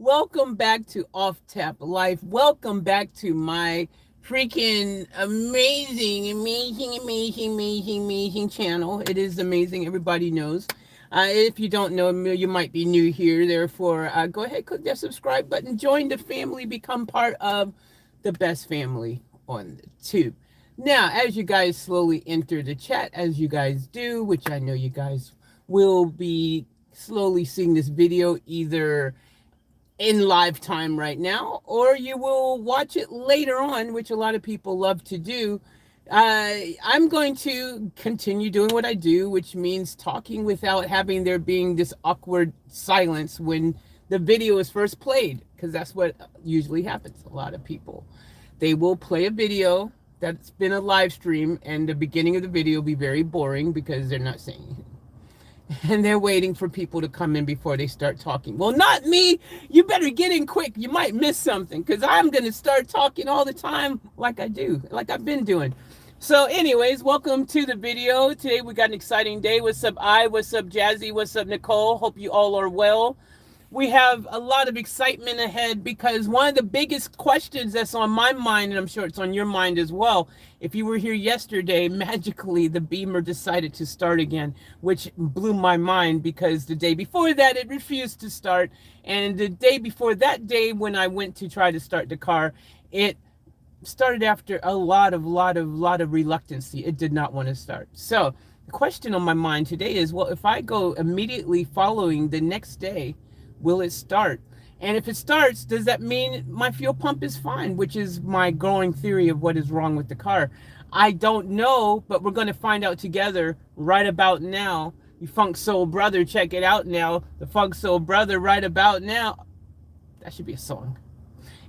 Welcome back to Off Tap Life. Welcome back to my freaking amazing channel. It is amazing. Everybody knows. If you don't know, you might be new here. Therefore, go ahead, click that subscribe button. Join the family. Become part of the best family on the tube. Now, as you guys slowly enter the chat, as you guys do, which I know you guys will be slowly seeing this video either in live time right now, or you will watch it later on, which a lot of people love to do. I'm going to continue doing what I do, which means talking without having there being this awkward silence when the video is first played, because that's what usually happens. A lot of people, they will play a video that's been a live stream, and the beginning of the video will be very boring because they're not saying anything. And they're waiting for people to come in before they start talking. Well, not me. You better get in quick. You might miss something because I'm going to start talking all the time like I do, like I've been doing. So anyways, welcome to the video. Today we got an exciting day. What's up, What's up, Jazzy? What's up, Nicole? Hope you all are well. We have a lot of excitement ahead because one of the biggest questions that's on my mind, and I'm sure it's on your mind as well, if you were here yesterday, magically the Beamer decided to start again, which blew my mind because the day before that it refused to start, and the day before that day when I went to try to start the car, it started after a lot of reluctancy. It did not want to start. So the question on my mind today is, well, if I go immediately following the next day, will it start? And if it starts, does that mean my fuel pump is fine, which is my growing theory of what is wrong with the car? I don't know, but we're going to find out together right about now. You Funk Soul Brother, check it out now. The Funk Soul Brother right about now. That should be a song.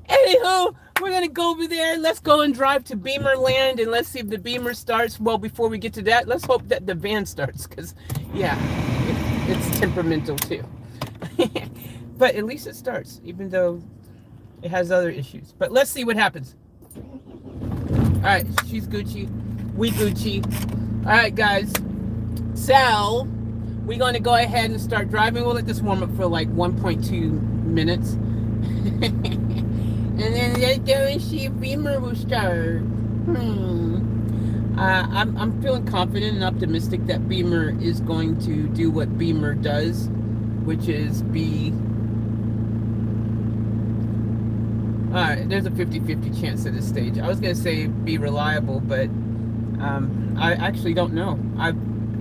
Anywho, we're going to go over there. Let's go and drive to Beamer Land, and let's see if the Beamer starts. Well, before we get to that, let's hope that the van starts, because, yeah, it's temperamental too. But at least it starts, even though it has other issues. But let's see what happens. All right, she's Gucci. We Gucci. All right, guys. So, we're going to go ahead and start driving. We'll let this warm up for like 1.2 minutes. And then let's go and see if Beamer will start. I'm feeling confident and optimistic that Beamer is going to do what Beamer does, which is be... Alright, there's a 50-50 chance at this stage. I was going to say be reliable, but I actually don't know.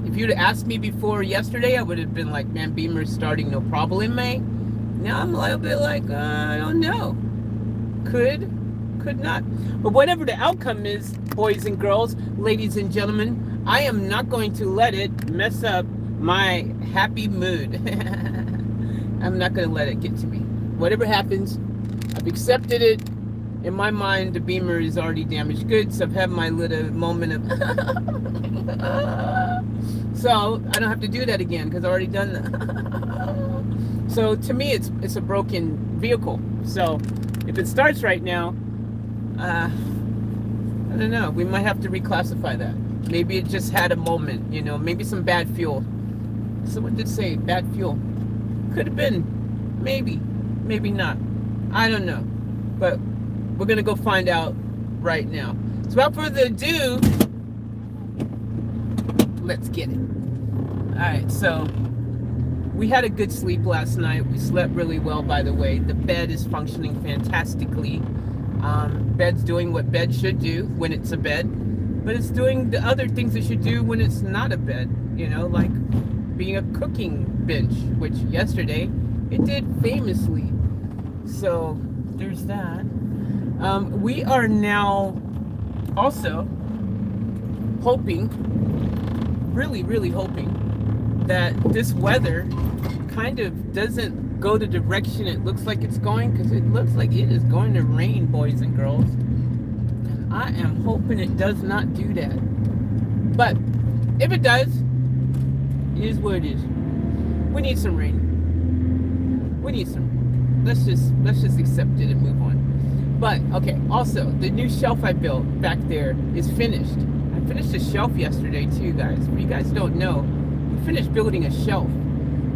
If you'd asked me before yesterday, I would have been like, man, Beamer's starting no problem, mate. Now I'm a little bit like, I don't know. Could not. But whatever the outcome is, boys and girls, ladies and gentlemen, I am not going to let it mess up my happy mood. I'm not going to let it get to me. Whatever happens, I've accepted it. In my mind, the Beamer is already damaged goods. I've had my little moment of... So, I don't have to do that again because I've already done that. So, to me, it's a broken vehicle. So, if it starts right now, I don't know. We might have to reclassify that. Maybe it just had a moment, you know. Maybe some bad fuel. Someone did say bad fuel. Could have been. Maybe. Maybe not. I don't know. But we're going to go find out right now. So without further ado, let's get it. Alright, so we had a good sleep last night. We slept really well, by the way. The bed is functioning fantastically. Bed's doing what bed should do when it's a bed. But it's doing the other things it should do when it's not a bed. You know, like being a cooking bench, which yesterday it did famously. So there's that. We are now also hoping, really hoping, that this weather kind of doesn't go the direction it looks like it's going, because it looks like it is going to rain, boys and girls. And I am hoping it does not do that. But if it does, it is what it is. We need some rain. We need some rain. Let's just accept it and move on. But okay, also the new shelf I built back there is finished. I finished a shelf yesterday too, guys. If you guys don't know, we finished building a shelf.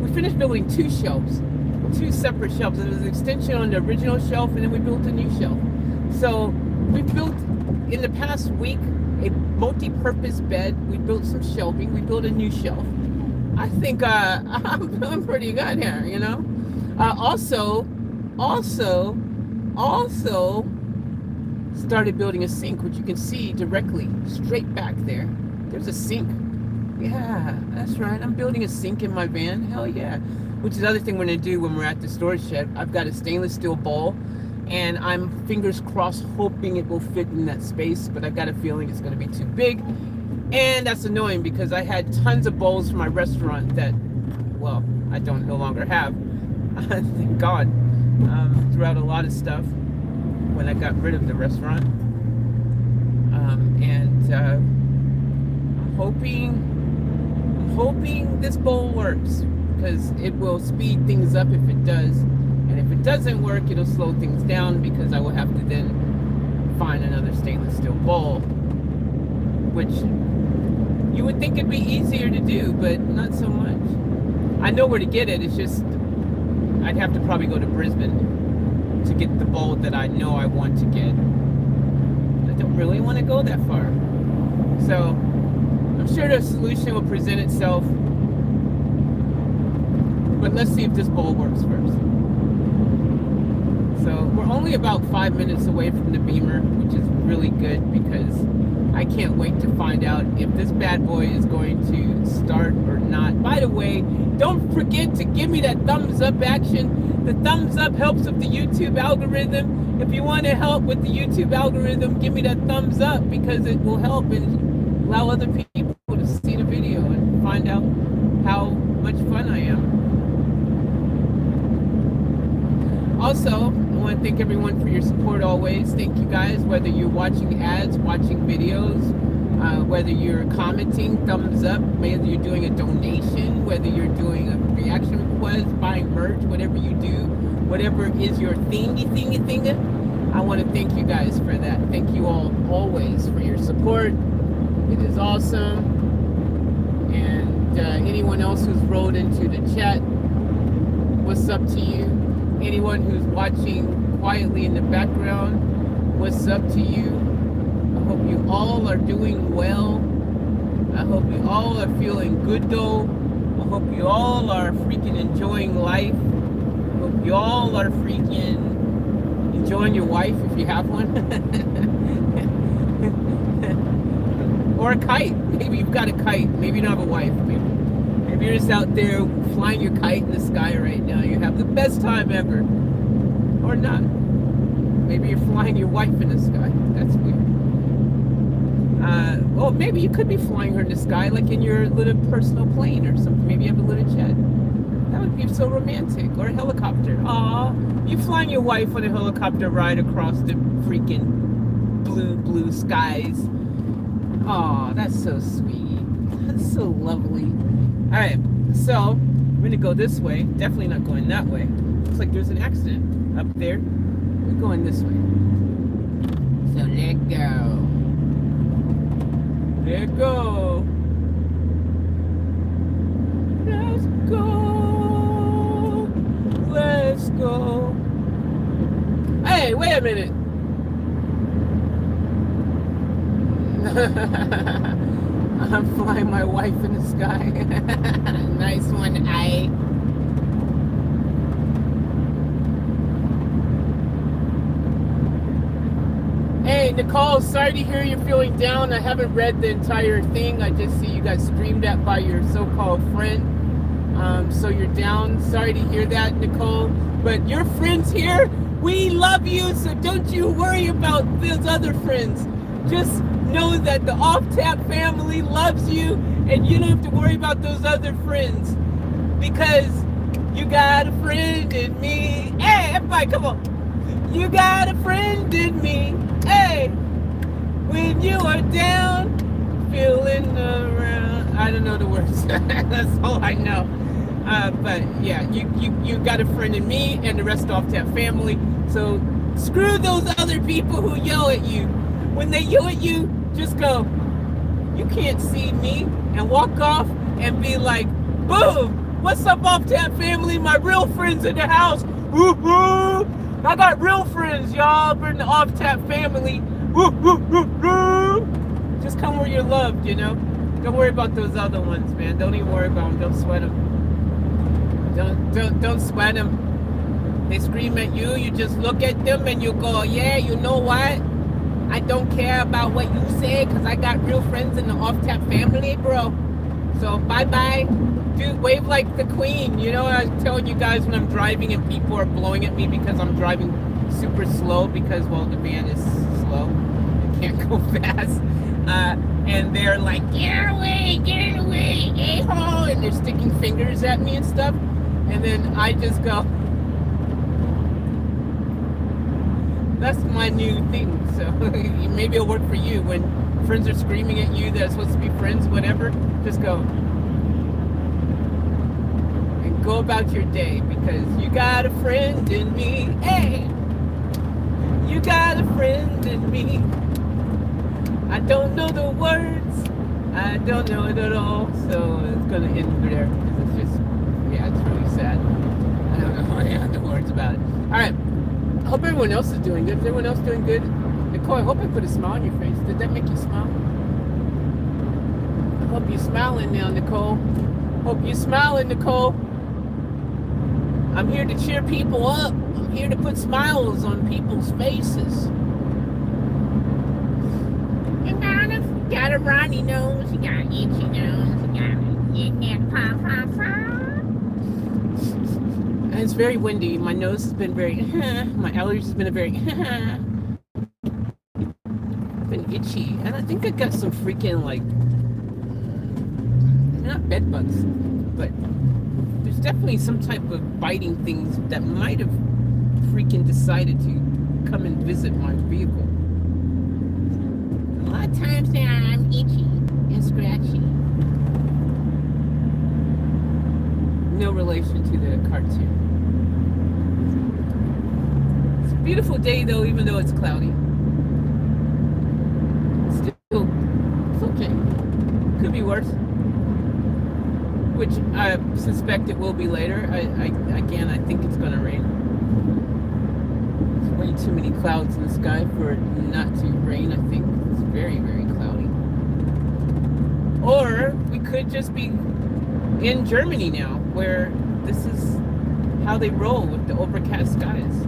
We finished building 2 shelves. two separate shelves. There was an extension on the original shelf, and then we built a new shelf. So we built, in the past week, a multi-purpose bed. We built some shelving. We built a new shelf. I think I'm doing pretty good here, you know. Also started building a sink, which you can see directly straight back there. There's a sink. Yeah, that's right. I'm building a sink in my van. Hell yeah. Which is the other thing we're going to do when we're at the storage shed. I've got a stainless steel bowl, and I'm fingers crossed hoping it will fit in that space, but I've got a feeling it's going to be too big. And that's annoying because I had tons of bowls from my restaurant that, well, I don't no longer have. Thank God. Threw out a lot of stuff when I got rid of the restaurant. I'm hoping this bowl works, because it will speed things up if it does. And if it doesn't work, it'll slow things down, because I will have to then find another stainless steel bowl, which you would think it'd be easier to do, but not so much. I know where to get it. It's just I'd have to probably go to Brisbane to get the bowl that I know I want to get. I don't really want to go that far. So I'm sure the solution will present itself. But let's see if this bowl works first. So we're only about 5 minutes away from the Beamer, which is really good, because I can't wait to find out if this bad boy is going to start or not. By the way, don't forget to give me that thumbs up action. The thumbs up helps with the YouTube algorithm. If you want to help with the YouTube algorithm, give me that thumbs up, because it will help and allow other people to see the video and find out how much fun I am. Also, I want to thank everyone for your support always. Thank you guys, whether you're watching ads, watching videos, whether you're commenting, thumbs up, whether you're doing a donation, whether you're doing a reaction request, buying merch, whatever you do, whatever is your thingy. I want to thank you guys for that. Thank you all always for your support. It is awesome. And anyone else who's rolled into the chat, what's up to you? Anyone who's watching quietly in the background, what's up to you? I hope you all are doing well. I hope you all are feeling good though. I hope you all are freaking enjoying life. I hope you all are freaking enjoying your wife if you have one. Or a kite. Maybe you've got a kite. Maybe you don't have a wife. Maybe you're just out there flying your kite in the sky right now. You have the best time ever. Or not. Maybe you're flying your wife in the sky. That's weird. Well, maybe you could be flying her in the sky, like in your little personal plane or something. Maybe you have a little jet. That would be so romantic. Or a helicopter. Aw, you flying your wife on a helicopter ride across the freaking blue skies. Aw, that's so sweet. That's so lovely. All right, so we're gonna go this way. Definitely not going that way. Looks like there's an accident up there. We're going this way. So let go. Let go. Let's go. Let's go. Hey, wait a minute. I'm flying my wife in the sky. Nice one, I. Hey, Nicole, sorry to hear you're feeling down. I haven't read the entire thing. I just see you got streamed at by your so-called friend. So you're down. Sorry to hear that, Nicole. But your friends here, we love you, so don't you worry about those other friends. Just know that the Off Tap family loves you, and you don't have to worry about those other friends, because you got a friend in me. Hey, everybody, come on. You got a friend in me. Hey, when you are down, feeling around. I don't know the words. That's all I know. But yeah, you got a friend in me and the rest of Off Tap family. So screw those other people who yell at you. When they yell at you, just go, you can't see me, and walk off and be like, boom, What's up, Off Tap family? My real friends in the house. Woo-hoo! I got real friends, y'all. We're in the Off Tap family. Woo-hoo-hoo-hoo! Just come where you're loved, you know? Don't worry about those other ones, man. Don't even worry about them. Don't sweat them. Don't sweat them. They scream at you. You just look at them and you go, yeah, you know what? I don't care about what you say because I got real friends in the Off Tap family, bro. So bye-bye. Dude, wave like the queen. You know, I was telling you guys when I'm driving and people are blowing at me because I'm driving super slow because, well, the van is slow. I can't go fast. And they're like, get away, a-hole. And they're sticking fingers at me and stuff. And then I just go, that's my new thing. So maybe it'll work for you. When friends are screaming at you that are supposed to be friends, whatever, just go. And go about your day because you got a friend in me. Hey! You got a friend in me. I don't know the words. I don't know it at all. So it's going to end there because it's just, yeah, it's really sad. I don't know the words about it. All right. I hope everyone else is doing good. Is everyone else doing good? Nicole, I hope I put a smile on your face. Did that make you smile? I hope you're smiling now, Nicole. Hope you're smiling, Nicole. I'm here to cheer people up. I'm here to put smiles on people's faces. You got a runny nose. You got an itchy nose. You got and it's very windy. My nose has been very, my allergies has been been itchy. And I think I got some freaking, like, not bed bugs, but there's definitely some type of biting things that might have freaking decided to come and visit my vehicle. A lot of times now I'm itchy and scratchy. No relation to the cartoon. It's a beautiful day though, even though it's cloudy. Still, it's okay. Could be worse. Which I suspect it will be later. Again, I think it's going to rain. There's way too many clouds in the sky for it not to rain, I think. It's very, very cloudy. Or we could just be in Germany now, where this is how they roll with the overcast skies.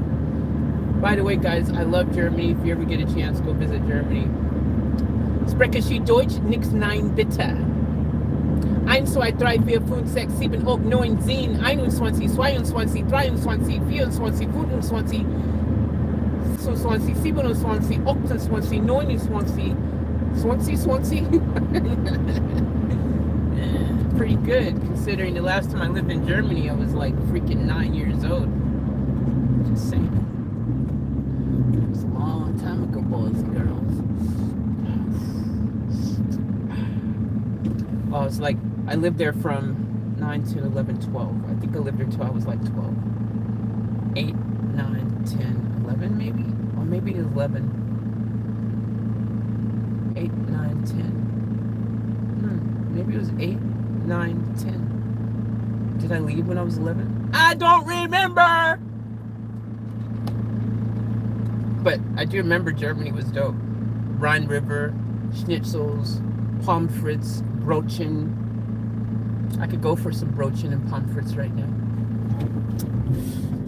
By the way, guys, I love Germany. If you ever get a chance, go visit Germany. Spreche Sie Deutsch? Nix, nein, bitte. 1, 2, 3, 4, 5, 6, 7, 8, 9, 10, 21, 22, 23, 24, 25, 26, 27, 28, 29, 20. Pretty good, considering the last time I lived in Germany, I was like freaking 9 years old. Just saying. It was a long time ago, boys and girls. Well, it's like, I lived there from 9 to 11, 12. I think I lived there till I was like 12. 8, 9, 10, 11 maybe? Or maybe 11. 8, 9, 10. Maybe it was 8, 9, 10. Did I leave when I was 11? I don't remember! But I do remember Germany was dope. Rhine River, schnitzels, pommes frites, Brötchen. I could go for some Brötchen and pommes frites right now.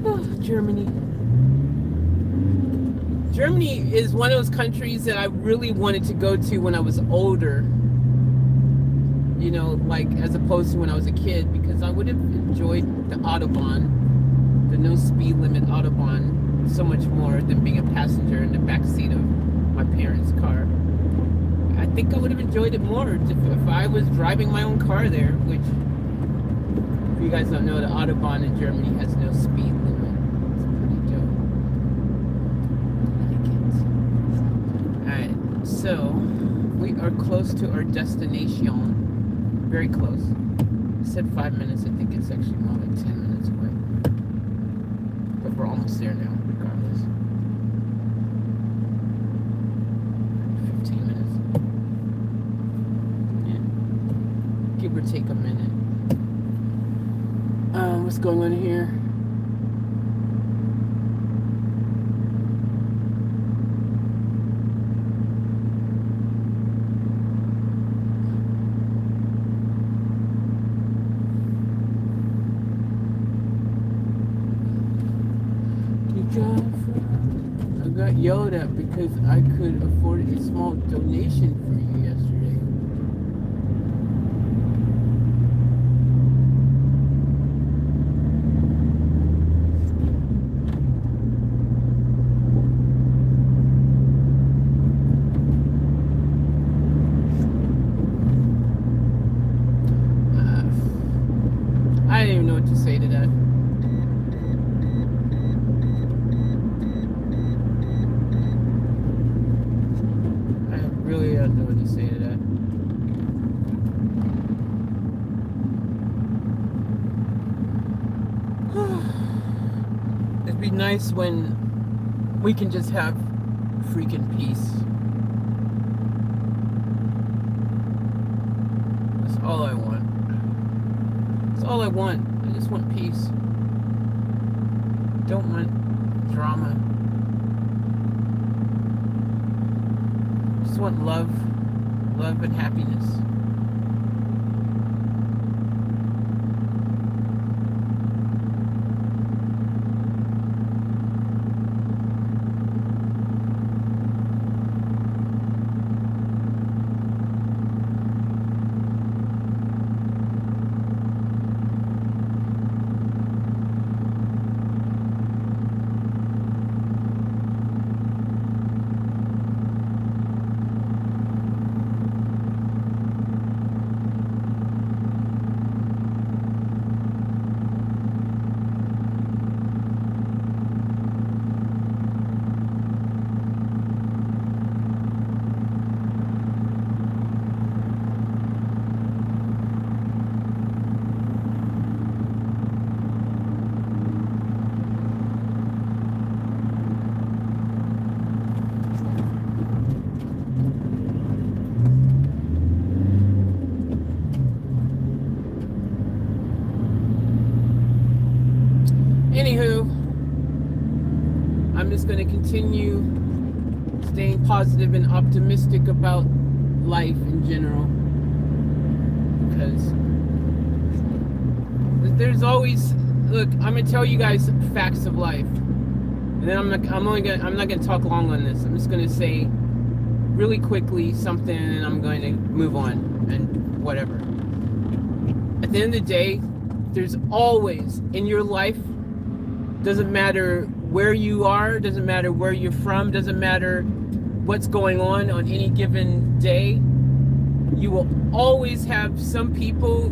Oh, Germany. Germany is one of those countries that I really wanted to go to when I was older. You know, like as opposed to when I was a kid, because I would have enjoyed the Autobahn, the no speed limit Autobahn, so much more than being a passenger in the back seat of my parents' car. I think I would have enjoyed it more if I was driving my own car there, which, if you guys don't know, the Autobahn in Germany has no speed limit. It's pretty dope. I like it. Alright, so we are close to our destination. Very close. I said 5 minutes. I think it's actually more like 10 minutes away. But we're almost there now, regardless. 15 minutes. Yeah. Give or take a minute. going on here? I got yelled at because I could afford a small donation for you yesterday. I didn't even know what to say to that. Really don't know what to say to that. It'd be nice when we can just have freaking peace. That's all I want. That's all I want. I just want peace. Don't want drama. Just want love and happiness. Anywho, I'm just going to continue staying positive and optimistic about life in general, because there's always, look, I'm going to tell you guys facts of life, and then I'm not going to talk long on this. I'm just going to say really quickly something, and I'm going to move on and whatever. At the end of the day, there's always in your life, doesn't matter where you are, doesn't matter where you're from, doesn't matter what's going on any given day, you will always have some people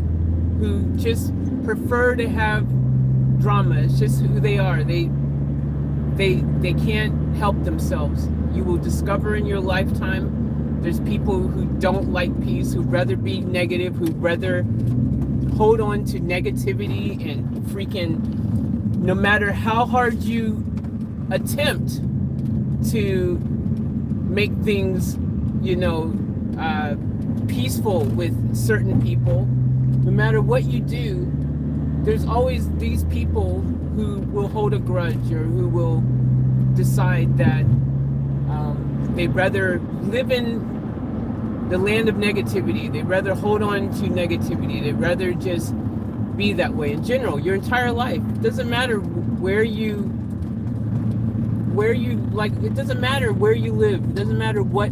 who just prefer to have drama. It's just who they are. They can't help themselves. You will discover in your lifetime there's people who don't like peace, who'd rather be negative, who'd rather hold on to negativity and freaking, no matter how hard you attempt to make things, peaceful with certain people, no matter what you do, there's always these people who will hold a grudge or who will decide that they'd rather live in the land of negativity. They'd rather hold on to negativity. They'd rather just be that way in general your entire life. It doesn't matter where you like, it doesn't matter where you live, it doesn't matter what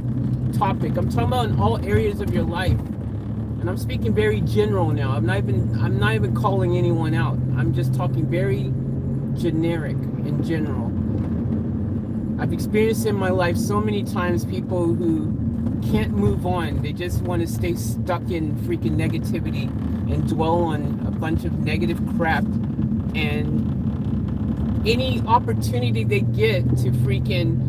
topic. I'm talking about in all areas of your life, and I'm speaking very general now. I'm not even calling anyone out. I'm just talking very generic in general. I've experienced in my life so many times people who can't move on. They just want to stay stuck in freaking negativity and dwell on a bunch of negative crap, and any opportunity they get to freaking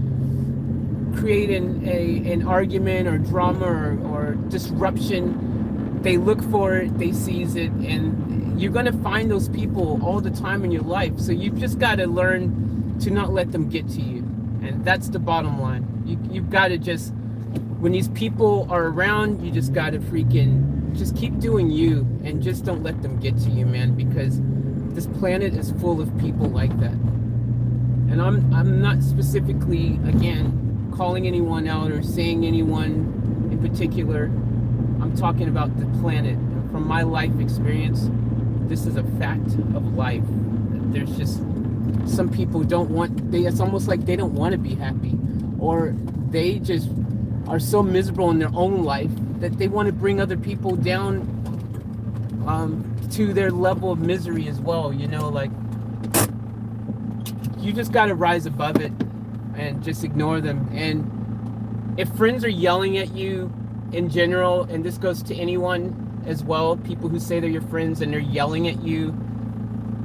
create an argument or drama or disruption, they look for it, they seize it, and you're going to find those people all the time in your life. So you've just got to learn to not let them get to you, and that's the bottom line. You've got to just, when these people are around, you just got to freaking just keep doing you, and just don't let them get to you, man, because this planet is full of people like that. And I'm not specifically, again, calling anyone out or saying anyone in particular. I'm talking about the planet. And from my life experience, this is a fact of life. There's just some people don't want, it's almost like they don't want to be happy, or they just are so miserable in their own life that they want to bring other people down to their level of misery as well. You know, like, you just got to rise above it and just ignore them. And if friends are yelling at you in general, and this goes to anyone as well, people who say they're your friends and they're yelling at you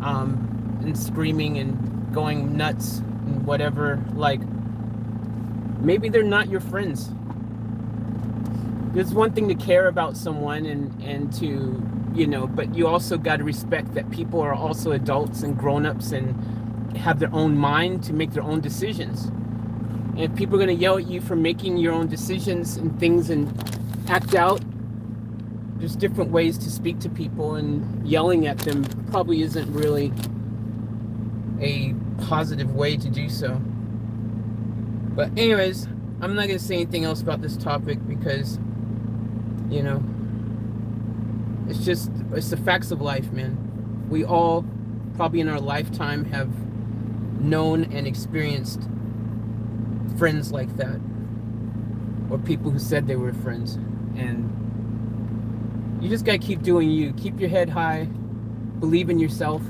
and screaming and going nuts and whatever, like, maybe they're not your friends. There's one thing to care about someone and to, you know, but you also got to respect that people are also adults and grown-ups and have their own mind to make their own decisions. And if people are going to yell at you for making your own decisions and things and act out, there's different ways to speak to people, and yelling at them probably isn't really a positive way to do so. But anyways, I'm not going to say anything else about this topic because, you know, it's the facts of life, man. We all probably in our lifetime have known and experienced friends like that, or people who said they were friends. And you just gotta keep doing you. Keep your head high, believe in yourself,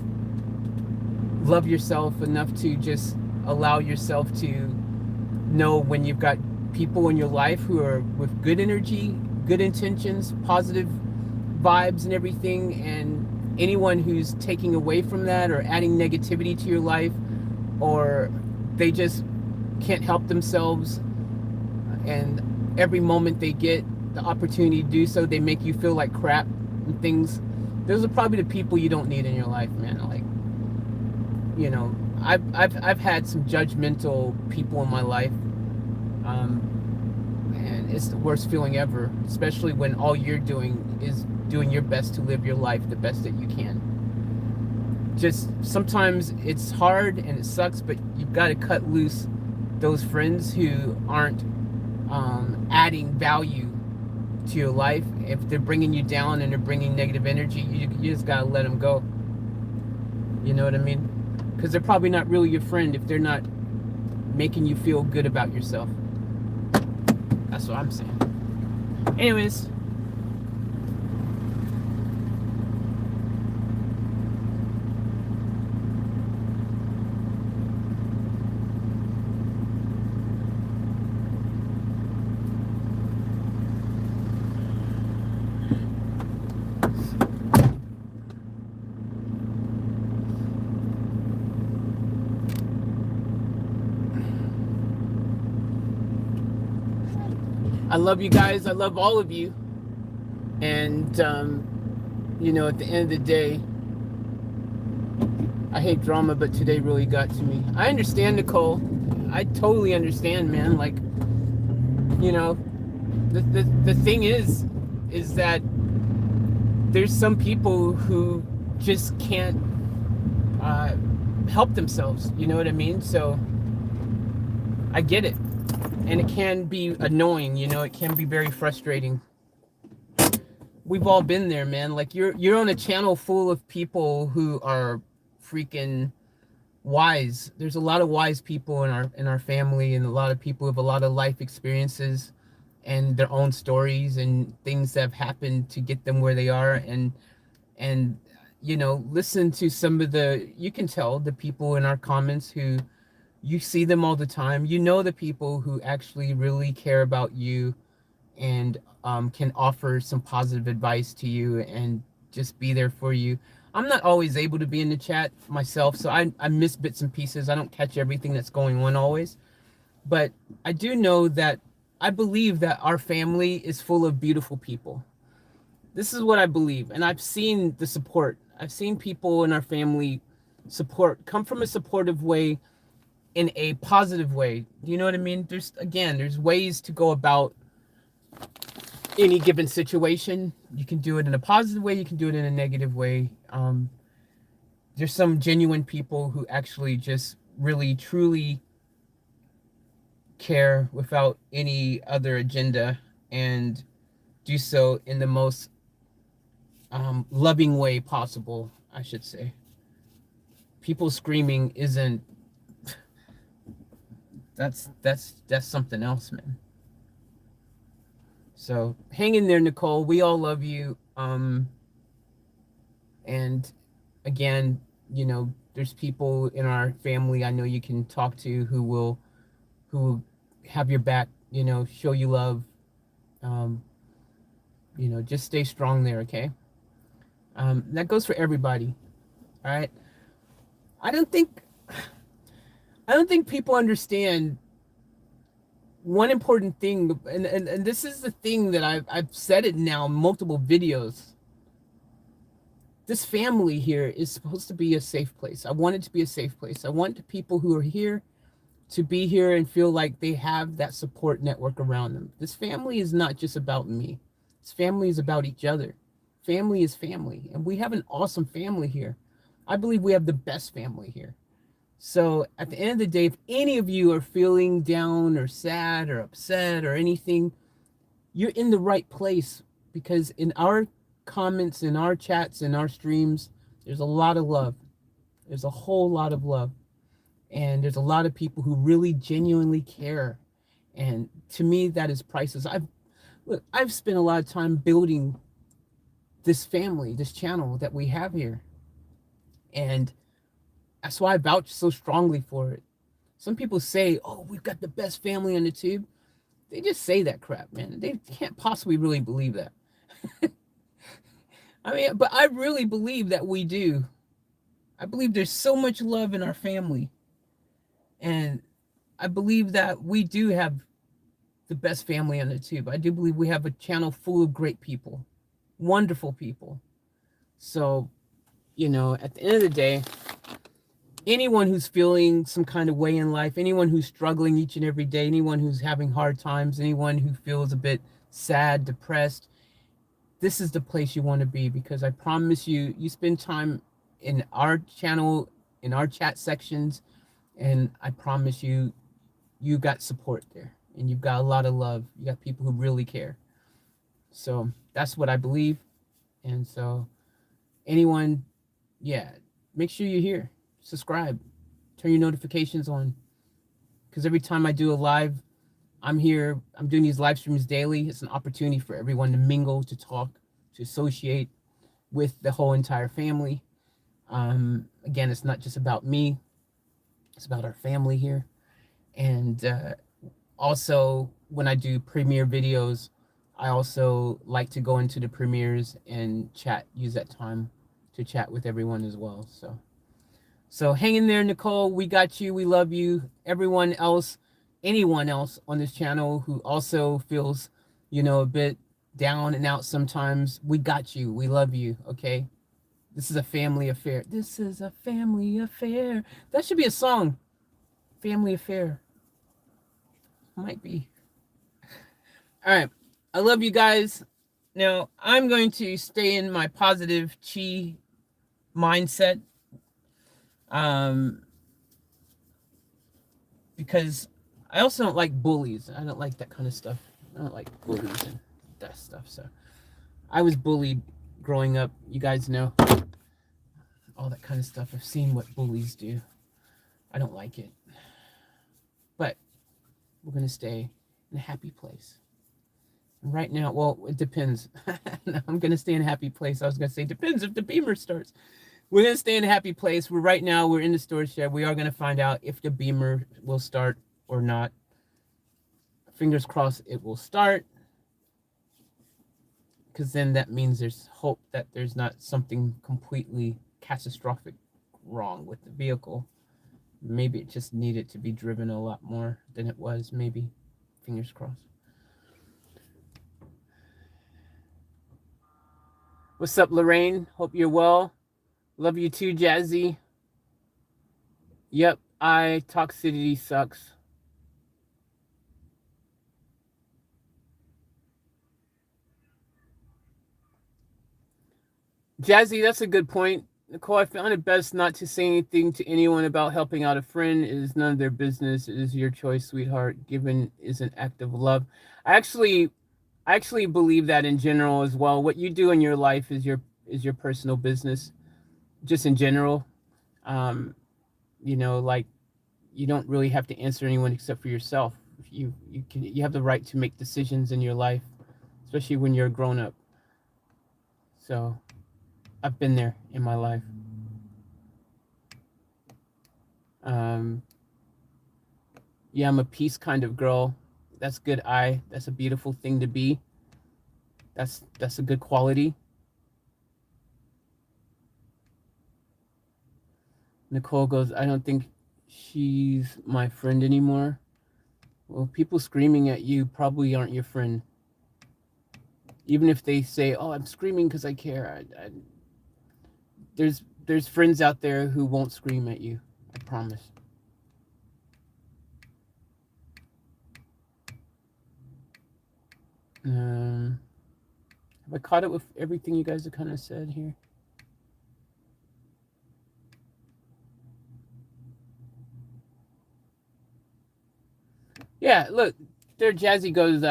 love yourself enough to just allow yourself to know when you've got people in your life who are with good energy, good intentions, positive vibes and everything, and anyone who's taking away from that or adding negativity to your life, or they just can't help themselves, and every moment they get the opportunity to do so, they make you feel like crap and things. Those are probably the people you don't need in your life, man. Like, you know, I've had some judgmental people in my life, and it's the worst feeling ever, especially when all you're doing is doing your best to live your life the best that you can. Just sometimes it's hard and it sucks, but you've got to cut loose those friends who aren't adding value to your life. If they're bringing you down and they're bringing negative energy, you just got to let them go. You know what I mean? Because they're probably not really your friend if they're not making you feel good about yourself. That's what I'm saying. Anyways, I love you guys. I love all of you. And, you know, at the end of the day, I hate drama, but today really got to me. I understand, Nicole. I totally understand, man. Like, you know, the thing is that there's some people who just can't help themselves. You know what I mean? So I get it. And it can be annoying, you know, it can be very frustrating. We've all been there, man. Like, you're on a channel full of people who are freaking wise. There's a lot of wise people in our family, and a lot of people with a lot of life experiences and their own stories and things that have happened to get them where they are. And you know, listen to some of you can tell the people in our comments who you see them all the time. You know, the people who actually really care about you and can offer some positive advice to you and just be there for you. I'm not always able to be in the chat myself, so I miss bits and pieces. I don't catch everything that's going on always. But I do know that I believe that our family is full of beautiful people. This is what I believe. And I've seen the support. I've seen people in our family come from a supportive way, in a positive way. You know what I mean? There's ways to go about any given situation. You can do it in a positive way, you can do it in a negative way. there's some genuine people who actually just really truly care without any other agenda, and do so in the most loving way possible, I should say. People screaming isn't, that's something else, man. So hang in there, Nicole. We all love you. And again, there's people in our family I know you can talk to who have your back, show you love. Um, just stay strong there, okay? That goes for everybody. All right. I don't think I don't think people understand one important thing, and this is the thing that I've said it now in multiple videos. This family here is supposed to be a safe place. I want it to be a safe place. I want the people who are here to be here and feel like they have that support network around them. This family is not just about me. This family is about each other. Family is family, and we have an awesome family here. I believe we have the best family here. So at the end of the day, if any of you are feeling down or sad or upset or anything, you're in the right place, because in our comments, in our chats, in our streams, there's a lot of love. There's a whole lot of love. And there's a lot of people who really genuinely care. And to me, that is priceless. I've spent a lot of time building this family, this channel that we have here. And that's why I vouch so strongly for it. Some people say, oh, we've got the best family on the tube. They just say that crap, man. They can't possibly really believe that. I mean, but I really believe that we do. I believe there's so much love in our family. And I believe that we do have the best family on the tube. I do believe we have a channel full of great people, wonderful people. So, at the end of the day, anyone who's feeling some kind of way in life, anyone who's struggling each and every day, anyone who's having hard times, anyone who feels a bit sad, depressed, this is the place you want to be, because I promise you, you spend time in our channel, in our chat sections, and I promise you, you got support there, and you've got a lot of love. You got people who really care. So that's what I believe. And so anyone, yeah, make sure you're here. Subscribe. Turn your notifications on. Because every time I do a live, I'm here. I'm doing these live streams daily. It's an opportunity for everyone to mingle, to talk, to associate with the whole entire family. Again, it's not just about me. It's about our family here. And also, when I do premiere videos, I also like to go into the premieres and chat, use that time to chat with everyone as well. So hang in there, Nicole. We got you. We love you. Everyone else, anyone else on this channel who also feels, a bit down and out sometimes, we got you. We love you. Okay. This is a family affair. This is a family affair. That should be a song. Family affair. Might be. All right. I love you guys. Now, I'm going to stay in my positive chi mindset. Because I also don't like bullies. I don't like that kind of stuff. I don't like bullies and that stuff. So I was bullied growing up. You guys know all that kind of stuff. I've seen what bullies do. I don't like it. But we're going to stay in a happy place. And right now, well, it depends. I'm going to stay in a happy place. I was going to say, depends if the beamer starts. We're going to stay in a happy place. Right now, we're in the storage shed. We are going to find out if the beamer will start or not. Fingers crossed it will start. Because then that means there's hope that there's not something completely catastrophic wrong with the vehicle. Maybe it just needed to be driven a lot more than it was, maybe. Fingers crossed. What's up, Lorraine? Hope you're well. Love you too, Jazzy. Yep, toxicity sucks. Jazzy, that's a good point. Nicole, I found it best not to say anything to anyone about helping out a friend. It is none of their business. It is your choice, sweetheart. Given is an act of love. I actually, I actually believe that in general as well. What you do in your life is your personal business, just in general. Um, like you don't really have to answer anyone except for yourself. You have the right to make decisions in your life, especially when you're a grown up. So I've been there in my life. Um, yeah, I'm a peace kind of girl. That's good. That's a beautiful thing to be. That's a good quality. Nicole goes, I don't think she's my friend anymore. Well, people screaming at you probably aren't your friend. Even if they say, "Oh, I'm screaming because I care," there's friends out there who won't scream at you. I promise. Um, have I caught it with everything you guys have kind of said here? Yeah, look, there Jazzy goes,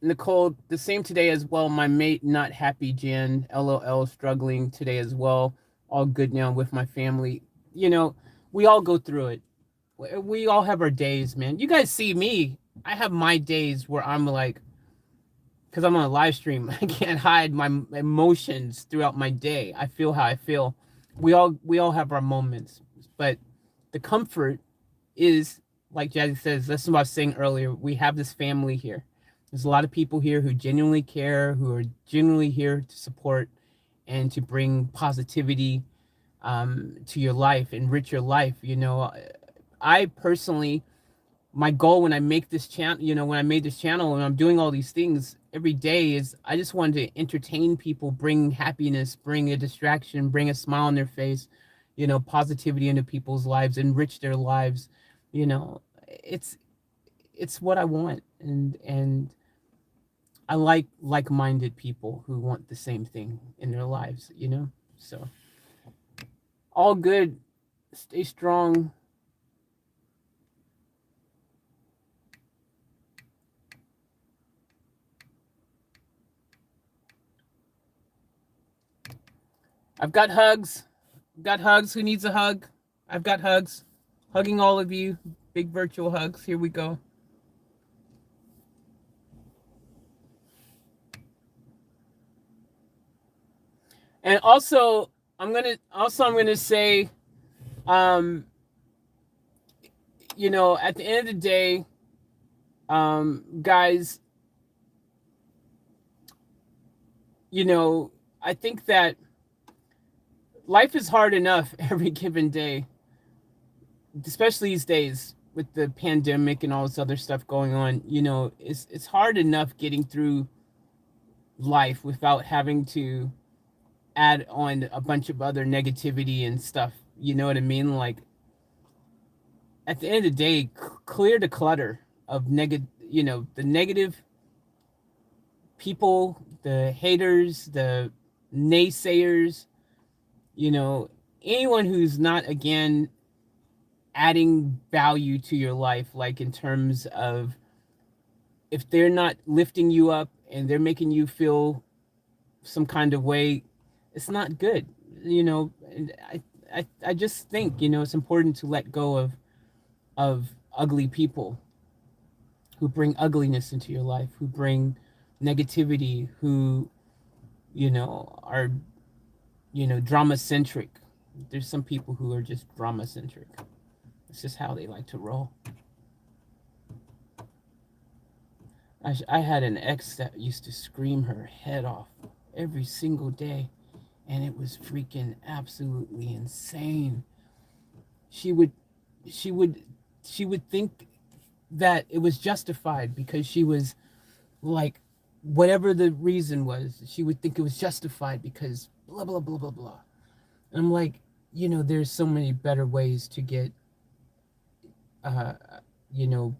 Nicole, the same today as well. My mate, not happy, Jan, LOL, struggling today as well. All good now with my family. You know, we all go through it. We all have our days, man. You guys see me. I have my days where I'm like, because I'm on a live stream, I can't hide my emotions throughout my day. I feel how I feel. We all have our moments, but the comfort is like Jazzy says. That's what I was saying earlier. We have this family here. There's a lot of people here who genuinely care, who are genuinely here to support and to bring positivity to your life, enrich your life. I personally, my goal when I make this channel, when I made this channel and I'm doing all these things every day is I just wanted to entertain people, bring happiness, bring a distraction, bring a smile on their face, positivity into people's lives, enrich their lives. You know, it's it's what I want, and I like-minded people who want the same thing in their lives. So all good. Stay strong. I've got hugs. Got hugs. Who needs a hug? I've got hugs. Hugging all of you. Big virtual hugs. Here we go. And I'm gonna say, um, at the end of the day, guys, I think that life is hard enough every given day, especially these days with the pandemic and all this other stuff going on. It's hard enough getting through life without having to add on a bunch of other negativity and stuff. You know what I mean? Like at the end of the day, clear the clutter of the negative people, the haters, the naysayers, you know, anyone who's not again adding value to your life, like in terms of if they're not lifting you up and they're making you feel some kind of way, it's not good. And I just think it's important to let go of ugly people who bring ugliness into your life, who bring negativity, who are drama centric. There's some people who are just drama centric. It's just how they like to roll. I had an ex that used to scream her head off every single day, and it was freaking absolutely insane. She would, she would, she would think that it was justified because she was like, whatever the reason was, she would think it was justified because blah blah blah blah blah. And I'm like, there's so many better ways to get, uh, you know,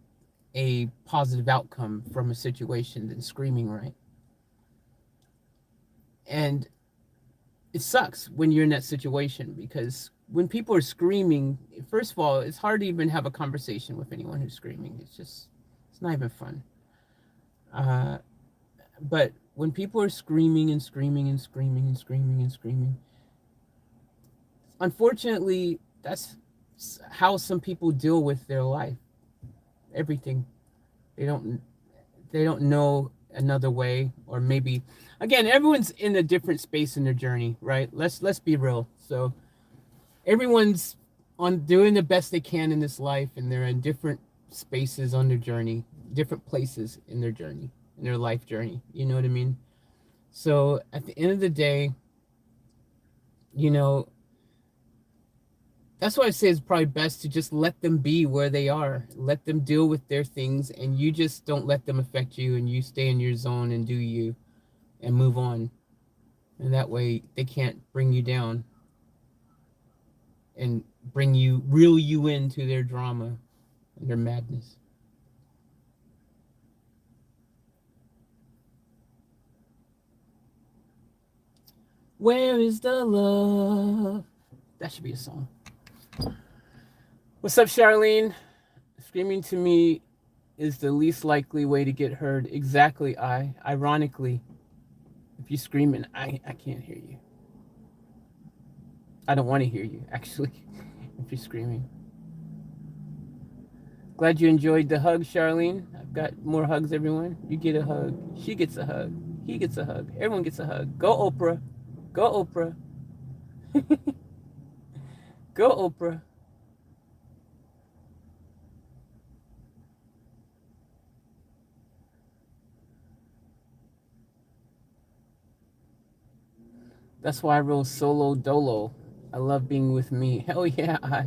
a positive outcome from a situation than screaming, right? And it sucks when you're in that situation, because when people are screaming, first of all, it's hard to even have a conversation with anyone who's screaming. It's not even fun. Uh, but when people are screaming and screaming and screaming and screaming and screaming, unfortunately, that's how some people deal with their life. Everything. They don't they don't know another way, or maybe, again, everyone's in a different space in their journey, right? Let's be real. So everyone's on doing the best they can in this life, and they're in different spaces on their journey, different places in their journey, in their life journey. You know what I mean? So at the end of the day, you know, that's why I say it's probably best to just let them be where they are. Let them deal with their things, and you just don't let them affect you, and you stay in your zone and do you and move on. And that way they can't bring you down and reel you into their drama and their madness. Where is the love? That should be a song. What's up, Charlene? Screaming to me is the least likely way to get heard. Exactly. Ironically, if you screaming, I can't hear you. I don't want to hear you, actually, if you're screaming. Glad you enjoyed the hug, Charlene. I've got more hugs, everyone. You get a hug. She gets a hug. He gets a hug. Everyone gets a hug. Go, Oprah. Go, Oprah. Go, Oprah. That's why I wrote solo dolo. I love being with me. Hell yeah.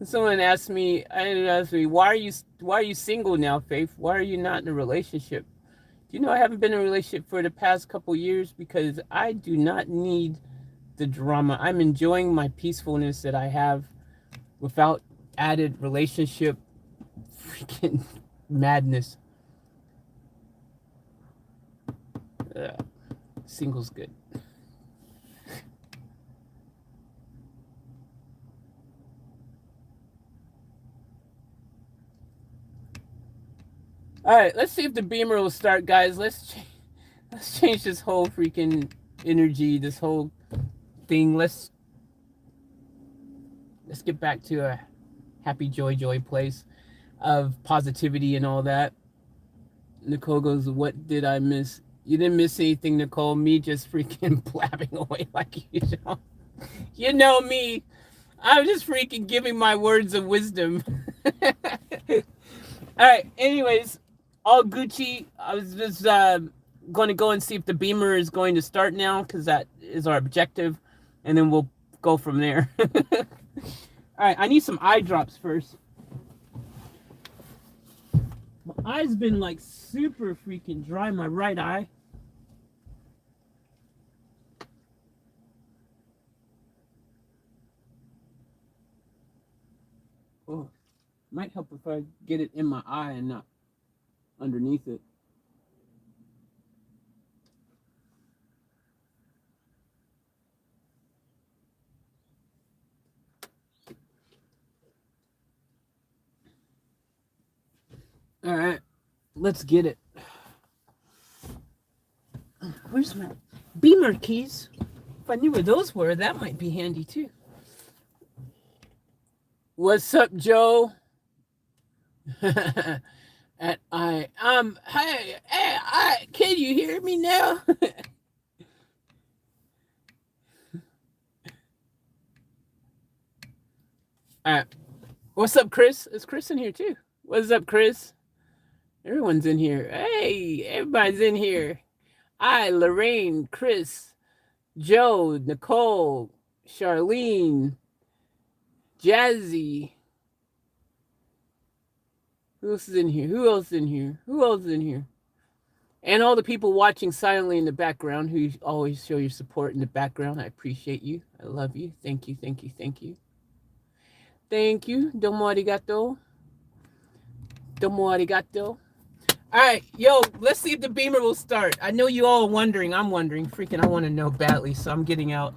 Someone asked me, why are you single now, Faith? Why are you not in a relationship? Do you know I haven't been in a relationship for the past couple years because I do not need the drama. I'm enjoying my peacefulness that I have without added relationship freaking madness. Single's good. All right, let's see if the beamer will start, guys. Let's change this whole freaking energy, this whole thing. Let's get back to a happy joy place of positivity and all that. Nicole goes, "What did I miss?" You didn't miss anything, Nicole. Me just freaking blabbing away like usual. You know me. I'm just freaking giving my words of wisdom. All right. Anyways, all Gucci. I was just going to go and see if the beamer is going to start now, because that is our objective, and then we'll go from there. All right. I need some eye drops first. My eye's been like super freaking dry. My right eye. Oh, might help if I get it in my eye and not underneath it. All right, let's get it. Where's my beamer keys? If I knew where those were, that might be handy too. What's up, Joe? At hey, can you hear me now? All right. What's up, Chris? Is Chris in here too? What's up, Chris? Everyone's in here. Hey, everybody's in here. Lorraine, Chris, Joe, Nicole, Charlene, Jazzy. Who else is in here? Who else is in here? Who else is in here? And all the people watching silently in the background who always show your support in the background. I appreciate you. I love you. Thank you, thank you, thank you. Thank you. Domo arigato. Domo arigato. All right, yo, let's see if the beamer will start. I know you all are wondering. I'm wondering. Freaking, I want to know badly, so I'm getting out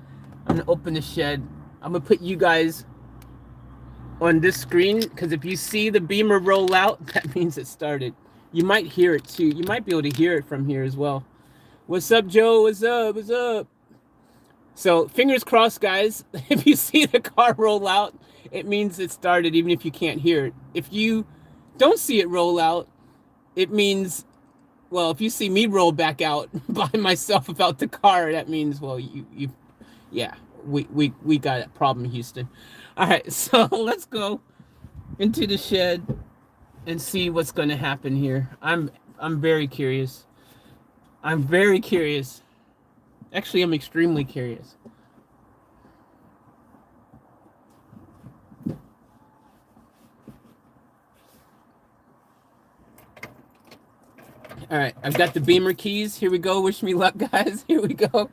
I'm gonna open the shed. I'm gonna put you guys on this screen because if you see the Beamer roll out, that means it started. You might hear it too. You might be able to hear it from here as well. What's up, Joe? What's up? What's up? So fingers crossed, guys. If you see the car roll out, it means it started, even if you can't hear it. If you don't see it roll out, it means, well, if you see me roll back out by myself about the car, that means, well, yeah, we got a problem, Houston. All right, so let's go into the shed and see what's going to happen here. I'm very curious. I'm very curious. Actually, I'm extremely curious. All right, I've got the Beamer keys. Here we go. Wish me luck, guys. Here we go.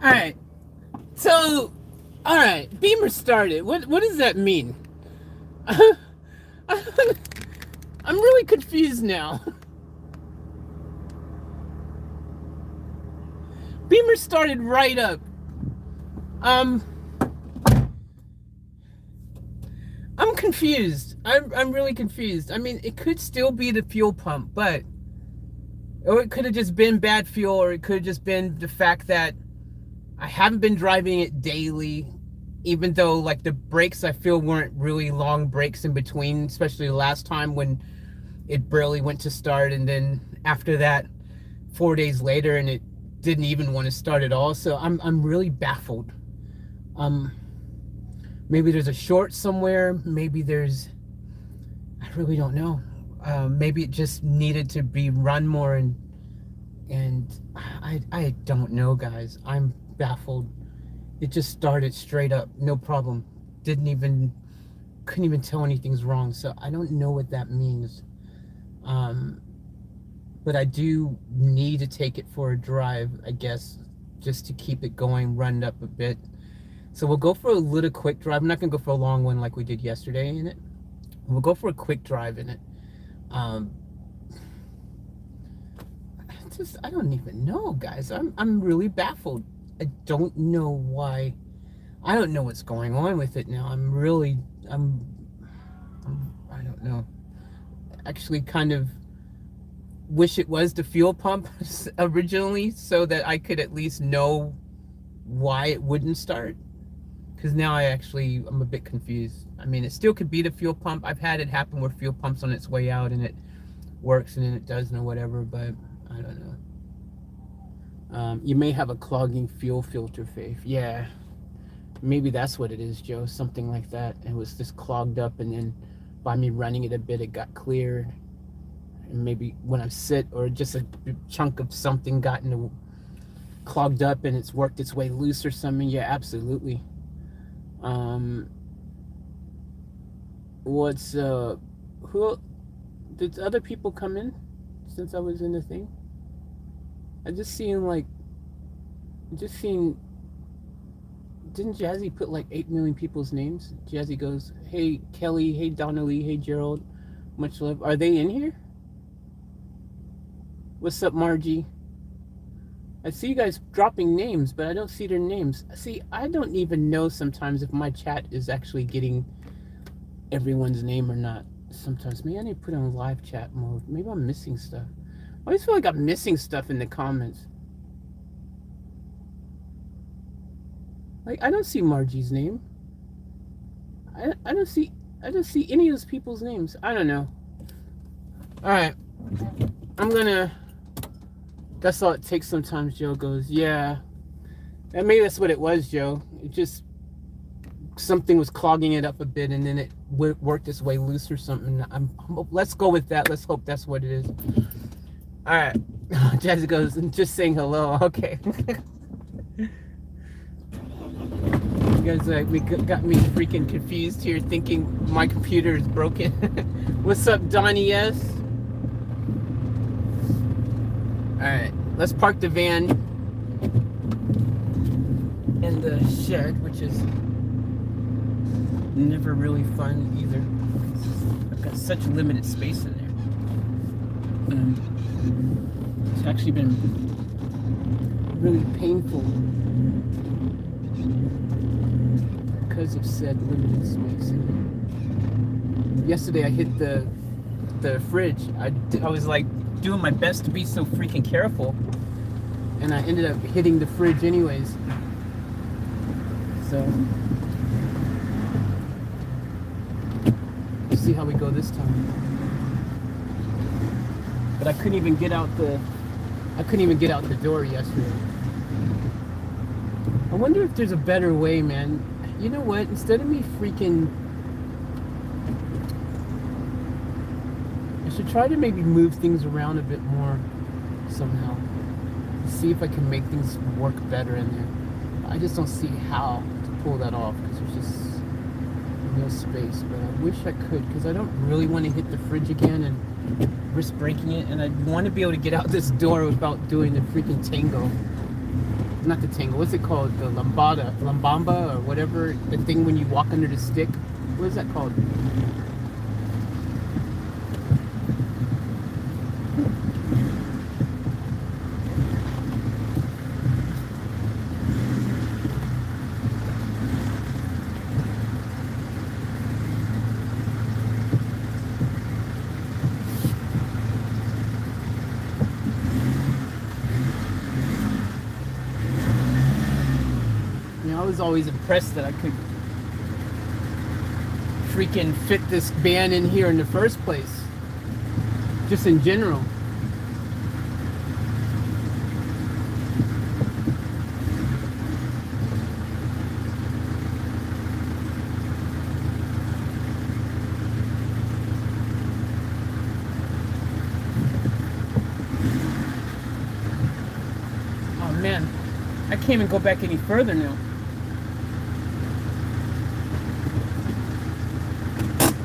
All right. So, all right. Beamer started. What does that mean? I'm really confused now. Beamer started right up. I'm confused. confused. I'm really confused. I mean, it could still be the fuel pump, but or it could have just been bad fuel, or it could have just been the fact that I haven't been driving it daily, even though like the brakes I feel weren't really long breaks in between, especially the last time when it barely went to start, and then after that 4 days later and it didn't even want to start at all. So I'm really baffled. Maybe there's a short somewhere, maybe there's, I really don't know. Maybe it just needed to be run more, and I don't know, guys. I'm baffled. It just started straight up, no problem. Couldn't even tell anything's wrong. So I don't know what that means. But I do need to take it for a drive, I guess, just to keep it going, run up a bit. So we'll go for a little quick drive. I'm not gonna go for a long one like we did yesterday in it. We'll go for a quick drive in it. I don't even know, guys. I'm really baffled. I don't know why. I don't know what's going on with it now. I don't know. Actually, kind of wish it was the fuel pump originally, so that I could at least know why it wouldn't start. Because now I'm a bit confused. I mean, it still could be the fuel pump. I've had it happen where fuel pump's on its way out and it works and then it doesn't or whatever, but I don't know. You may have a clogging fuel filter, Faith. Yeah, maybe that's what it is, Joe. Something like that. It was just clogged up, and then by me running it a bit, it got cleared. And maybe when I sit, or just a chunk of something got clogged up and it's worked its way loose or something. Yeah, absolutely. Who did other people come in since I was in the thing? I just seen didn't Jazzy put like 8 million people's names? Jazzy goes, hey Kelly, hey Donnelly, hey Gerald, much love. Are they in here? What's up, Margie? I see you guys dropping names, but I don't see their names. See, I don't even know sometimes if my chat is actually getting everyone's name or not. Sometimes, maybe I need to put it on live chat mode. Maybe I'm missing stuff. I always feel like I'm missing stuff in the comments. Like, I don't see Margie's name. I don't see any of those people's names. I don't know. Alright. That's all it takes sometimes, Joe goes, yeah. And maybe that's what it was, Joe. It just, something was clogging it up a bit, and then it worked its way loose or something. Let's go with that. Let's hope that's what it is. All right. Jazzy goes, just saying hello. Okay. You guys got me freaking confused here, thinking my computer is broken. What's up, Donnie? Yes. All right. Let's park the van in the shed, which is never really fun either. I've got such limited space in there. It's actually been really painful because of said limited space in there. Yesterday I hit the fridge. I was like doing my best to be so freaking careful, and I ended up hitting the fridge anyways. So we'll see how we go this time. But I couldn't even get out the door yesterday. I wonder if there's a better way, man. You know what? Instead of me freaking, I should try to maybe move things around a bit more somehow. See if I can make things work better in there. I just don't see how to pull that off because there's just no space. But I wish I could, because I don't really want to hit the fridge again and risk breaking it, and I want to be able to get out this door without doing the freaking tango. Not the tango, what's it called? The lambamba or whatever, the thing when you walk under the stick. What is that called? was always impressed that I could freaking fit this band in here in the first place. Just in general. Oh man, I can't even go back any further now.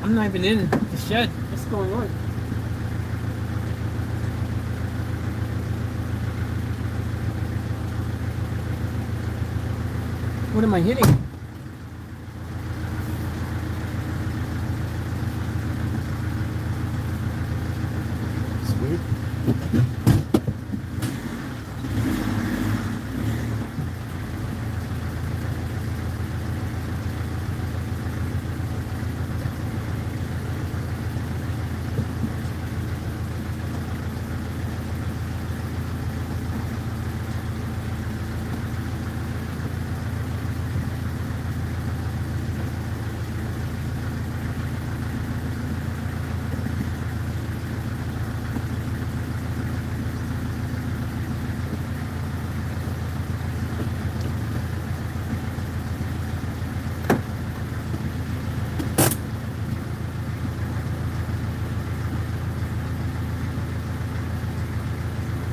I'm not even in the shed. What's going on? What am I hitting? It's weird.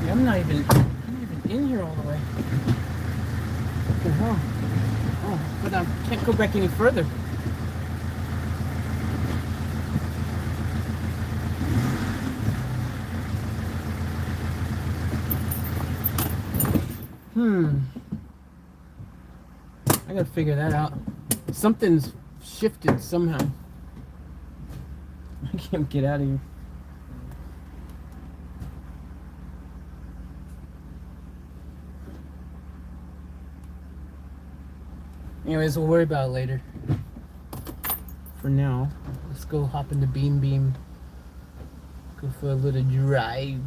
Yeah, I'm not even in here all the way. What the hell? Oh, but I can't go back any further. I gotta figure that out. Something's shifted somehow. I can't get out of here. Anyways, we'll worry about it later. For now, let's go hop into Beam Beam. Go for a little drive.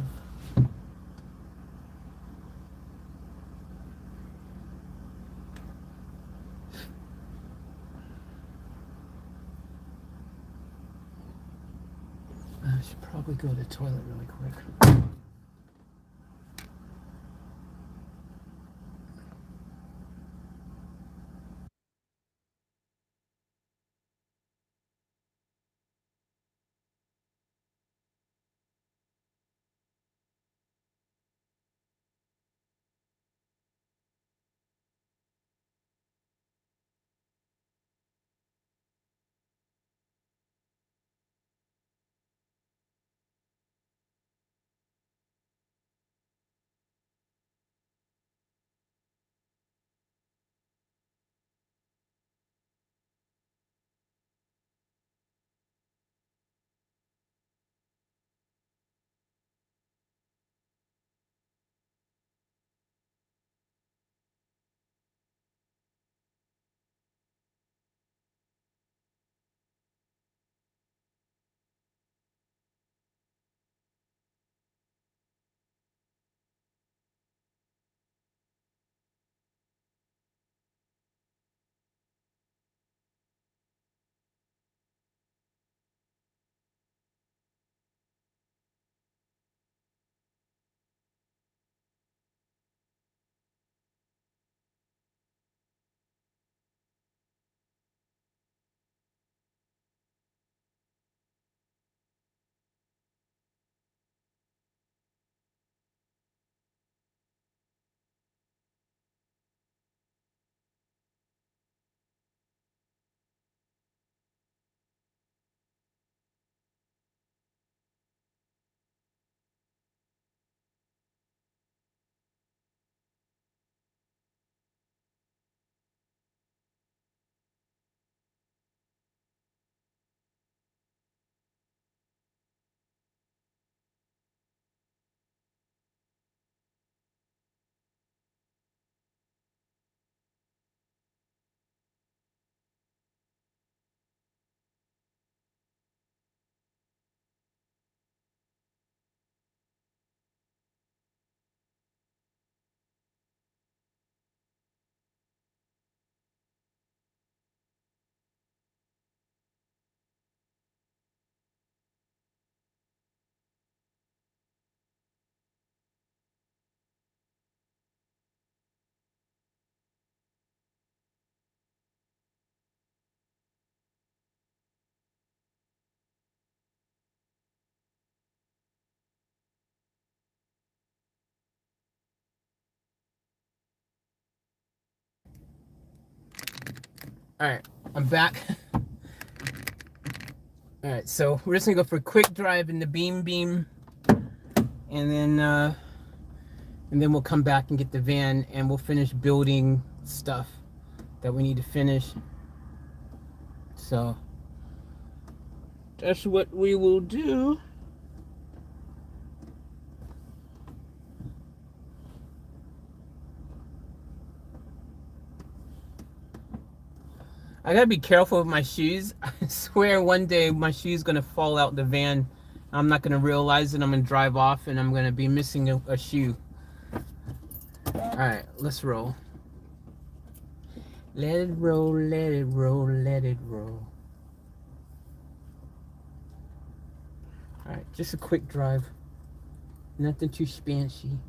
I should probably go to the toilet really quick. All right, I'm back. All right, so we're just gonna go for a quick drive in the beam, and then we'll come back and get the van, and we'll finish building stuff that we need to finish. So that's what we will do. I gotta be careful with my shoes. I swear one day my shoe's gonna fall out the van. I'm not gonna realize it. I'm gonna drive off and I'm gonna be missing a shoe. Alright, let's roll. Let it roll, let it roll, let it roll. Alright, just a quick drive. Nothing too spancy.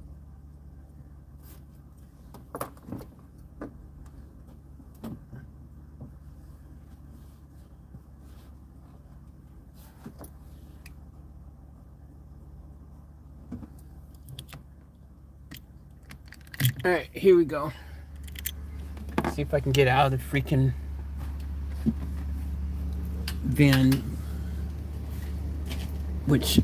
Alright, here we go. See if I can get out of the freaking van, which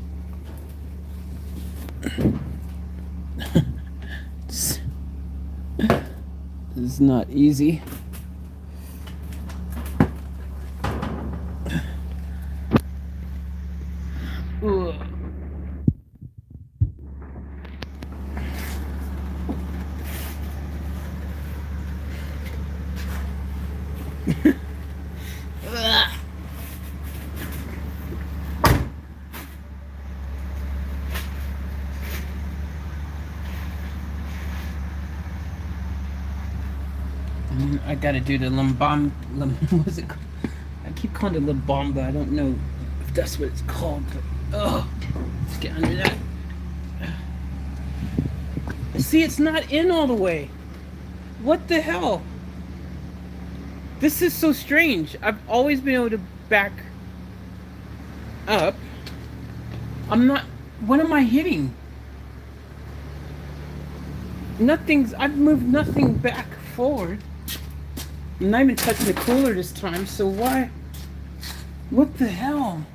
is not easy. Ugh. I gotta do the what's it called? I keep calling it lambamba. I don't know if that's what it's called, but let's get under that. See, it's not in all the way. What the hell? This is so strange. I've always been able to back up. I'm not. What am I hitting? I've moved nothing back forward. I'm not even touching the cooler this time, so why? What the hell?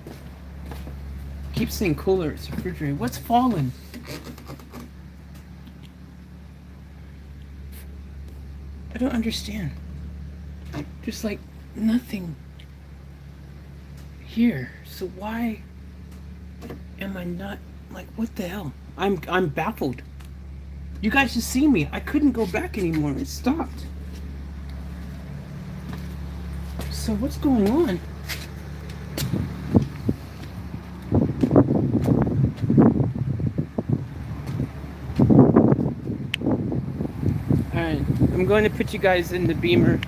I keep saying cooler, it's refrigerator. What's falling? I don't understand. Just like nothing here. So why am I not, like, what the hell? I'm baffled. You guys should see me. I couldn't go back anymore. It stopped. So what's going on? Alright, I'm going to put you guys in the Beamer.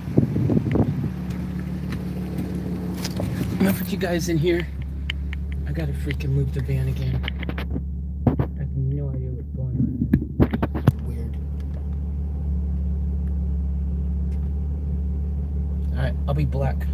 I'm going to put you guys in here. I gotta freaking move the van again. I have no idea what's going on. Weird. Alright, I'll be black.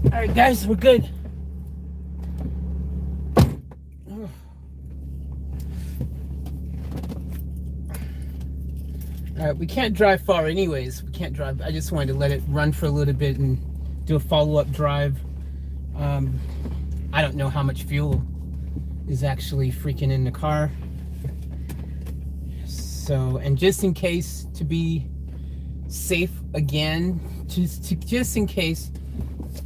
All right, guys, we're good. All right, we can't drive far anyways. We can't drive. I just wanted to let it run for a little bit and do a follow-up drive. I don't know how much fuel is actually freaking in the car. So, and just in case, to be safe again, just in case,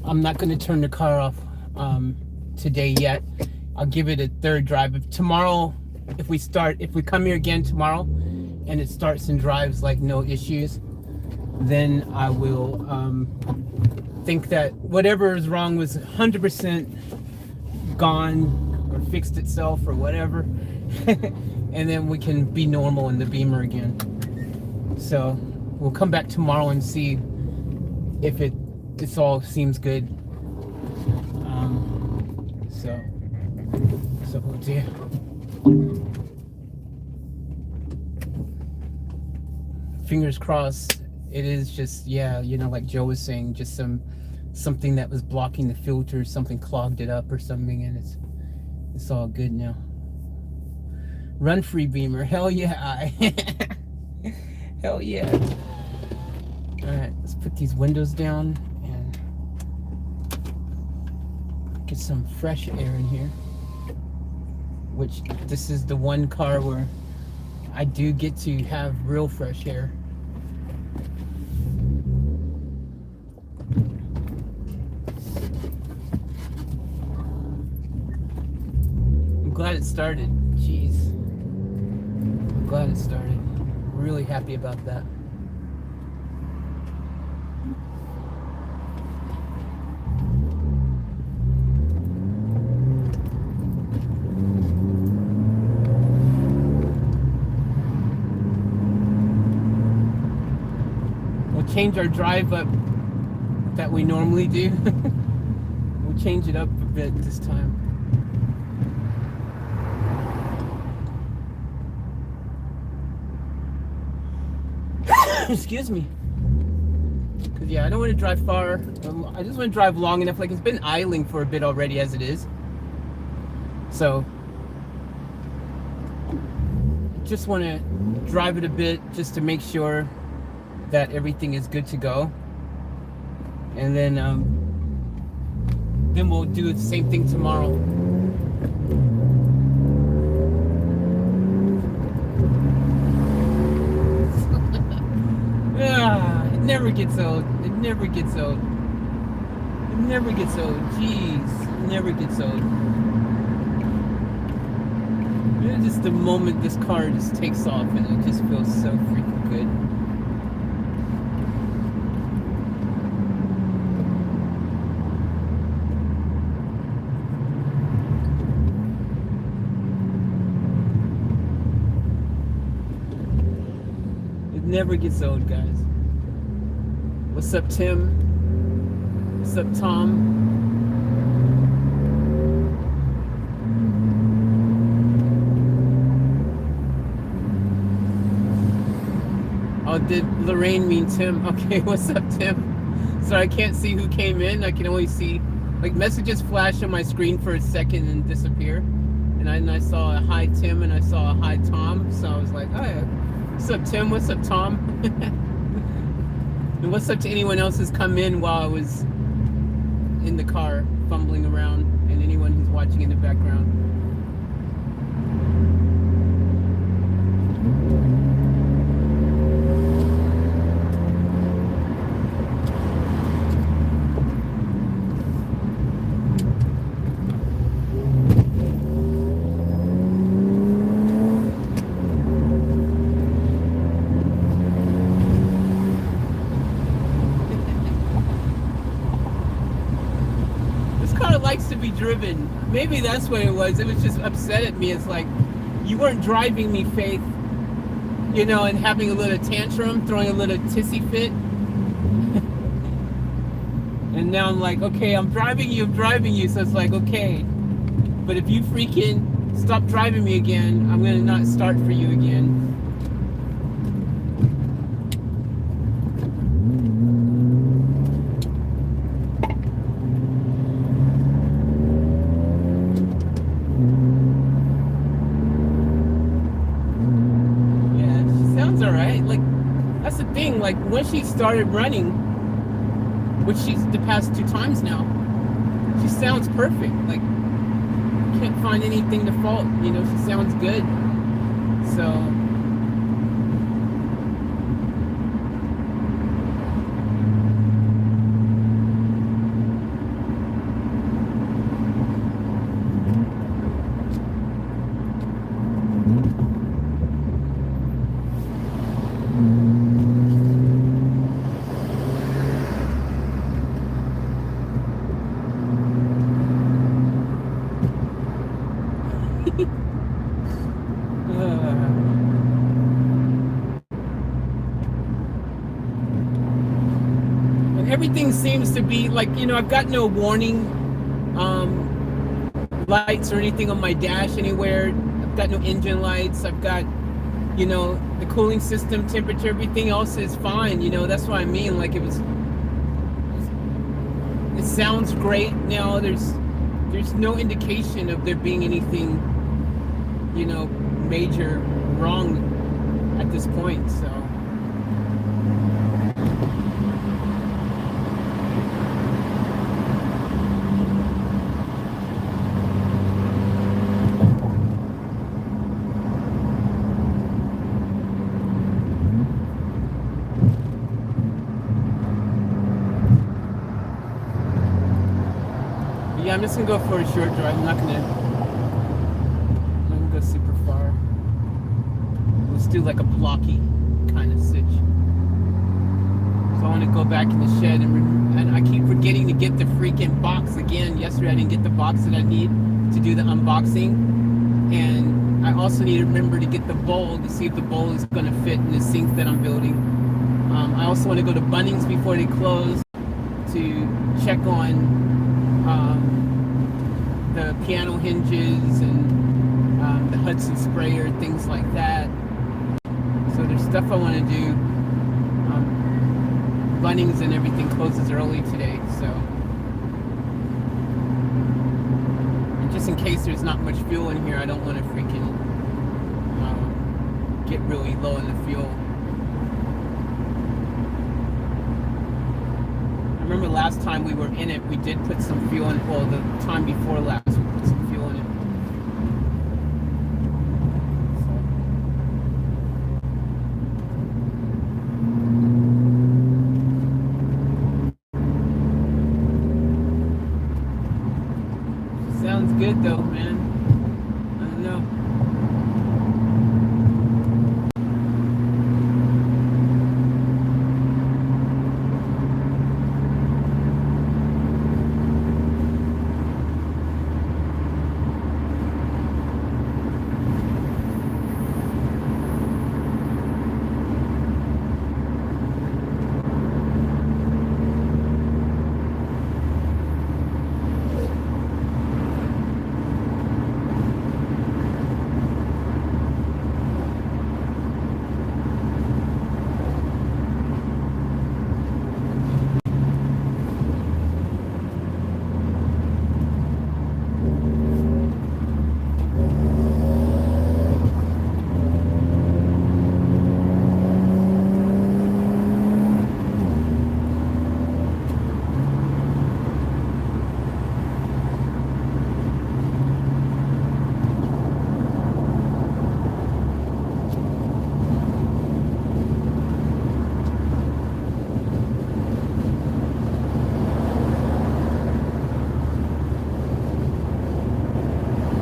I'm not going to turn the car off today yet. I'll give it a third drive. If tomorrow, if we come here again tomorrow and it starts and drives like no issues, then I will think that whatever is wrong was 100% gone or fixed itself or whatever. And then we can be normal in the Beamer again. So we'll come back tomorrow and see if this all seems good. So we'll do. Fingers crossed. It is just, yeah, you know, like Joe was saying, just something that was blocking the filter, something clogged it up or something, and it's all good now. Run free Beamer, hell yeah. Hell yeah. Alright, let's put these windows down and get some fresh air in here. Which, this is the one car where I do get to have real fresh air. I'm glad it started. Jeez. I'm glad it started. Really happy about that. We'll change our drive up that we normally do. We'll change it up a bit this time. Excuse me. Because, yeah, I don't want to drive far. I just want to drive long enough. Like, it's been idling for a bit already as it is. So, just want to drive it a bit just to make sure that everything is good to go. And then we'll do the same thing tomorrow. It never gets old. It never gets old. It never gets old. Jeez. It never gets old. Just the moment this car just takes off and it just feels so freaking good. It never gets old, guys. What's up, Tim? What's up, Tom? Oh, did Lorraine mean Tim? Okay, what's up, Tim? Sorry, I can't see who came in. I can only see, like, messages flash on my screen for a second and disappear. And I saw a hi, Tim, and I saw a hi, Tom. So I was like, oh, yeah. What's up, Tim? What's up, Tom? And what's up to anyone else who's come in while I was in the car fumbling around, and anyone who's watching in the background. Likes to be driven. Maybe that's what it was. It was just upset at me. It's like, you weren't driving me, Faith, you know, and having a little tantrum, throwing a little tissy fit. And now I'm like, okay, I'm driving you. So it's like, okay, but if you freaking stop driving me again, I'm gonna not start for you again. like, that's the thing. Like, when she started running, which she's the past 2 times now, she sounds perfect. Like, can't find anything to fault. You know, she sounds good. So, and everything seems to be like, you know, I've got no warning lights or anything on my dash anywhere. I've got no engine lights. I've got, you know, the cooling system, temperature, everything else is fine. You know, that's what I mean. Like, it sounds great now. There's no indication of there being anything, you know, major wrong at this point. So, yeah, I'm just gonna go for a short drive. I'm not gonna go super far. Let's do like a blocky kind of sitch. So I want to go back in the shed, and I keep forgetting to get the freaking box again. Yesterday I didn't get the box that I need to do the unboxing, and I also need to remember to get the bowl to see if the bowl is going to fit in the sink that I'm building. I also want to go to Bunnings before they close to check on the piano hinges and the Hudson sprayer, things like that. So there's stuff I want to do. Bunnings and everything closes early today, so, and just in case there's not much fuel in here, I don't want to freaking get really low in the fuel. I remember last time we were in it, we did put some fuel in. Well, the time before last, we put some fuel in it. Sounds good though, man. I don't know.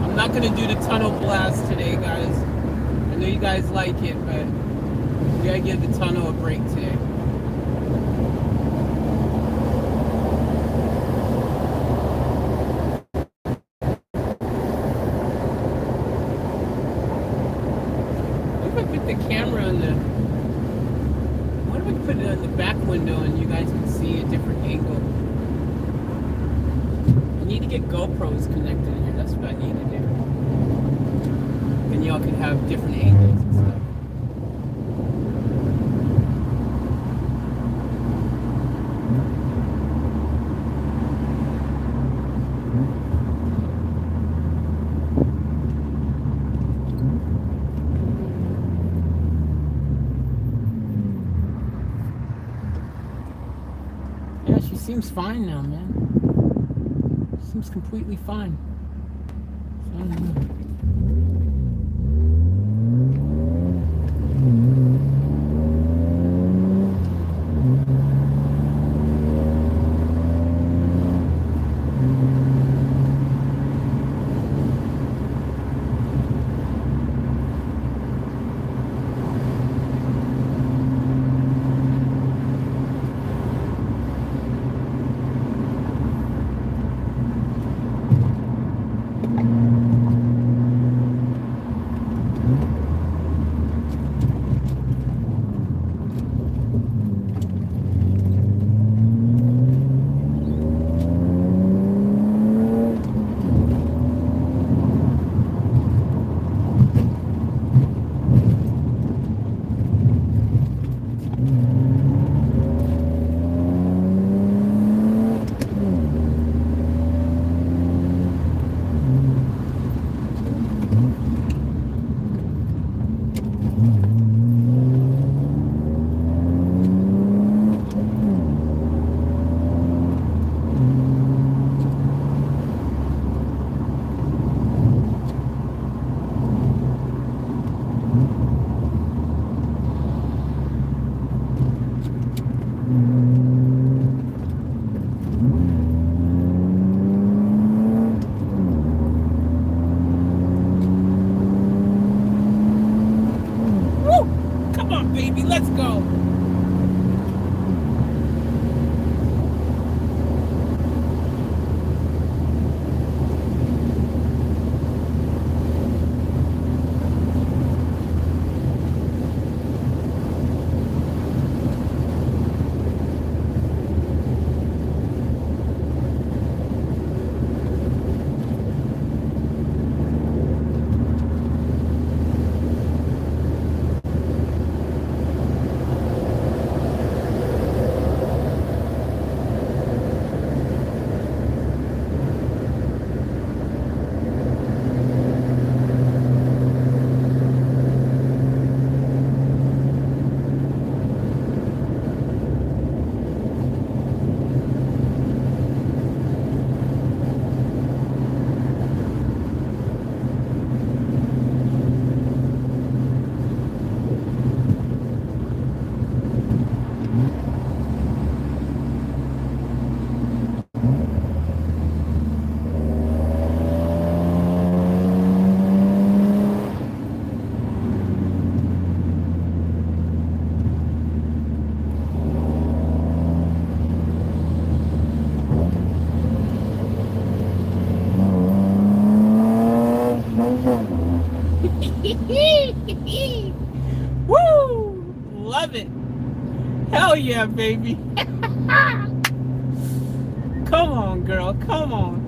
I'm not gonna do the tunnel blast today, guys. I know you guys like it, but we gotta give the tunnel a break today. What if I put the camera on the... What if I put it on the back window and you guys can see a different angle? I need to get GoPros connected in here. That's what I need to do. And y'all can have different angles and stuff. seems fine now, man. Seems completely fine. So, I don't know. Woo! Come on, baby, let's go. Woo! Love it. Hell yeah, baby. Come on, girl. Come on.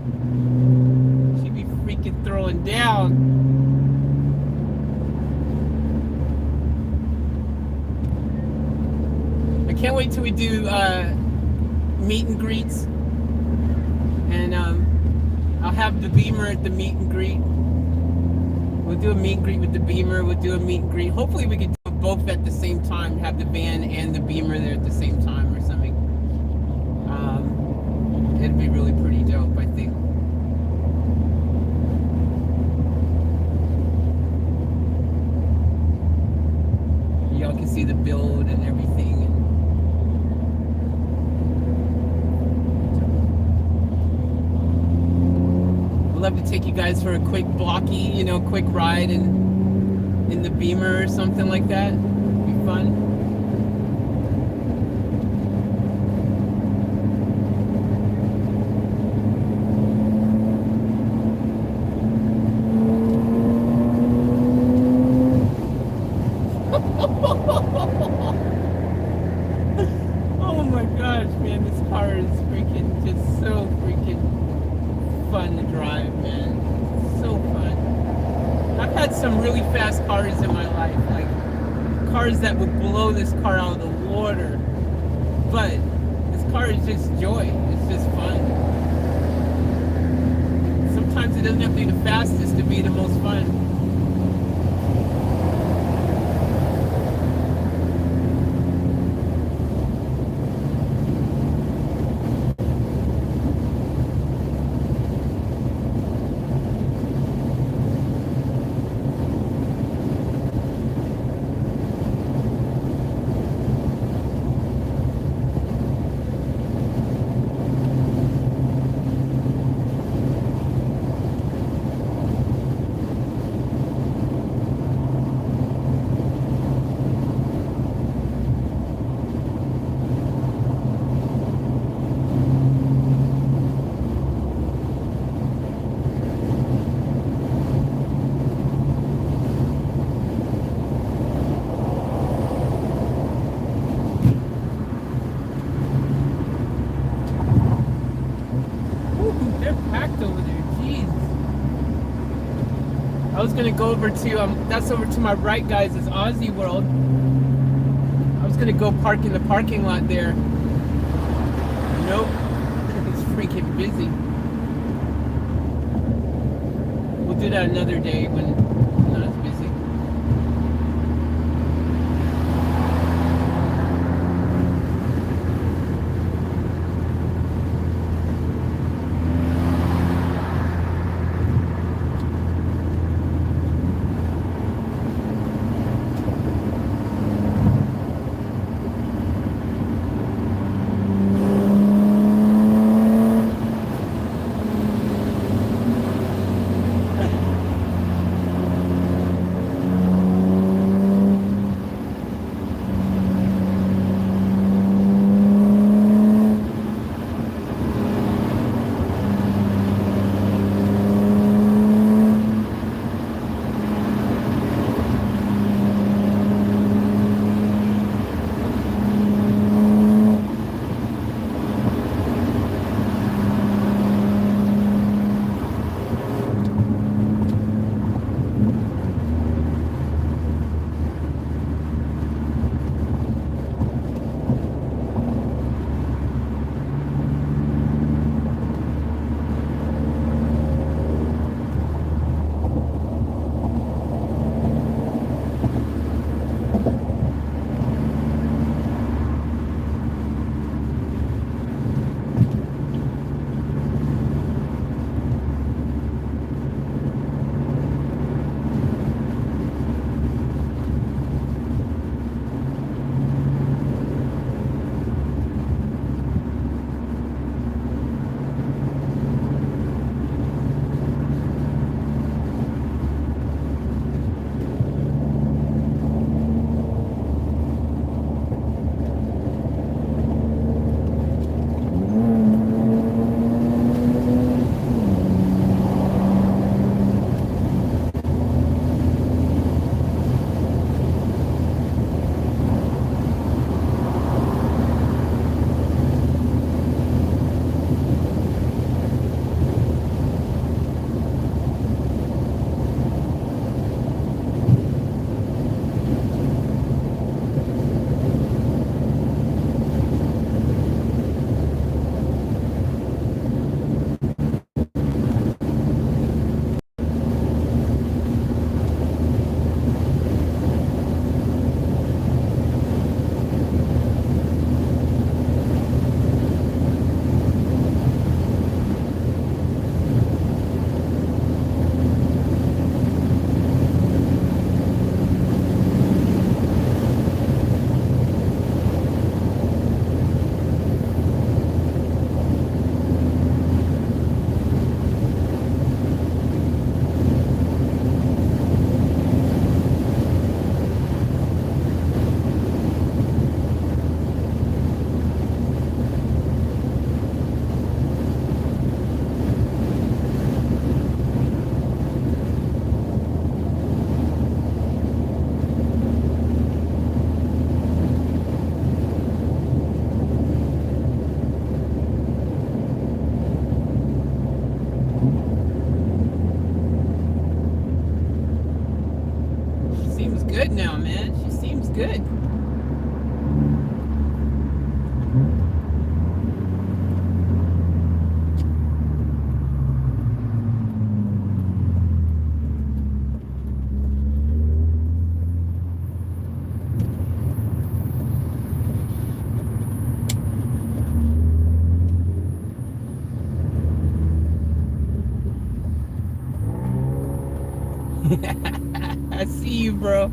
She be freaking throwing down. I can't wait till we do meet and greets. And I'll have the Beamer at the meet and greet. We'll do a meet and greet with the Beamer. We'll do a meet and greet. Hopefully we can do it both at the same time. Have the van and the Beamer there at the same time or something. It'd be really pretty dope, I think. Y'all can see the build and everything. I'd love to take you guys for a quick blocky, quick ride in the Beamer or something like that. It'd be fun. Oh my gosh, man, this car is freaking just so freaking fun to drive, man. So fun. I've had some really fast cars in my life, like cars that would blow this car out of the water. But this car is just joy. It's just fun. Sometimes it doesn't have to be the fastest to be the most fun. was gonna go over to that's over to my right, guys. Is Aussie World. I was gonna go park in the parking lot there. Nope, it's freaking busy. We'll do that another day when not as busy. Seems good now, man. She seems good. I see you, bro.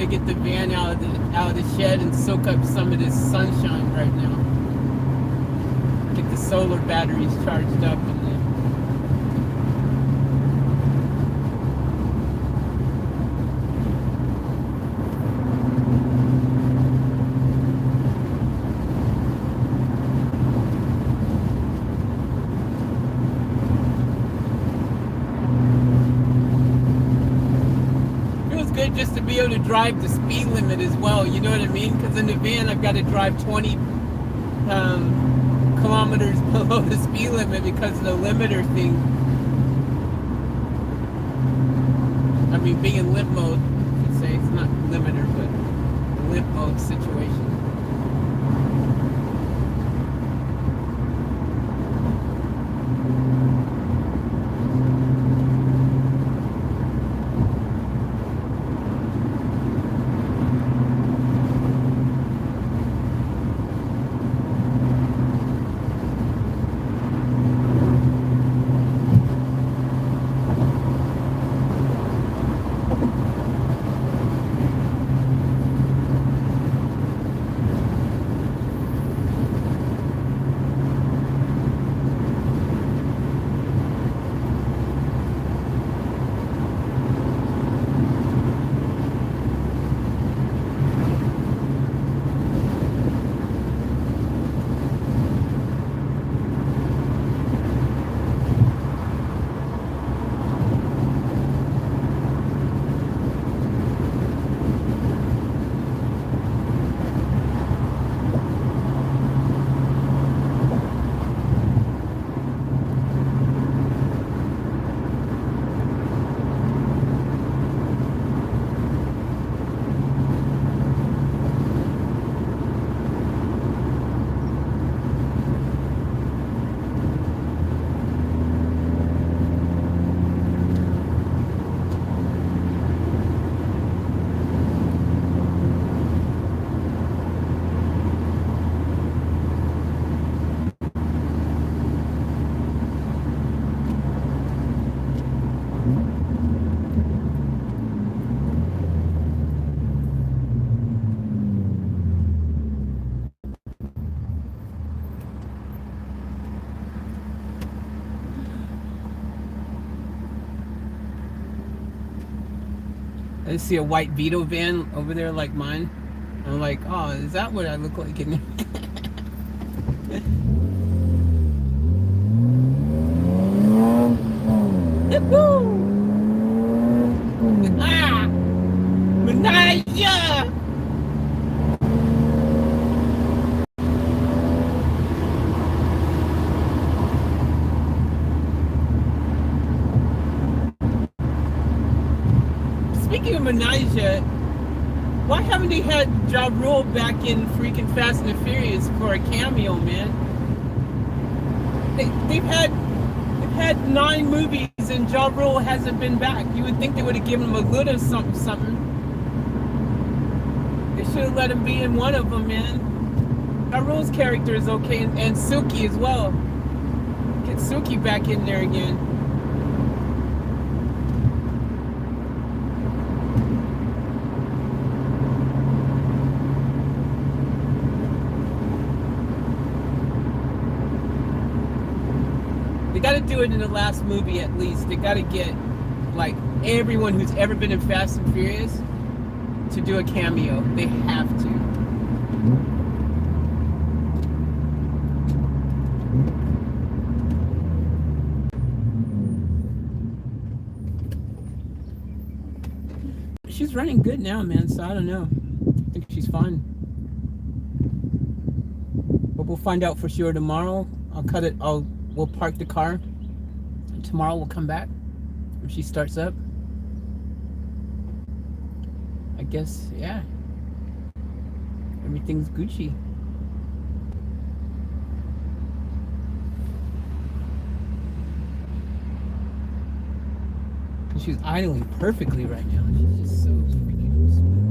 get the van out of the shed and soak up some of this sunshine right now. Get the solar batteries charged up and then just to be able to drive the speed limit as well, you know what I mean? Because in the van I've got to drive 20 kilometers below the speed limit because of the limiter thing. I mean, being in limp mode, I should say. It's not limiter, but limp mode situation. I see a white Vito van over there like mine. I'm like, oh, is that what I look like in there? Ah! Manaya! Speaking of Manija, why haven't they had Ja Rule back in freaking Fast and the Furious for a cameo, man? They've had 9 movies and Ja Rule hasn't been back. You would think they would have given him a little something. They should have let him be in one of them, man. Ja Rule's character is okay, and Suki as well. Get Suki back in there again. They got to do it in the last movie at least. They got to get like everyone who's ever been in Fast and Furious to do a cameo. They have to. She's running good now, man, so I don't know. I think she's fine. But we'll find out for sure tomorrow. We'll park the car, and tomorrow we'll come back when she starts up. I guess, yeah. Everything's Gucci. And she's idling perfectly right now. She's just so freaking smooth.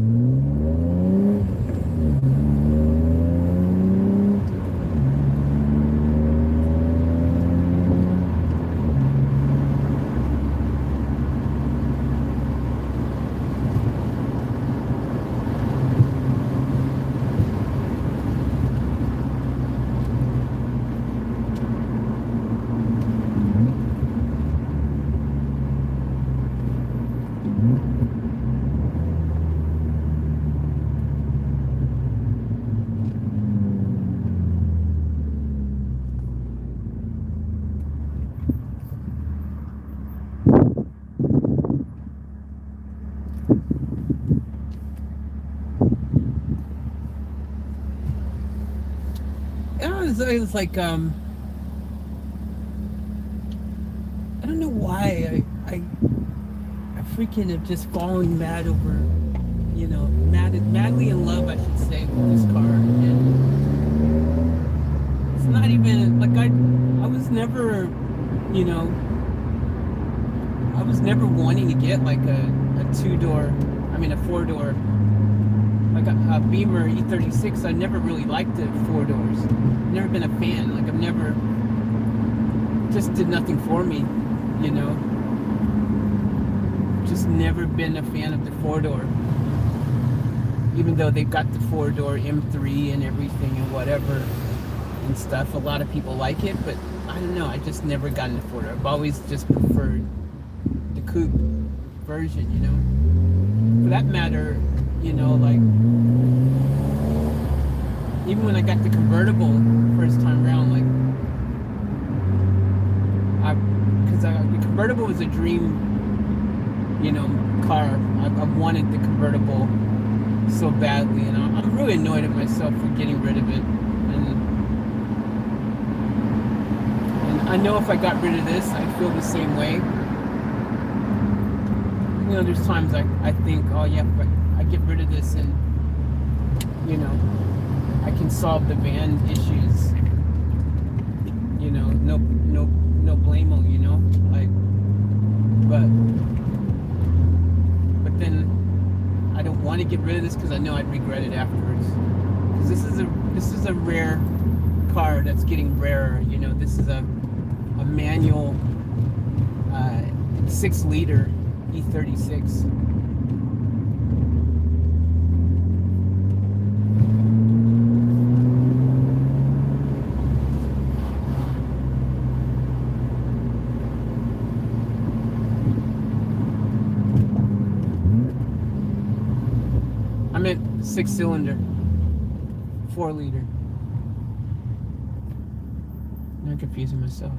it's like I don't know why I freaking have just fallen mad over, madly in love, I should say, with this car. And it's not even like I was never, you know, I was never wanting to get like a two-door, I mean a four-door, like a Beamer E36. I never really liked the four doors. Never been a fan. Like I've never, just did nothing for me, you know. Just never been a fan of the four-door. Even though they've got the four-door M3 and everything and whatever and stuff. A lot of people like it, but I don't know. I just never gotten the four-door. I've always just preferred the coupe version, you know. For that matter, you know, like, even when I got the convertible first time around, like, because the convertible was a dream, you know, car. I wanted the convertible so badly, and I'm really annoyed at myself for getting rid of it. And I know if I got rid of this, I'd feel the same way. You know, there's times I think, oh yeah, but I get rid of this and, you know, I can solve the van issues. You know, no blame-o, you know, like, but then I don't want to get rid of this because I know I'd regret it afterwards. Because this is a rare car that's getting rarer. You know, this is a manual 6-liter E36. I meant 6-cylinder, 4-liter. I'm confusing myself.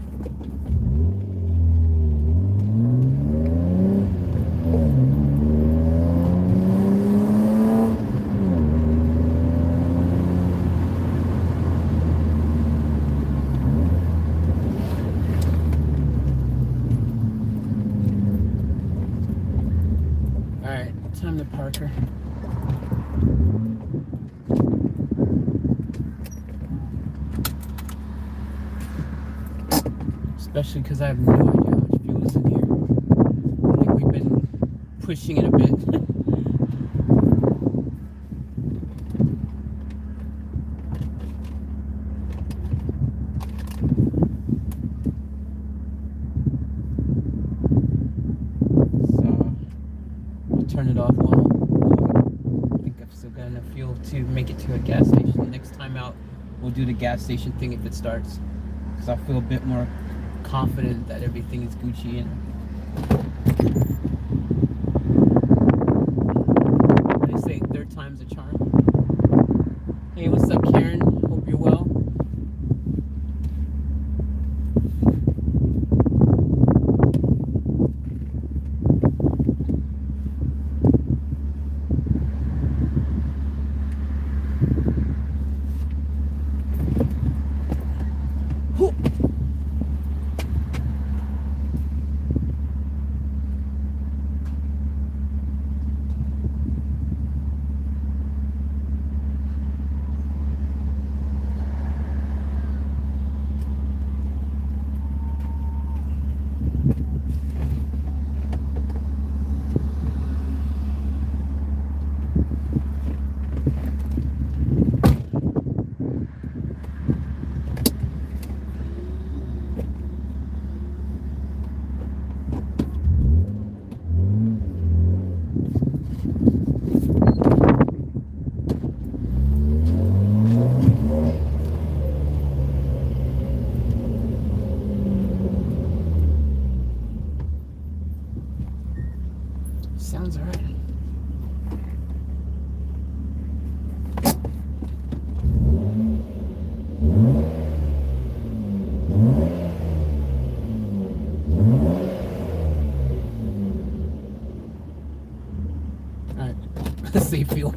All right, time to park her. Especially because I have no idea how much fuel is in here. I think we've been pushing it a bit. So I'll turn it off while I think I've still got enough fuel to make it to a gas station. Next time out, we'll do the gas station thing if it starts, because I feel a bit more confident that everything is Gucci. And they say third time's a charm. Hey, what's up, Karen? Hope you're well. Sounds all right. All right, let's see fuel.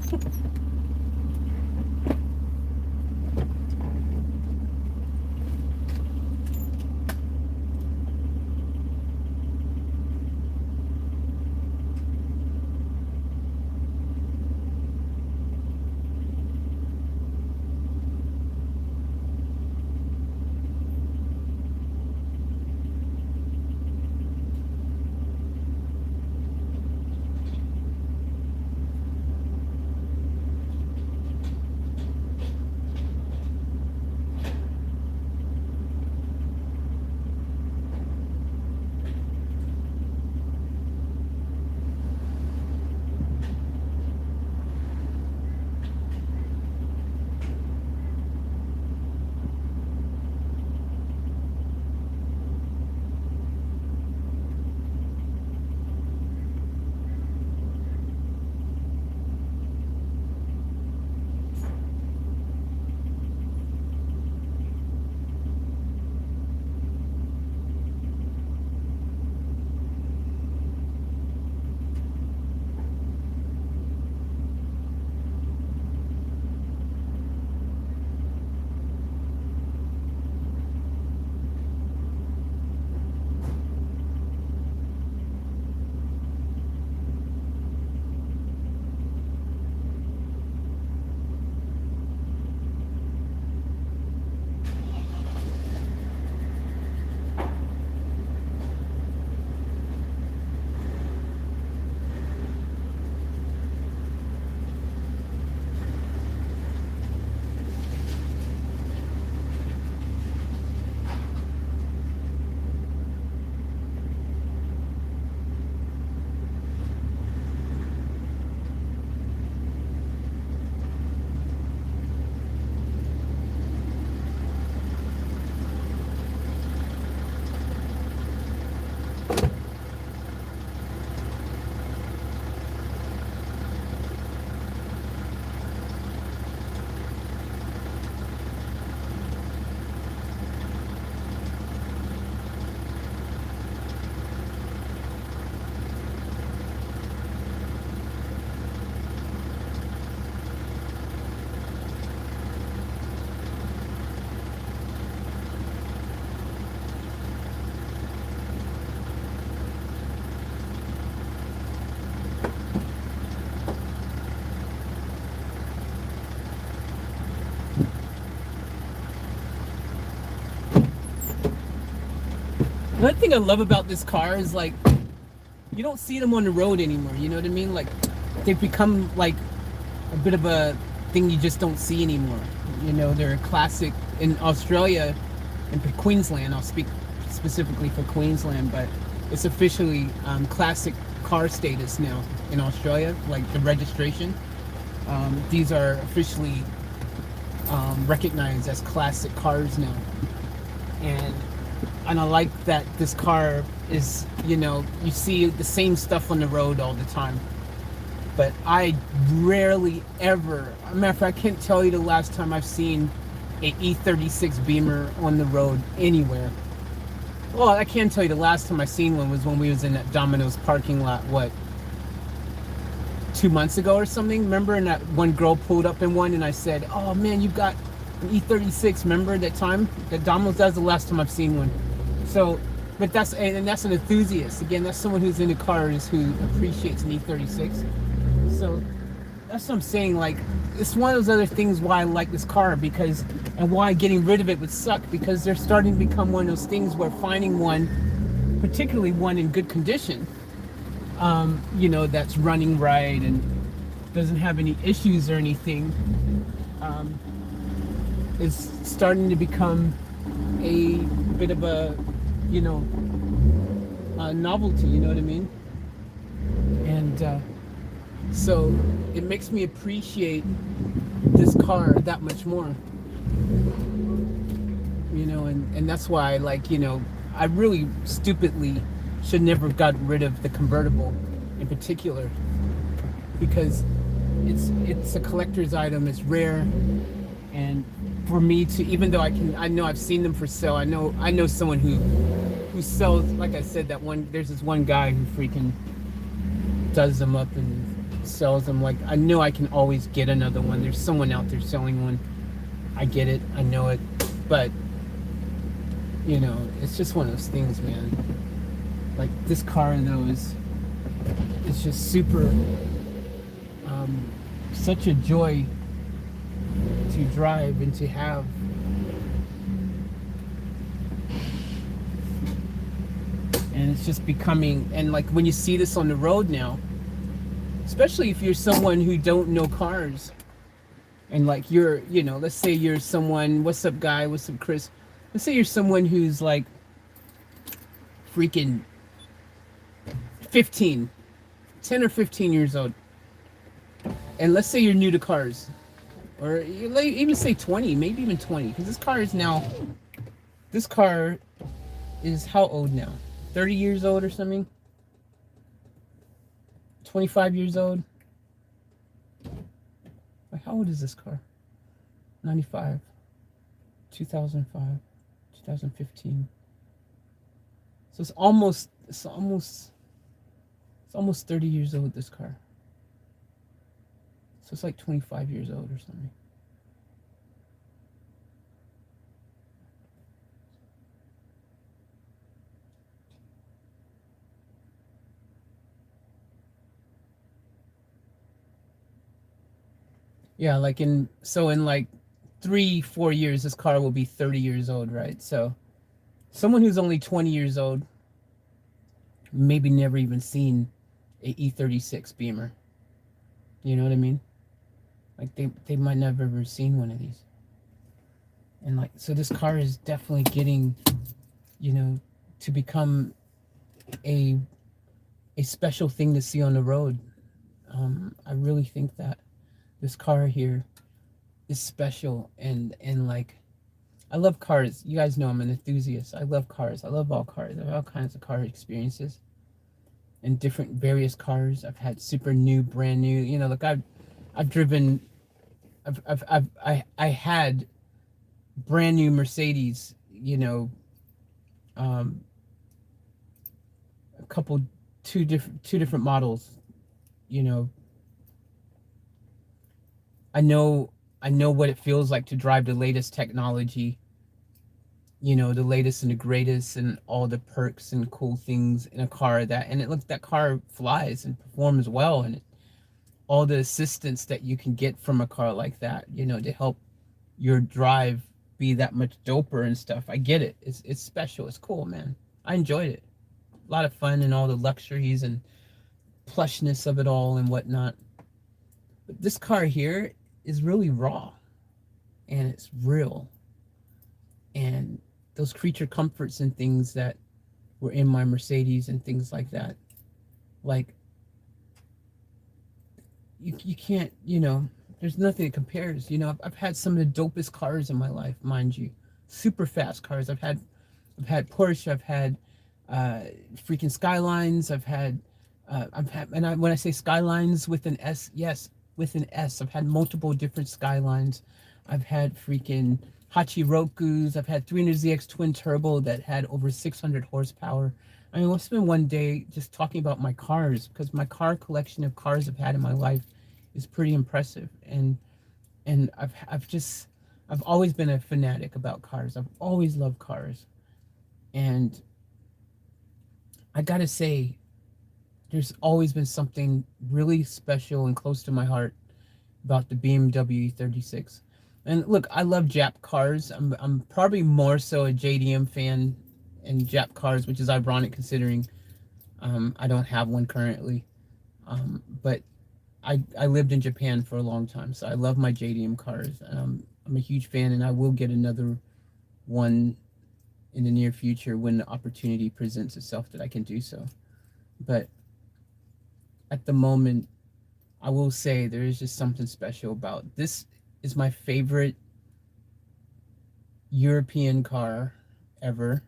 One thing I love about this car is like you don't see them on the road anymore. You know what I mean? Like they've become like a bit of a thing you just don't see anymore. You know, they're a classic in Australia and Queensland. I'll speak specifically for Queensland, but it's officially classic car status now in Australia, like the registration. These are officially recognized as classic cars now, and I like that this car is, you know, you see the same stuff on the road all the time. But I rarely ever, a matter of fact, I can't tell you the last time I've seen a E36 Beamer on the road anywhere. Well, I can tell you the last time I seen one was when we was in that Domino's parking lot, what, 2 months ago or something? Remember? And that one girl pulled up in one and I said, oh man, you got an E36. Remember that time? That Domino's, that was the last time I've seen one. So, but that's an enthusiast. Again, that's someone who's into cars who appreciates an E36. So that's what I'm saying. Like, it's one of those other things why I like this car, because, and why getting rid of it would suck, because they're starting to become one of those things where finding one, particularly one in good condition, you know, that's running right and doesn't have any issues or anything, is starting to become a bit of a, you know, a novelty, you know what I mean? And so it makes me appreciate this car that much more, you know, and that's why, like, you know, I really stupidly should never have gotten rid of the convertible in particular, because it's a collector's item, it's rare, and for me to, even though I know I've seen them for sale, I know someone who sells, like I said, that one, there's this one guy who freaking does them up and sells them. Like, I know I can always get another one. There's someone out there selling one. I get it, I know it, but you know, it's just one of those things, man. Like, this car though is just super, such a joy to drive and to have. And it's just becoming, and like when you see this on the road now, especially if you're someone who don't know cars, and like you're, you know, let's say you're someone, what's up guy, what's up Chris, let's say you're someone who's like freaking 15, 10 or 15 years old, and let's say you're new to cars, or even say 20, maybe even 20, because this car is how old now? 30 years old or something? 25 years old? How old is this car? 95, 2005, 2015. So it's almost 30 years old, this car. So it's like 25 years old or something. Yeah, like in like 3-4 years, this car will be 30 years old, right? So someone who's only 20 years old, maybe never even seen a E36 Beamer. You know what I mean? Like they might never ever seen one of these. And like, so this car is definitely getting, you know, to become a special thing to see on the road. I really think that this car here is special, and like, I love cars. You guys know I'm an enthusiast. I love cars. I love all cars. I have all kinds of car experiences and different various cars. I've had super new, brand new. You know, like I've driven. I had brand new Mercedes. You know, a couple, two different models. You know, I know what it feels like to drive the latest technology, you know, the latest and the greatest, and all the perks and cool things in a car that car flies and performs well, and all the assistance that you can get from a car like that, you know, to help your drive be that much doper and stuff. I get it. It's special. It's cool, man. I enjoyed it. A lot of fun and all the luxuries and plushness of it all and whatnot. But this car here is really raw and it's real. And those creature comforts and things that were in my Mercedes and things like that, like you can't, there's nothing that compares. I've had some of the dopest cars in my life, mind you, super fast cars. I've had Porsche. I've had freaking Skylines. When I say Skylines with an S, yes, with an S. I've had multiple different Skylines. I've had freaking Hachirokus. I've had 300ZX twin turbo that had over 600 horsepower. I mean, we'll spend one day just talking about my cars because my car collection of cars I've had in my life is pretty impressive. And I've always been a fanatic about cars. I've always loved cars. And I gotta say, there's always been something really special and close to my heart about the BMW E36. And look, I love Jap cars. I'm probably more so a JDM fan in Jap cars, which is ironic considering I don't have one currently. But I lived in Japan for a long time, so I love my JDM cars. I'm a huge fan, and I will get another one in the near future when the opportunity presents itself that I can do so. But at the moment, I will say there is just something special about this. Is my favorite European car ever.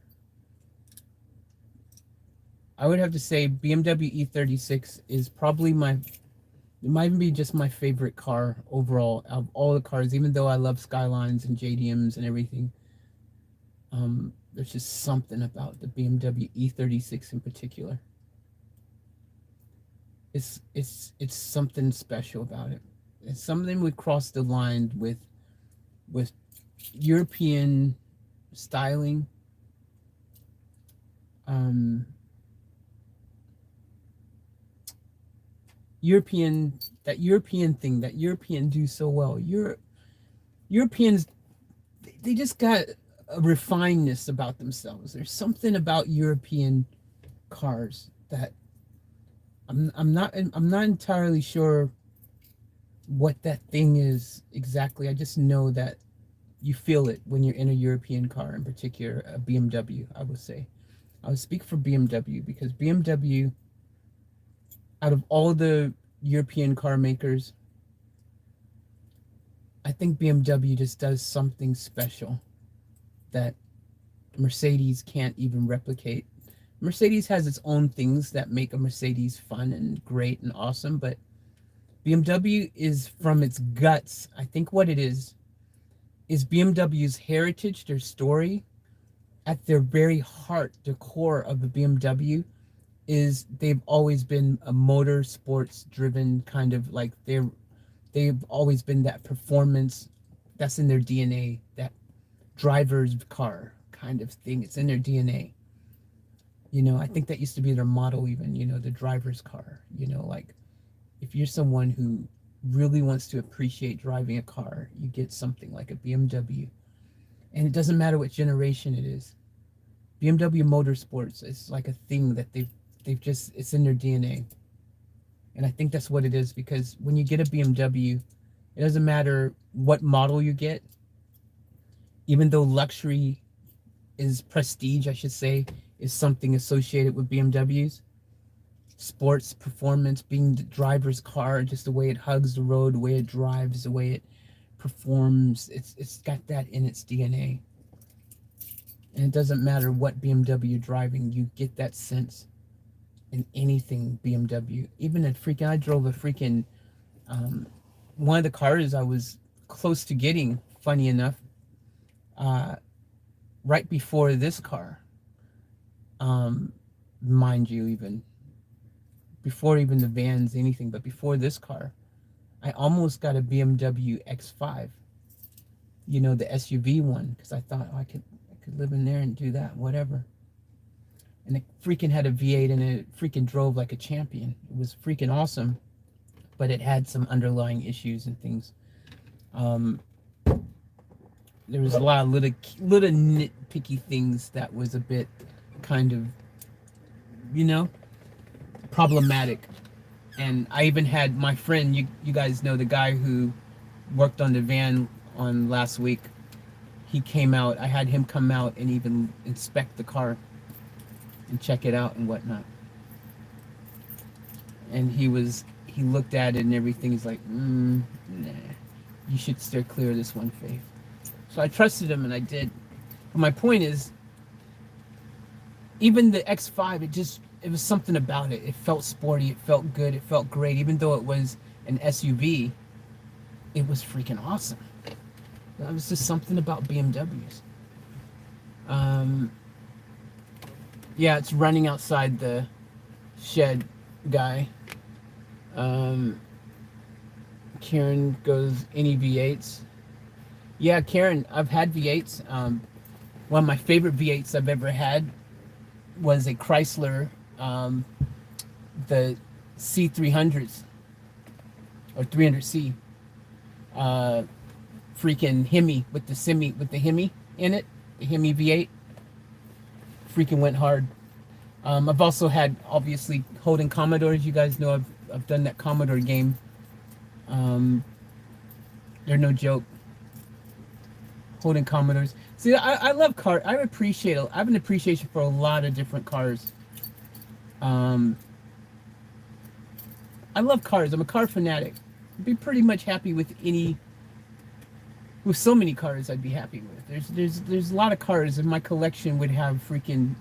I would have to say BMW E36 is probably it might even be just my favorite car overall of all the cars, even though I love Skylines and JDMs and everything. There's just something about the BMW E36 in particular. It's something special about it. It's something we crossed the line with European styling. European thing that European do so well. Europeans, they just got a refinedness about themselves. There's something about European cars that I'm not entirely sure what that thing is exactly. I just know that you feel it when you're in a European car, in particular a BMW, I would say. I would speak for BMW because BMW, out of all the European car makers, I think BMW just does something special that Mercedes can't even replicate. Mercedes has its own things that make a Mercedes fun and great and awesome, but BMW is from its guts. I think what it is BMW's heritage, their story. At their very heart, the core of the BMW is they've always been a motor sports driven kind of like they've always been that performance that's in their DNA, that driver's car kind of thing. It's in their DNA. I think that used to be their motto even, the driver's car. Like if you're someone who really wants to appreciate driving a car, you get something like a BMW. And it doesn't matter what generation it is. BMW Motorsports is like a thing that they've just, it's in their DNA. And I think that's what it is, because when you get a BMW, it doesn't matter what model you get, even though luxury is prestige, I should say, is something associated with BMWs. Sports, performance, being the driver's car, just the way it hugs the road, the way it drives, the way it performs, it's got that in its DNA. And it doesn't matter what BMW you're driving, you get that sense in anything BMW. Even I drove a freaking, one of the cars I was close to getting, funny enough, right before this car, mind you, even before even the vans, anything, but before this car, I almost got a BMW X5, the SUV one, because I thought, I could live in there and do that, whatever. And it freaking had a V8 and it freaking drove like a champion. It was freaking awesome, but it had some underlying issues and things. There was a lot of little nitpicky things that was a bit kind of, you know, problematic. And I even had my friend, you guys know the guy who worked on the van on last week. He came out. I had him come out and even inspect the car and check it out and whatnot. And he looked at it and everything. He's like, nah, you should steer clear of this one, Faith. So I trusted him and I did. But my point is, even the X5, it was something about it. It felt sporty. It felt good. It felt great. Even though it was an SUV, it was freaking awesome. That was just something about BMWs. Yeah, it's running outside the shed, guy. Karen goes, any V8s? Yeah, Karen, I've had V8s. One of my favorite V8s I've ever had was a Chrysler, the C300s or 300C. Freaking Hemi with the Hemi in it, the Hemi V8. Freaking went hard. I've also had, obviously, Holden Commodores. You guys know I've done that Commodore game. They're no joke. Holden Commodores. See, I love cars. I have an appreciation for a lot of different cars. I love cars. I'm a car fanatic. I'd be pretty much happy with so many cars I'd be happy with. There's a lot of cars in my collection would have freaking.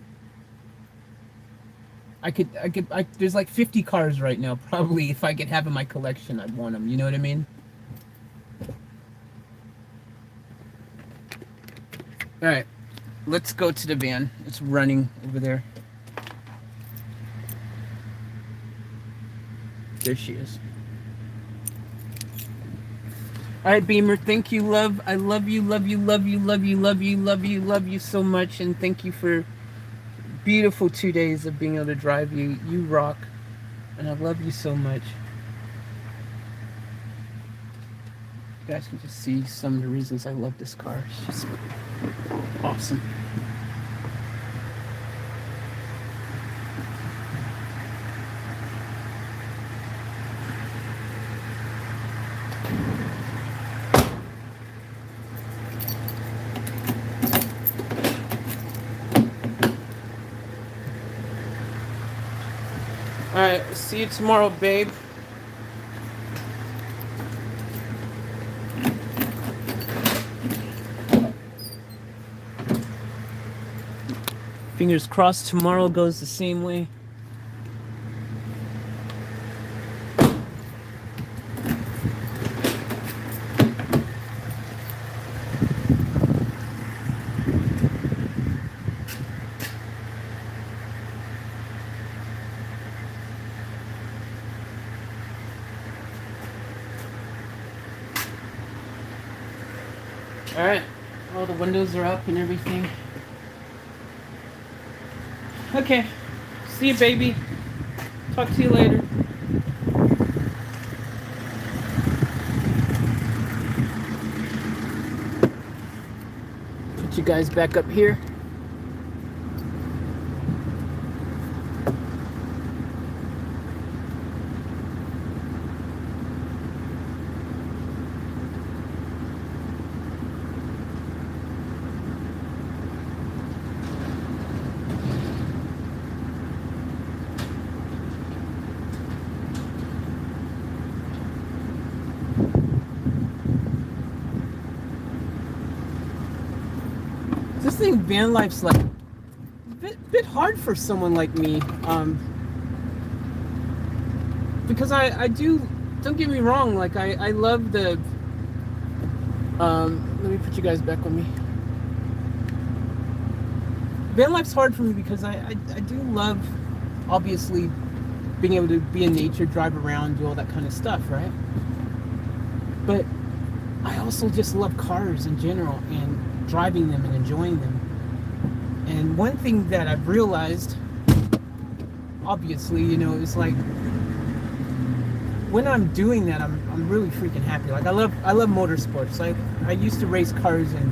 There's like 50 cars right now. Probably if I could have in my collection, I'd want them. You know what I mean? All right, let's go to the van. It's running over there. There she is. All right, Beamer, thank you, love. I love you, love you, love you, love you, love you, love you, love you so much. And thank you for beautiful 2 days of being able to drive you. You rock. And I love you so much. You guys can just see some of the reasons I love this car. It's just awesome. Alright, see you tomorrow, babe. Fingers crossed tomorrow goes the same way. Alright, all the windows are up and everything. Okay, see you, baby. Talk to you later. Put you guys back up here. This thing, van life's like a bit hard for someone like me, because I do, don't get me wrong, like I love the, let me put you guys back on me. Van life's hard for me because I do love, obviously, being able to be in nature, drive around, do all that kind of stuff, right? But I also just love cars in general and driving them and enjoying them. And one thing that I've realized, obviously, you know, is like when I'm doing that, I'm really freaking happy. Like I love motorsports. Like I used to race cars and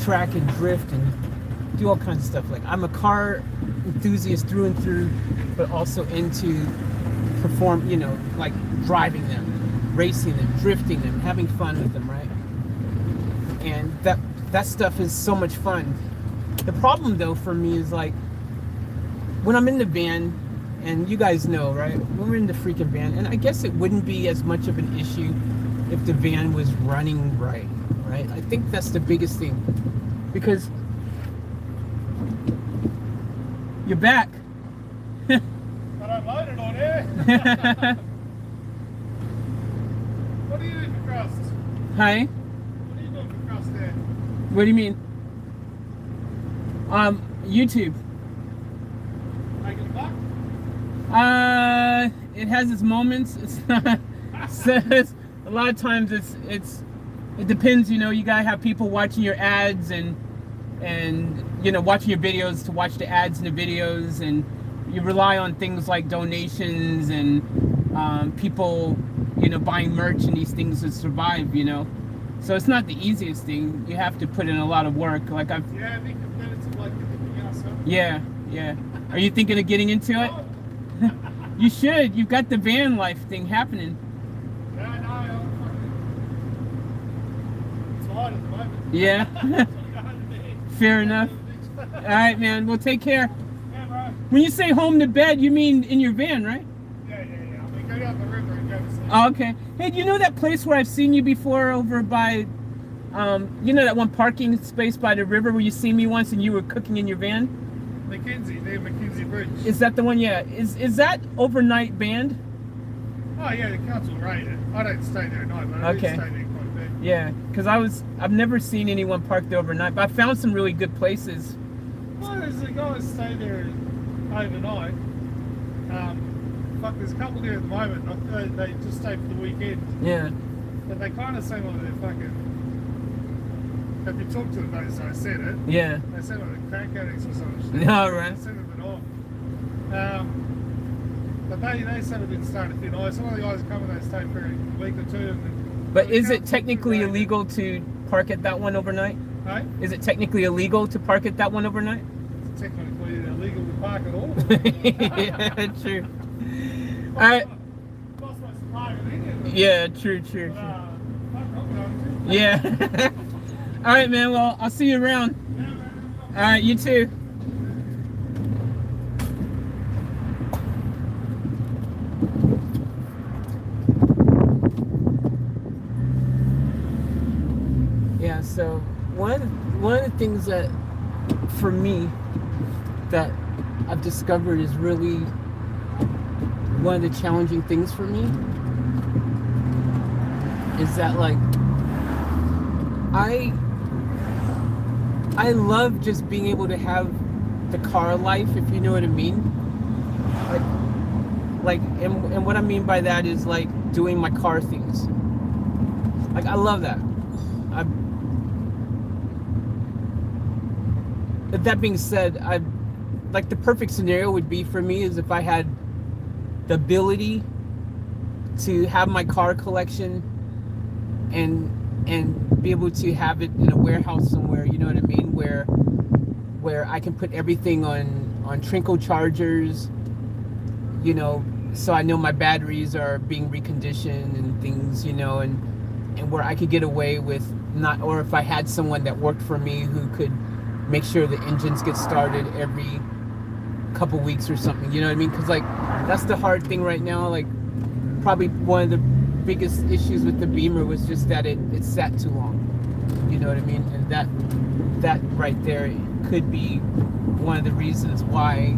track and drift and do all kinds of stuff. Like I'm a car enthusiast through and through, but also into perform, like driving them, racing them, drifting them, having fun with them, right? And that stuff is so much fun. The problem though for me is like when I'm in the van, and you guys know, right? When we're in the freaking van, and I guess it wouldn't be as much of an issue if the van was running right? I think that's the biggest thing, because you're back. But I'm loaded on here. What are you doing for crust? Hi? What are you doing for crust there? What do you mean? YouTube. Making a buck? It has its moments. It's not. A lot of times it depends. You gotta have people watching your ads and watching your videos to watch the ads and the videos, and you rely on things like donations and people buying merch and these things to survive. So it's not the easiest thing. You have to put in a lot of work. Like I think it's like everything else. Huh? Yeah. Are you thinking of getting into it? You should. You've got the van life thing happening. No, I'm fucking tired at the moment. Yeah. Fair enough. All right, man. Well, take care. Yeah, bro. When you say home to bed, you mean in your van, right? Yeah. I mean, go down the river and go to sleep. Oh, okay. Hey, do you know that place where I've seen you before over by, that one parking space by the river where you seen me once and you were cooking in your van? Near Mackenzie Bridge. Is that the one? Yeah. Is that overnight banned? Oh yeah, the council rated it. I don't stay there at night, but I do stay there quite a bit. Yeah, because I've never seen anyone park there overnight, but I found some really good places. Well, there's a guy that stay there overnight. There's a couple there at the moment. They just stay for the weekend. Yeah. But they kind of seem like they're fucking. If you talk to them, I said it. Yeah. They seem like they're crack addicts or something. All right. They seem a bit off. But they sort of been starting to fit ice. Some of the guys come and they stay for a week or two. But is it technically illegal to park at that one overnight? Hey? Is it technically illegal to park at that one overnight? It's technically illegal to park at all. Yeah, true. All right. Yeah, true. Yeah. All right, man. Well, I'll see you around. All right, you too. Yeah. So one of the things that, for me, that I've discovered is really one of the challenging things for me is that, like, I love just being able to have the car life, if you know what I mean. And what I mean by that is like doing my car things. Like I love that. That being said, like the perfect scenario would be for me is if I had the ability to have my car collection and be able to have it in a warehouse somewhere, you know what I mean, where I can put everything on Trinko chargers, so I know my batteries are being reconditioned and things, and where I could get away with not, or if I had someone that worked for me who could make sure the engines get started every couple weeks or something, you know what I mean? Because like that's the hard thing right now. Like probably one of the biggest issues with the Beamer was just that it sat too long, you know what I mean? And that right there could be one of the reasons why,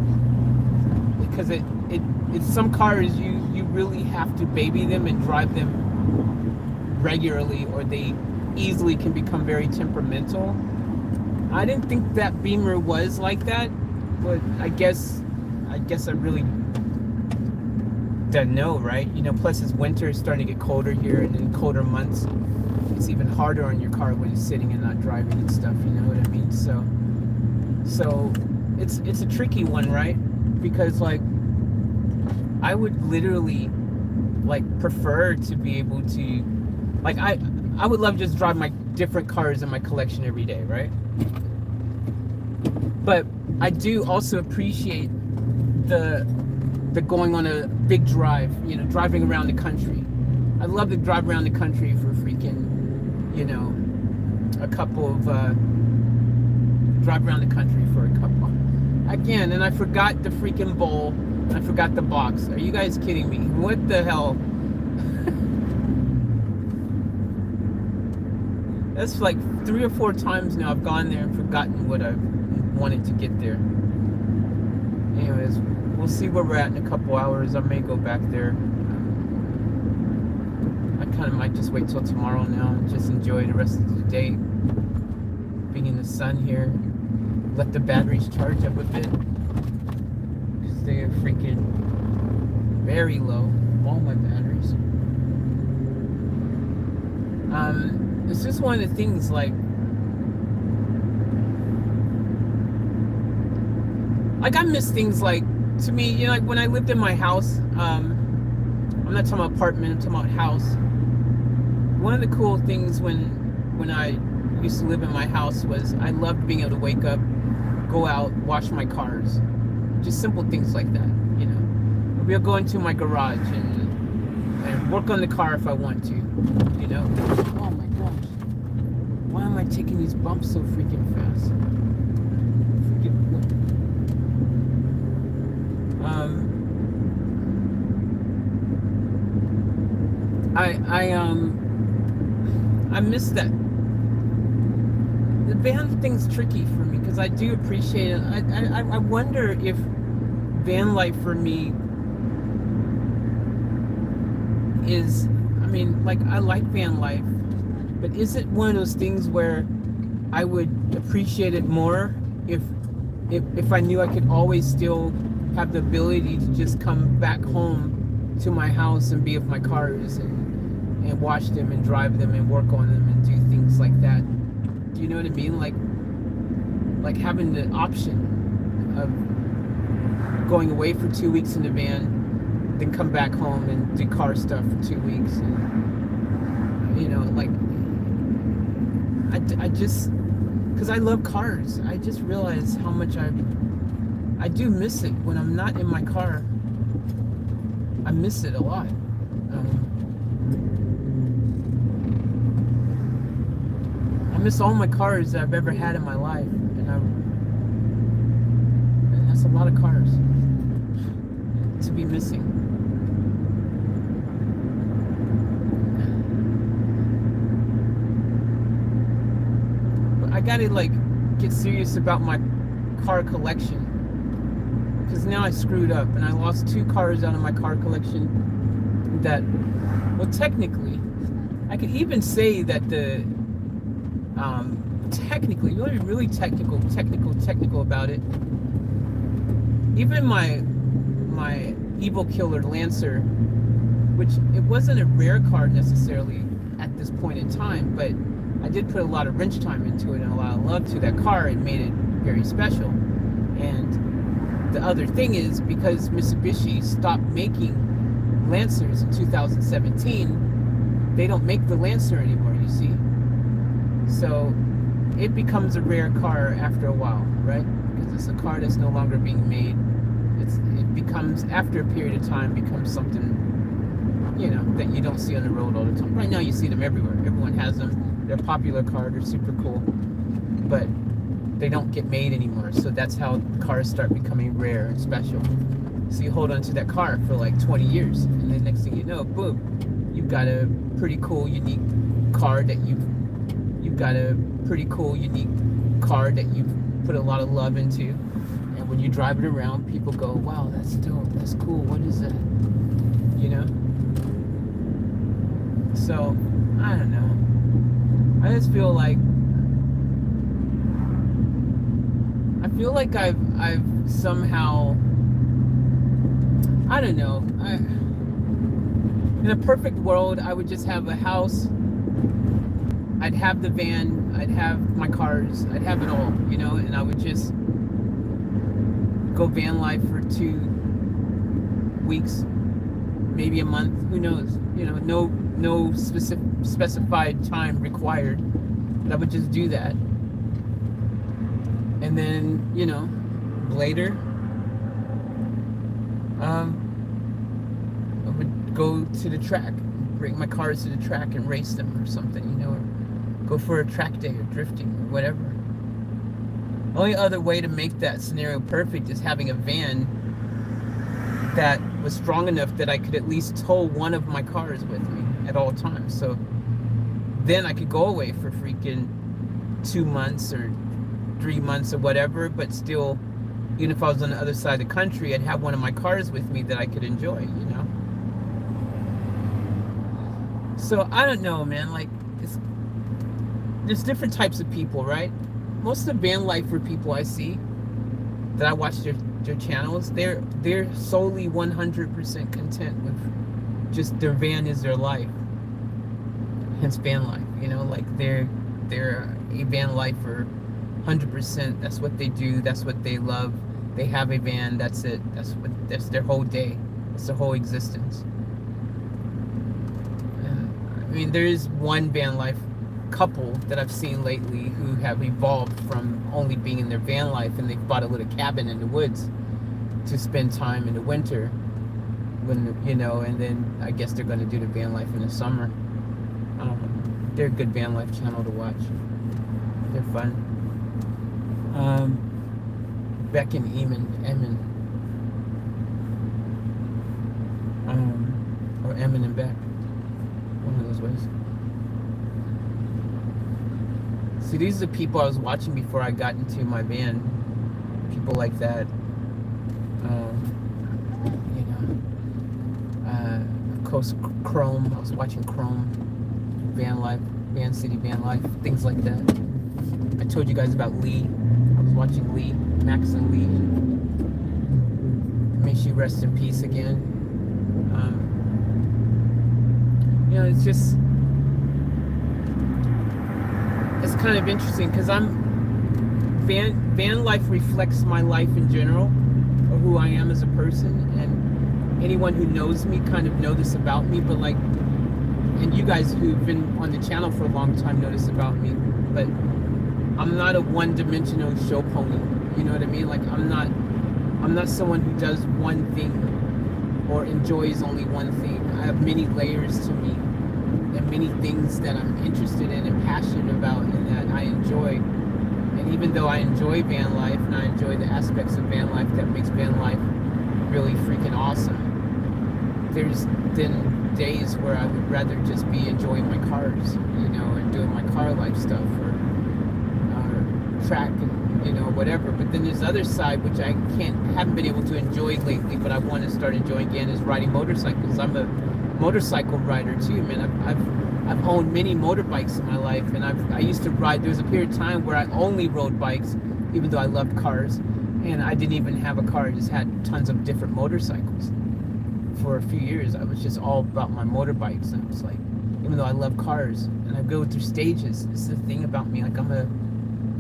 because it's some cars you really have to baby them and drive them regularly, or they easily can become very temperamental. I didn't think that Beamer was like that, but I guess I really don't know, right? Plus it's winter, it's starting to get colder here, and in colder months it's even harder on your car when it's sitting and not driving and stuff, you know what I mean? So it's a tricky one, right? Because like I would literally like prefer to be able to, like I would love just drive my different cars in my collection every day, right? But I do also appreciate the going on a big drive, driving around the country. I love to drive around the country for freaking, a couple of drive around the country for a couple. Again, and I forgot the freaking bowl. I forgot the box. Are you guys kidding me? What the hell? That's like 3 or 4 times now I've gone there and forgotten what I wanted to get there. Anyways, we'll see where we're at in a couple hours. I may go back there. I kind of might just wait till tomorrow now and just enjoy the rest of the day being in the sun here. Let the batteries charge up a bit because they are freaking very low. All my batteries. It's just one of the things, like I miss things like, to me, like when I lived in my house, I'm not talking about apartment, I'm talking about house. One of the cool things when I used to live in my house was I loved being able to wake up, go out, wash my cars. Just simple things like that, Maybe I'll go into my garage and work on the car if I want to, Oh my gosh. Why am I taking these bumps so freaking fast? I miss that. The van thing's tricky for me because I do appreciate it. I wonder if van life for me is, I like van life, but is it one of those things where I would appreciate it more if I knew I could always still have the ability to just come back home to my house and be with my cars and wash them and drive them and work on them and do things like that? Do you know what I mean? Like having the option of going away for 2 weeks in the van, then come back home and do car stuff for 2 weeks, and I just, because I love cars, I just realize how much I do miss it when I'm not in my car. I miss it a lot. I miss all my cars that I've ever had in my life, and that's a lot of cars to be missing. But I gotta get serious about my car collection, because now I screwed up and I lost 2 cars out of my car collection that, well, technically I could even say that the technically, really technical about it, even my Evil Killer Lancer, which it wasn't a rare car necessarily at this point in time, but I did put a lot of wrench time into it and a lot of love to that car. It made it very special. And the other thing is, because Mitsubishi stopped making Lancers in 2017, they don't make the Lancer anymore, you see. So it becomes a rare car after a while, right? Because it's a car that's no longer being made. It becomes, after a period of time, becomes something, that you don't see on the road all the time. Right now you see them everywhere. Everyone has them. They're a popular car. They're super cool. But they don't get made anymore. So that's how cars start becoming rare and special. So you hold on to that car for 20 years. And then next thing you know, boom, you've got a pretty cool, unique car that you've put a lot of love into, and when you drive it around, people go, wow, that's dope, that's cool, what is that, So I don't know, I just feel like I've somehow, I don't know, in a perfect world I would just have a house, I'd have the van, I'd have my cars, I'd have it all, and I would just go van life for 2 weeks, maybe a month, who knows, no specified time required, but I would just do that. And then, later, I would go to the track, bring my cars to the track and race them or something, or go for a track day or drifting or whatever. Only other way to make that scenario perfect is having a van that was strong enough that I could at least tow one of my cars with me at all times. So then I could go away for freaking 2 months or 3 months or whatever, but still, even if I was on the other side of the country, I'd have one of my cars with me that I could enjoy. So I don't know, man. Like, there's different types of people, right? Most of the van lifer people I see that I watch their channels, they're solely 100% content with just their van is their life. Hence van life, like they're a van lifer 100%. That's what they do, that's what they love. They have a van, that's it. That's their whole day. That's their whole existence. I mean, there is one van life couple that I've seen lately who have evolved from only being in their van life, and they've bought a little cabin in the woods to spend time in the winter when, and then I guess they're going to do the van life in the summer. They're a good van life channel to watch. They're fun. Beck and Emin, or Emin and Beck, one of those ways. See, these are the people I was watching before I got into my van. People like that. Of course, Chrome. I was watching Chrome, Van Life, Van City, Van Life, things like that. I told you guys about Lee. I was watching Lee, Max and Lee. May she rest in peace again. It's just, it's kind of interesting because van life reflects my life in general, or who I am as a person, and anyone who knows me kind of know this about me, but like, and you guys who've been on the channel for a long time know this about me, but I'm not a one-dimensional show pony. You know what I mean? Like, I'm not someone who does one thing or enjoys only one thing. I have many layers to me and many things that I'm interested in and passionate about and that I enjoy. And even though I enjoy van life and I enjoy the aspects of van life that makes van life really freaking awesome, there's then days where I would rather just be enjoying my cars, and doing my car life stuff or track and whatever. But then there's the other side which I haven't been able to enjoy lately, but I want to start enjoying again, is riding motorcycles. I'm a motorcycle rider too, man. I've owned many motorbikes in my life, and I used to ride. There was a period of time where I only rode bikes, even though I loved cars, and I didn't even have a car. I just had tons of different motorcycles. For a few years, I was just all about my motorbikes, and I was like, even though I love cars, and I go through stages. This is the thing about me. Like,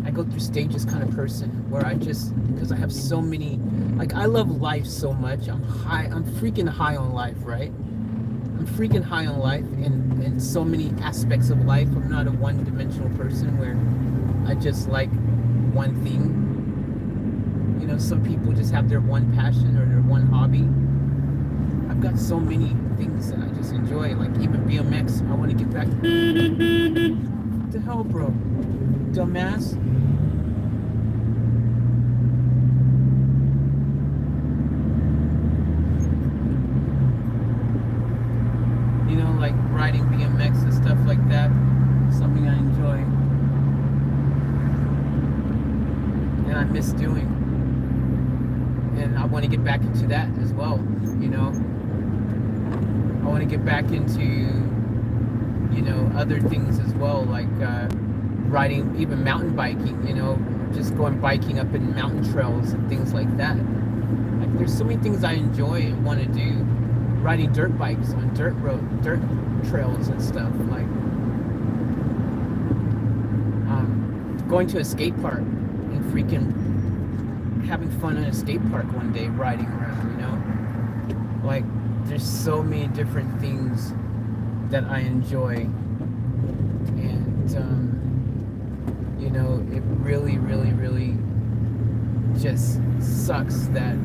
I go through stages kind of person where because I have so many, like, I love life so much. I'm freaking high on life, right? I'm freaking high on life in so many aspects of life. I'm not a one-dimensional person where I just like one thing. Some people just have their one passion or their one hobby. I've got so many things that I just enjoy, like even BMX. I want to get back. What the hell, bro? Dumbass. Like riding BMX and stuff like that. Something I enjoy. And I miss doing. And I want to get back into that as well, I want to get back into, other things as well, like riding, even mountain biking, just going biking up in mountain trails and things like that. Like, there's so many things I enjoy and want to do. Riding dirt bikes on dirt trails and stuff, like going to a skate park and freaking having fun in a skate park one day, riding around, like, there's so many different things that I enjoy, and it really, really, really just sucks that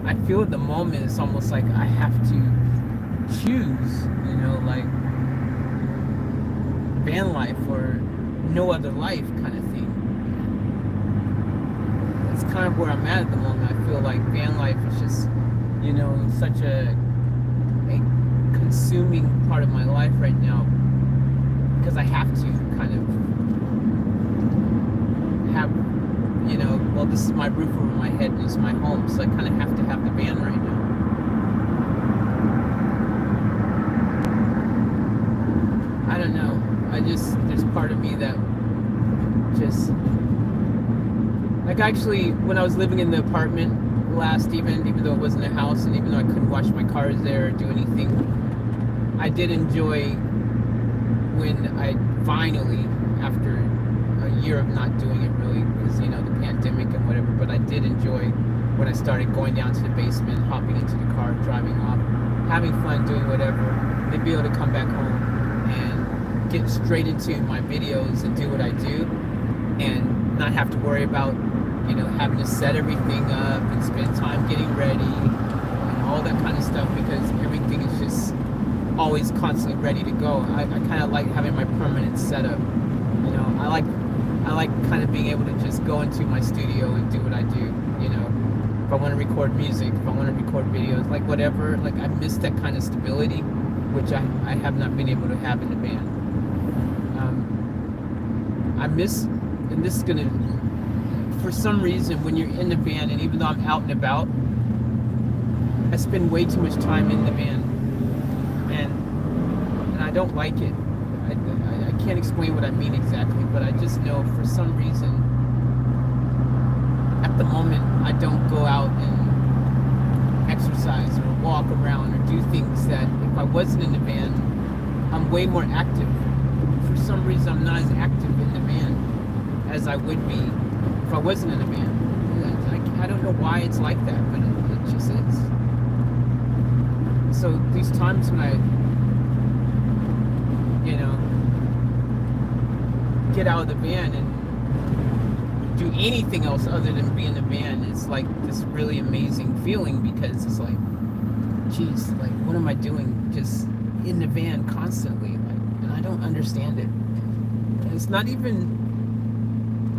I feel at the moment it's almost like I have to choose, like van life or no other life kind of thing. It's kind of where I'm at the moment. I feel like van life is just, such a consuming part of my life right now because I have to kind of have, well, this is my roof over my head and it's my home, so I kind of have to have the van right now. I don't know. There's part of me that just, like, actually, when I was living in the apartment last, even though it wasn't a house and even though I couldn't wash my cars there or do anything, I did enjoy when I finally, after a year of not doing it really, because, the pandemic and whatever, but I did enjoy when I started going down to the basement, hopping into the car, driving off, having fun, doing whatever, then be able to come back home and get straight into my videos and do what I do and not have to worry about, having to set everything up and spend time getting ready and all that kind of stuff because everything is just always constantly ready to go. I kind of like having my permanent setup. I like kind of being able to just go into my studio and do what I do. If I want to record music, if I want to record videos, like whatever, like I miss that kind of stability, which I have not been able to have in the band. I miss, and this is gonna, for some reason, when you're in the band, and even though I'm out and about, I spend way too much time in the van, and I don't like it. I can't explain what I mean exactly, but I just know for some reason, at the moment, I don't go out and exercise or walk around or do things that if I wasn't in the van, I'm way more active. For some reason, I'm not as active in the van as I would be if I wasn't in the van. I don't know why it's like that, but it just is. So these times when I, get out of the van and do anything else other than be in the van, it's like this really amazing feeling because it's like, geez, like what am I doing just in the van constantly? Like, and I don't understand it. And it's not even,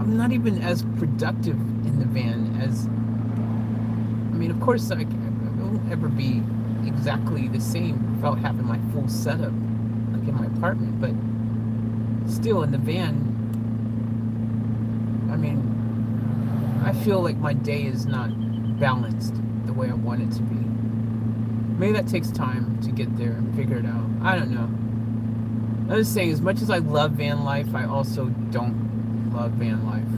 I'm not even as productive in the van as, I mean, of course I won't ever be exactly the same without having my full setup like in my apartment, but still in the van, I mean, I feel like my day is not balanced the way I want it to be. Maybe that takes time to get there and figure it out. I don't know. I'm just saying, as much as I love van life, I also don't love van life.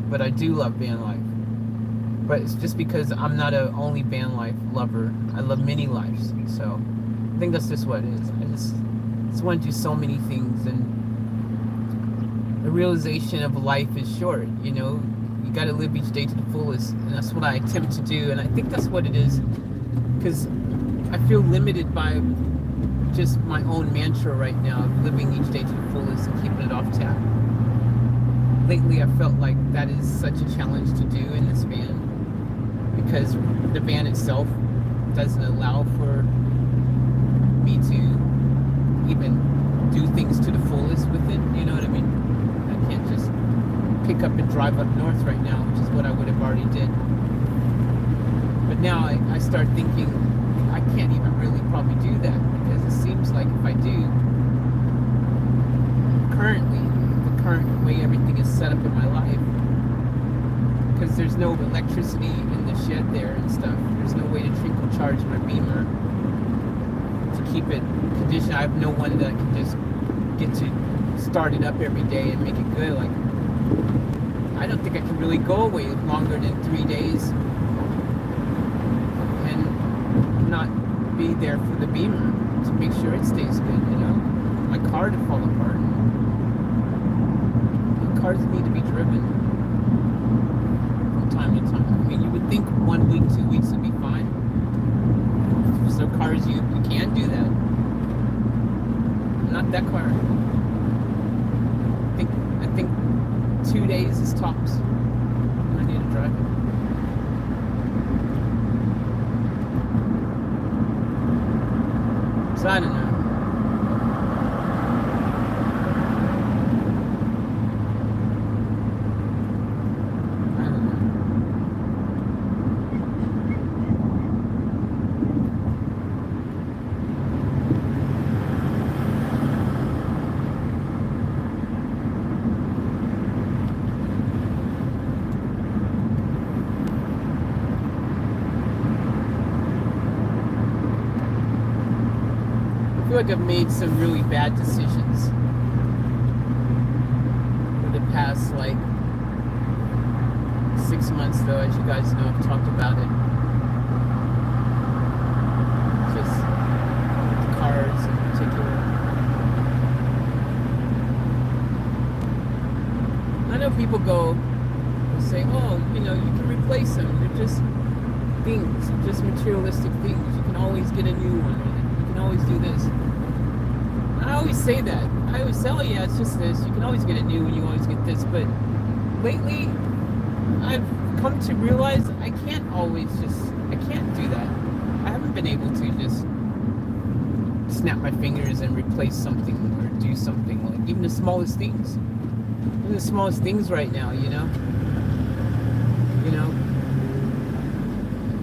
But I do love van life. But it's just because I'm not a only van life lover. I love many lives. So I think that's just what it is. I just want to do so many things, and the realization of life is short. You got to live each day to the fullest, and that's what I attempt to do. And I think that's what it is, because I feel limited by just my own mantra right now of living each day to the fullest and keeping it off tap. Lately, I felt like that is such a challenge to do in this van, because the van itself doesn't allow for me to even do things to the fullest with it. You know what I mean? I can't just pick up and drive up north right now, which is what I would have already did. But now I start thinking I can't even really probably do that, because it seems like if I do, currently, the current way everything is set up in my life, because there's no electricity in the shed there and stuff, there's no way to trickle charge my Beamer to keep it conditioned. I have no one that can just get to start it up every day and make it good. Like, I don't think I can really go away longer than 3 days and not be there for the Beamer to make sure it stays good, my car to fall apart. The cars need to be driven from time to time. I mean, you would think 1 week, 2 weeks would be fine. For some cars you can do that. Not that car. I think 2 days is tops. I need to driving. So I don't know. I don't know. I feel like I've made some really bad decisions for the past like 6 months, though, as you guys know, I've talked about it. Just the cars in particular. I know people go and say, oh, you know, you can replace them. They're just things, just materialistic things. You can always get a new one. You can always do this. I always say that. I always say, oh yeah, it's just this. You can always get a new one. You always get this. But lately, I've come to realize I can't do that. I haven't been able to just snap my fingers and replace something or do something, like even the smallest things. Even the smallest things right now, you know? You know?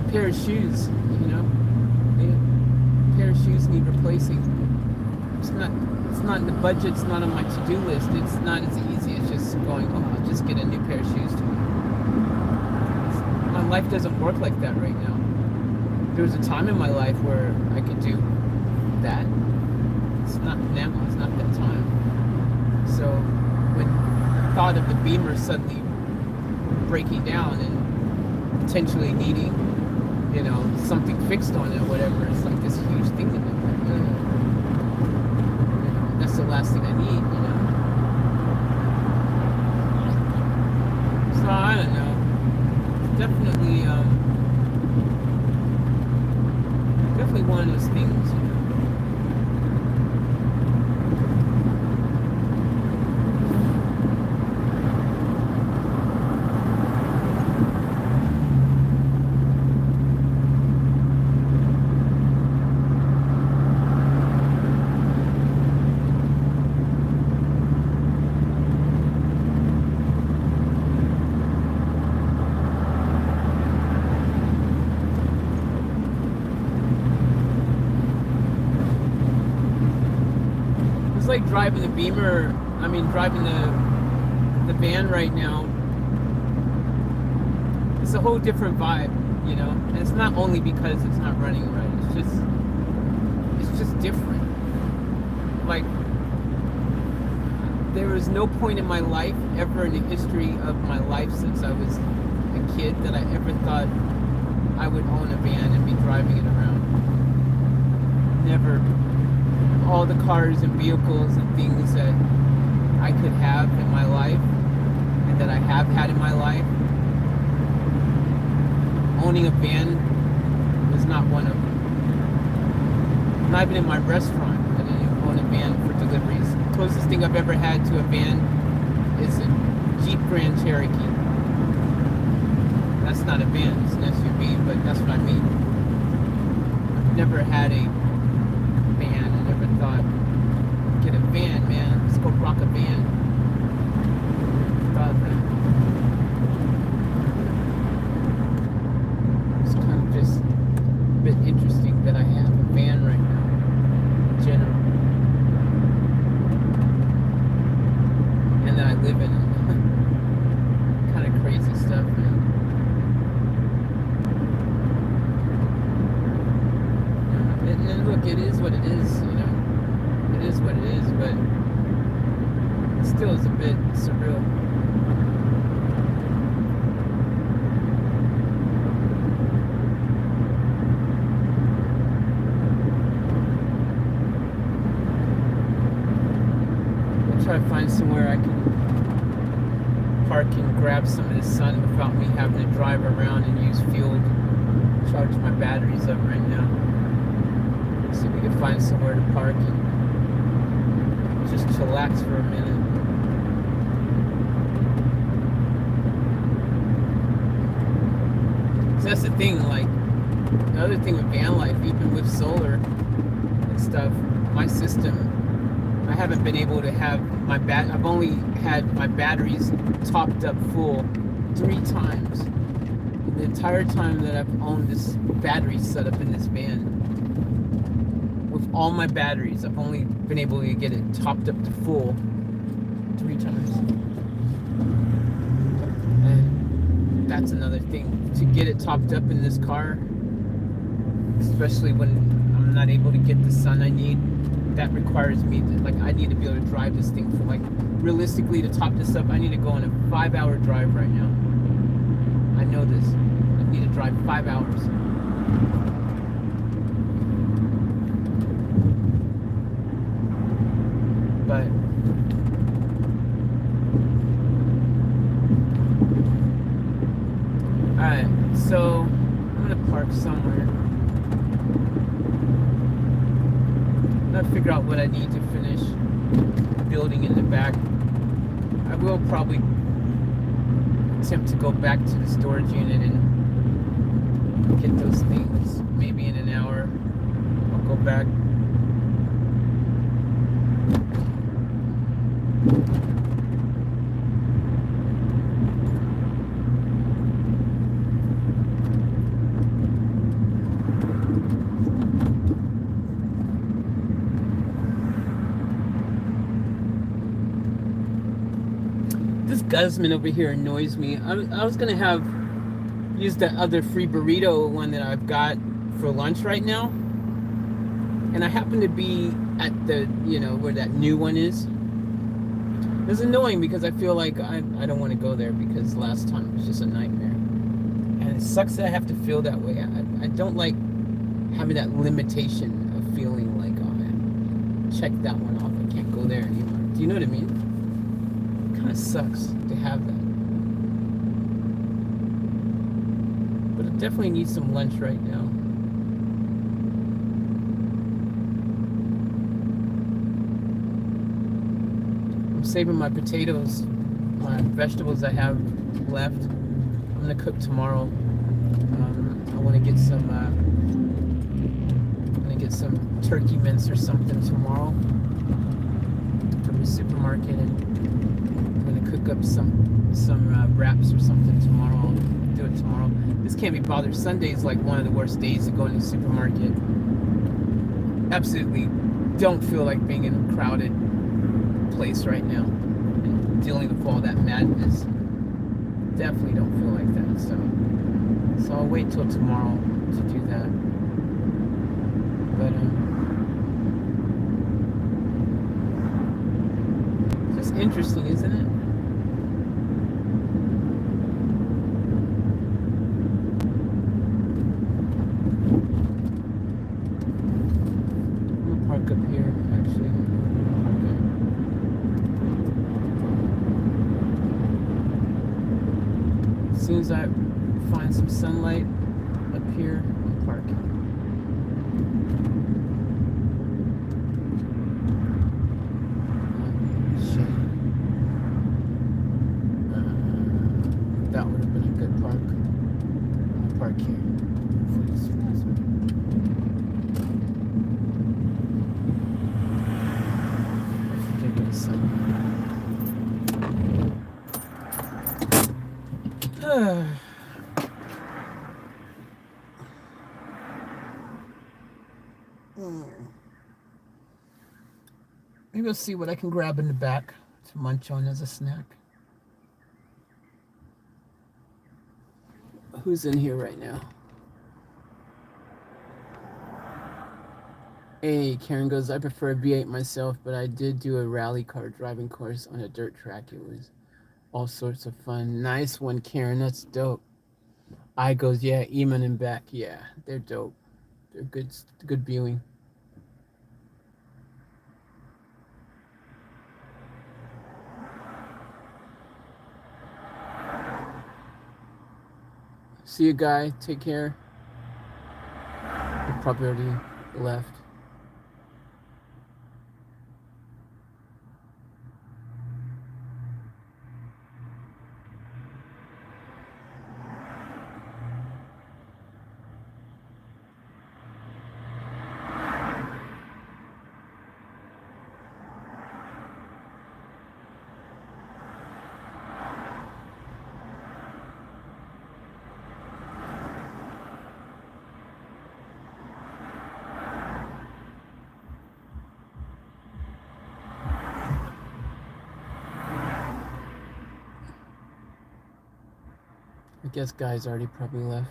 A pair of shoes, you know? Yeah. A pair of shoes need replacing. It's not in the budget, it's not on my to-do list. It's not as easy as just going, oh, I'll just get a new pair of shoes tomorrow. My life doesn't work like that right now. There was a time in my life where I could do that. It's not now, it's not that time. So when I thought of the Beamer suddenly breaking down and potentially needing, you know, something fixed on it or whatever, it's like this huge thing to me. That's the last thing I need, you know. So I don't know. Definitely one of those things, you know. It's like driving the Beamer, driving the van right now. It's a whole different vibe, you know? And it's not only because it's not running right, it's just different. Like, there was no point in my life, ever in the history of my life since I was a kid, that I ever thought I would own a van and be driving it around. Never. All the cars and vehicles and things that I could have in my life and that I have had in my life, owning a van was not one of them. Not even in my restaurant, I didn't even own a van for deliveries. The closest thing I've ever had to a van is a Jeep Grand Cherokee. That's not a van, it's an SUV, but that's what I mean. I've never had a van. I never thought, get a van, man. Let's go rock a van. Thought that. It's kind of just a bit interesting that I have a van right now, in general. And that I live in it. Kind of crazy stuff, man. And look, it is what it is, you know. It is what it is, but it still is a bit surreal. I'll try to find somewhere I can park and grab some of the sun without me having to drive around and use fuel to charge my batteries up right now. See if we can find somewhere to park and just chillax for a minute. that's the thing. Like the other thing with van life, even with solar and stuff, my system, I haven't been able to have my I've only had my batteries topped up full 3 times. The entire time that I've owned this battery setup in this van, with all my batteries, I've only been able to get it topped up to full 3 times. And that's another thing. To get it topped up in this car, especially when I'm not able to get the sun I need, that requires me to, like, I need to be able to drive this thing for, like, realistically, to top this up, I need to go on a 5-hour drive right now. I know this. I need to drive 5 hours. But alright, so I'm gonna park somewhere. I'm gonna figure out what I need to finish building in the back. I will probably attempt to go back to the storage unit and get those things. Maybe in an hour I'll go back. This Guzman over here annoys me. I was gonna use that other free burrito one that I've got for lunch right now, and I happen to be at the, where that new one is. It's annoying because I feel like I don't want to go there because last time it was just a nightmare, and it sucks that I have to feel that way. I don't like having that limitation of feeling like, oh, check that one off, I can't go there anymore. Do you know what I mean? It kind of sucks to have that. But I definitely need some lunch right now. I'm saving my potatoes, my vegetables I have left. I'm gonna cook tomorrow. I want to get some. I'm gonna get some turkey mince or something tomorrow from the supermarket, and I'm gonna cook up some wraps or something tomorrow. I'll do it tomorrow. This can't be bothered. Sunday is like one of the worst days to go to the supermarket. Absolutely don't feel like being in a crowded place right now and dealing with all that madness. Definitely don't feel like that. So I'll wait till tomorrow to do that. But it's just interesting, isn't it? Park up here, actually. Okay. As soon as I find some sunlight up here, I'll park. That would have been a good park. I'll park here. Maybe I'll see what I can grab in the back to munch on as a snack. Who's in here right now? Hey, Karen goes, I prefer a V8 myself, but I did do a rally car driving course on a dirt track. It was all sorts of fun. Nice one, Karen. That's dope. I goes, yeah, Eamon and Beck. Yeah, they're dope. They're good viewing. See you, guy. Take care. He probably already left. guess guys already probably left.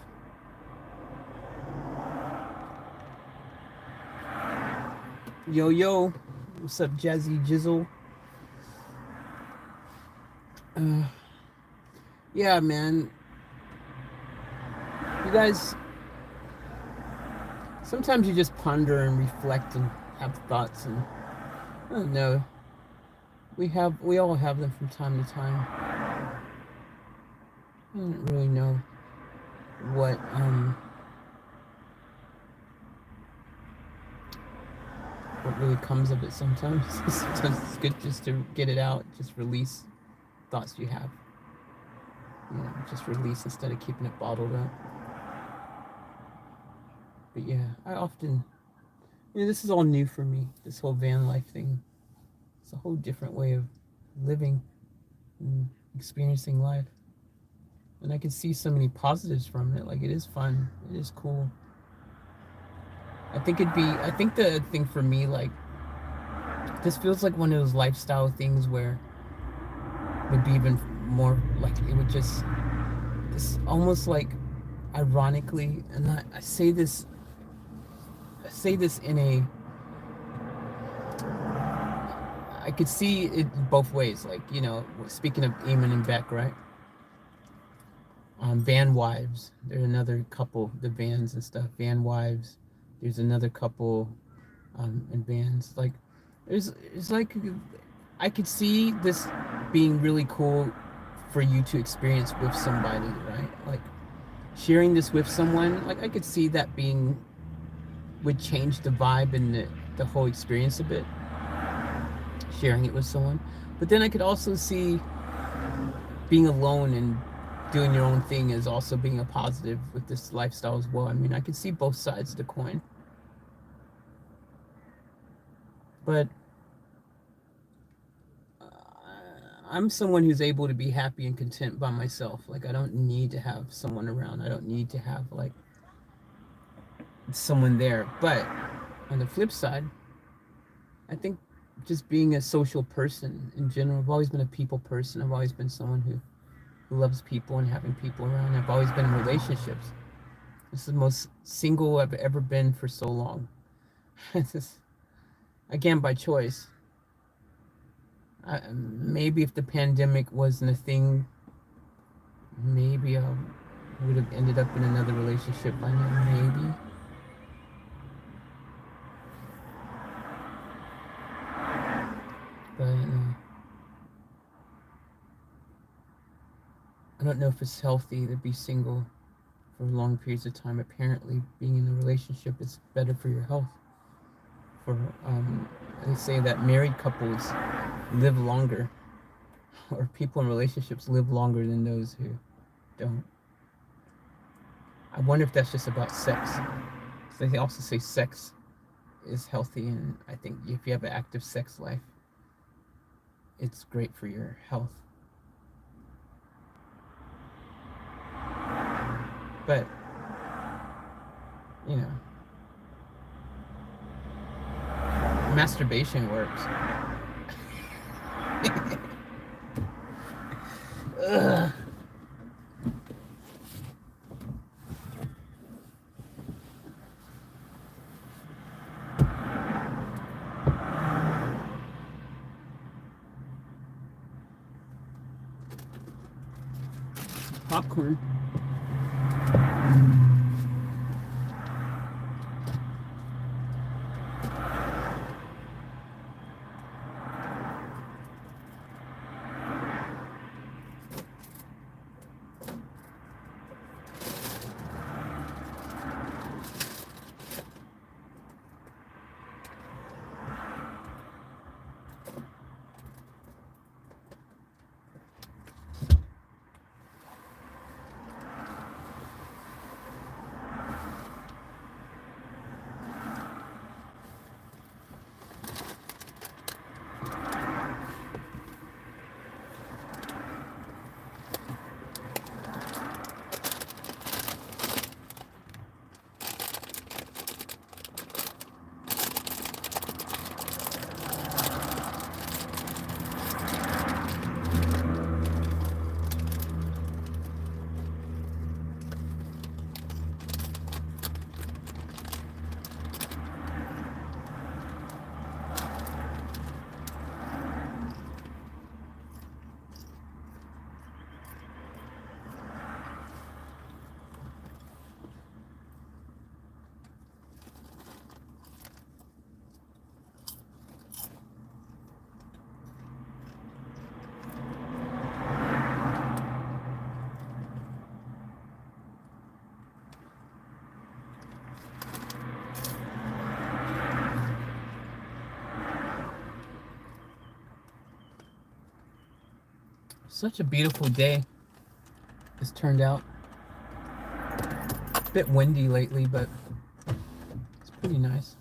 Yo, yo. What's up, Jazzy Jizzle? Uh, yeah, man. You guys, sometimes you just ponder and reflect and have thoughts, and I don't know. We all have them from time to time. I don't really know what what really comes of it sometimes. Sometimes it's good just to get it out, just release thoughts you have. You know, just release instead of keeping it bottled up. But yeah, I often, this is all new for me, this whole van life thing. It's a whole different way of living and experiencing life. And I can see so many positives from it. Like, it is fun, it is cool. I think the thing for me, like, this feels like one of those lifestyle things where it would be even more, like, it would just, this almost like, ironically, and I say this in a, I could see it both ways. Like, speaking of Eamon and Beck, right? Van Wives. There's another couple, the Vans and stuff. Van Wives. There's another couple in Vans. Like, it's like, I could see this being really cool for you to experience with somebody, right? Like, sharing this with someone, like, I could see that being, would change the vibe and the whole experience a bit, sharing it with someone. But then I could also see being alone and doing your own thing as also being a positive with this lifestyle as well. I mean, I could see both sides of the coin. But I'm someone who's able to be happy and content by myself. Like, I don't need to have someone around. I don't need to have, like, someone there. But on the flip side, I think just being a social person in general, I've always been a people person. I've always been someone who loves people and having people around. I've always been in relationships. This is the most single I've ever been for so long. Just, again, by choice. Maybe if the pandemic wasn't a thing, maybe I would have ended up in another relationship by now. Maybe. But I don't know if it's healthy to be single for long periods of time. Apparently, being in a relationship is better for your health. For they say that married couples live longer, or people in relationships live longer than those who don't. I wonder if that's just about sex. So they also say sex is healthy, and I think if you have an active sex life, it's great for your health. But, you know, masturbation works. Ugh. Popcorn. Such a beautiful day it's turned out. A bit windy lately, but it's pretty nice.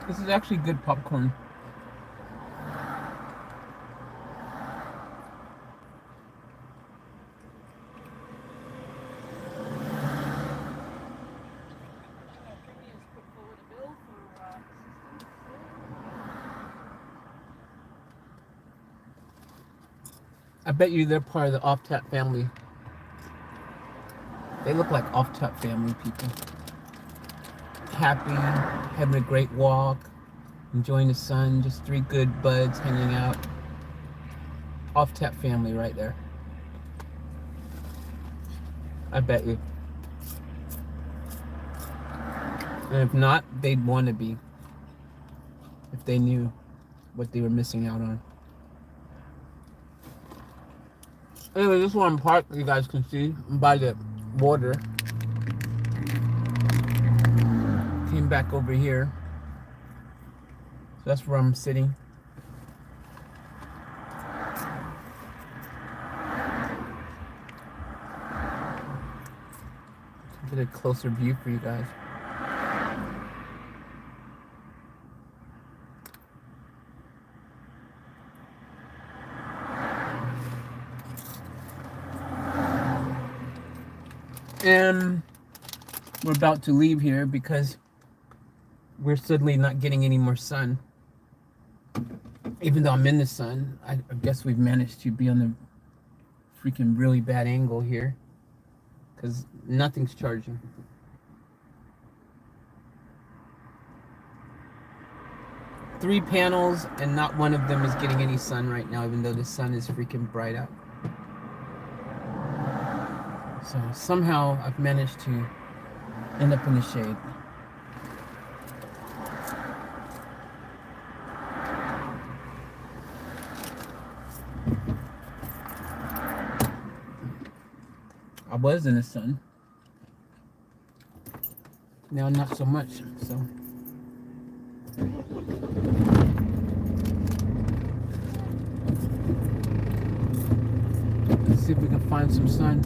This is actually good popcorn. I bet you they're part of the off-tap family. They look like off-tap family people. Happy, having a great walk, enjoying the sun, just three good buds hanging out. Off-tap family right there. I bet you. And if not, they'd want to be. If they knew what they were missing out on. Anyway, this one park you guys can see by the water. Came back over here. So that's where I'm sitting. Get a closer view for you guys. And we're about to leave here because we're suddenly not getting any more sun. Even though I'm in the sun, I guess we've managed to be on the freaking really bad angle here because nothing's charging. Three panels and not one of them is getting any sun right now, even though the sun is freaking bright out. So somehow I've managed to end up in the shade. I was in the sun. Now not so much, so. Let's see if we can find some sun.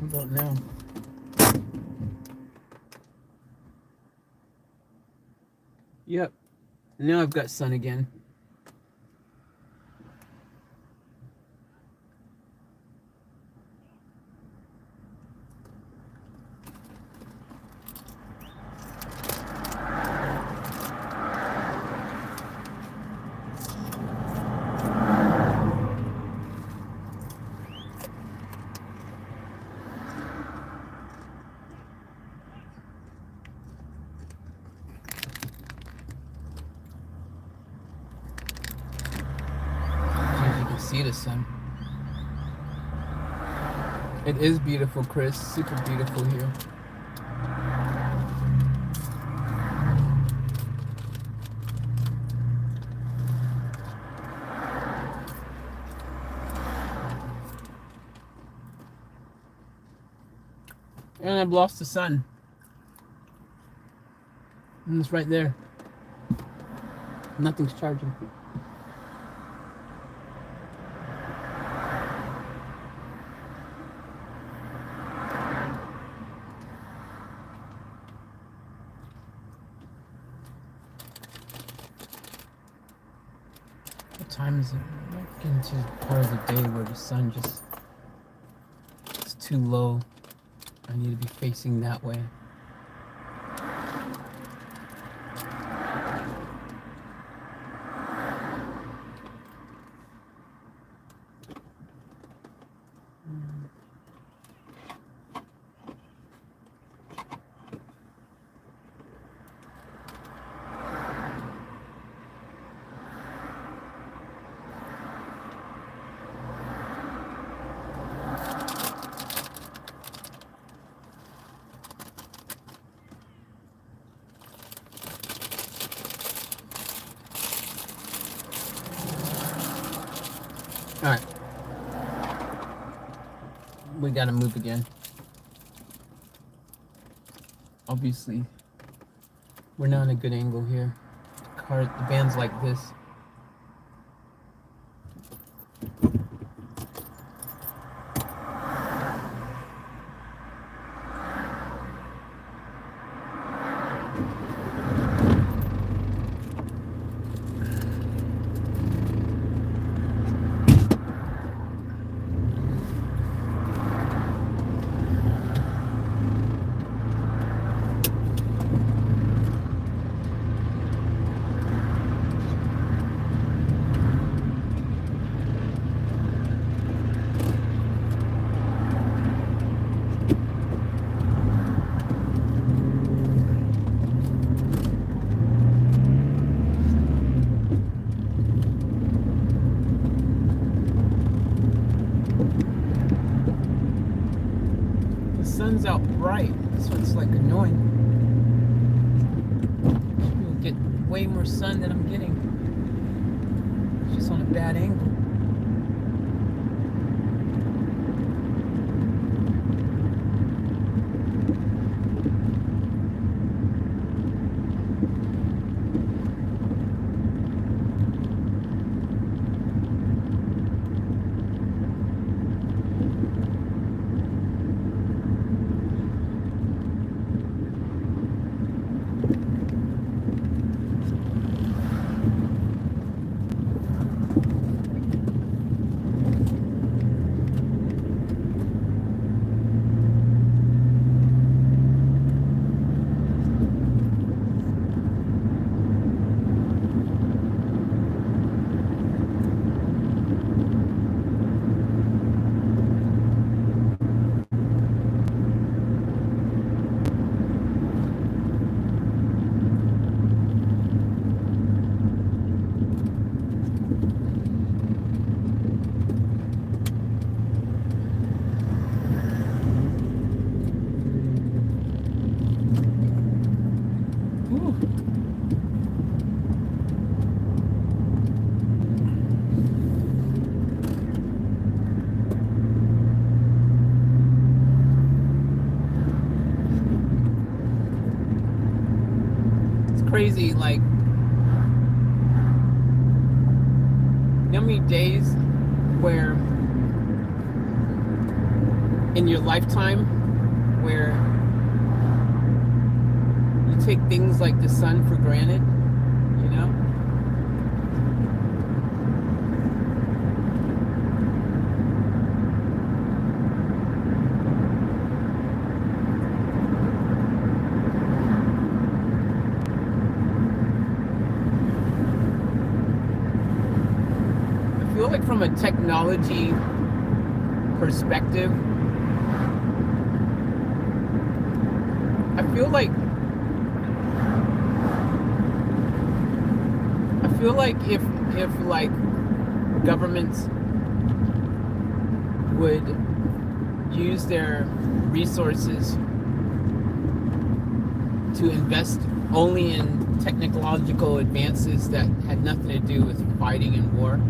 How about now? Yep. Now I've got sun again. See the sun. It is beautiful, Chris. Super beautiful here. And I've lost the sun. And it's right there. Nothing's charging. time is it? I'm not getting to the part of the day where the sun just it's too low. I need to be facing that way. All right, we gotta move again. Obviously, we're not in a good angle here. The van's like this. Sun's out bright, so it's like annoying. You'll get way more sun than I'm getting. It's just on a bad angle. Crazy, like, you know how many days where in your lifetime where you take things like the sun for granted, you know? I feel like from a technology perspective, I feel like if like governments would use their resources to invest only in technological advances that had nothing to do with fighting and war,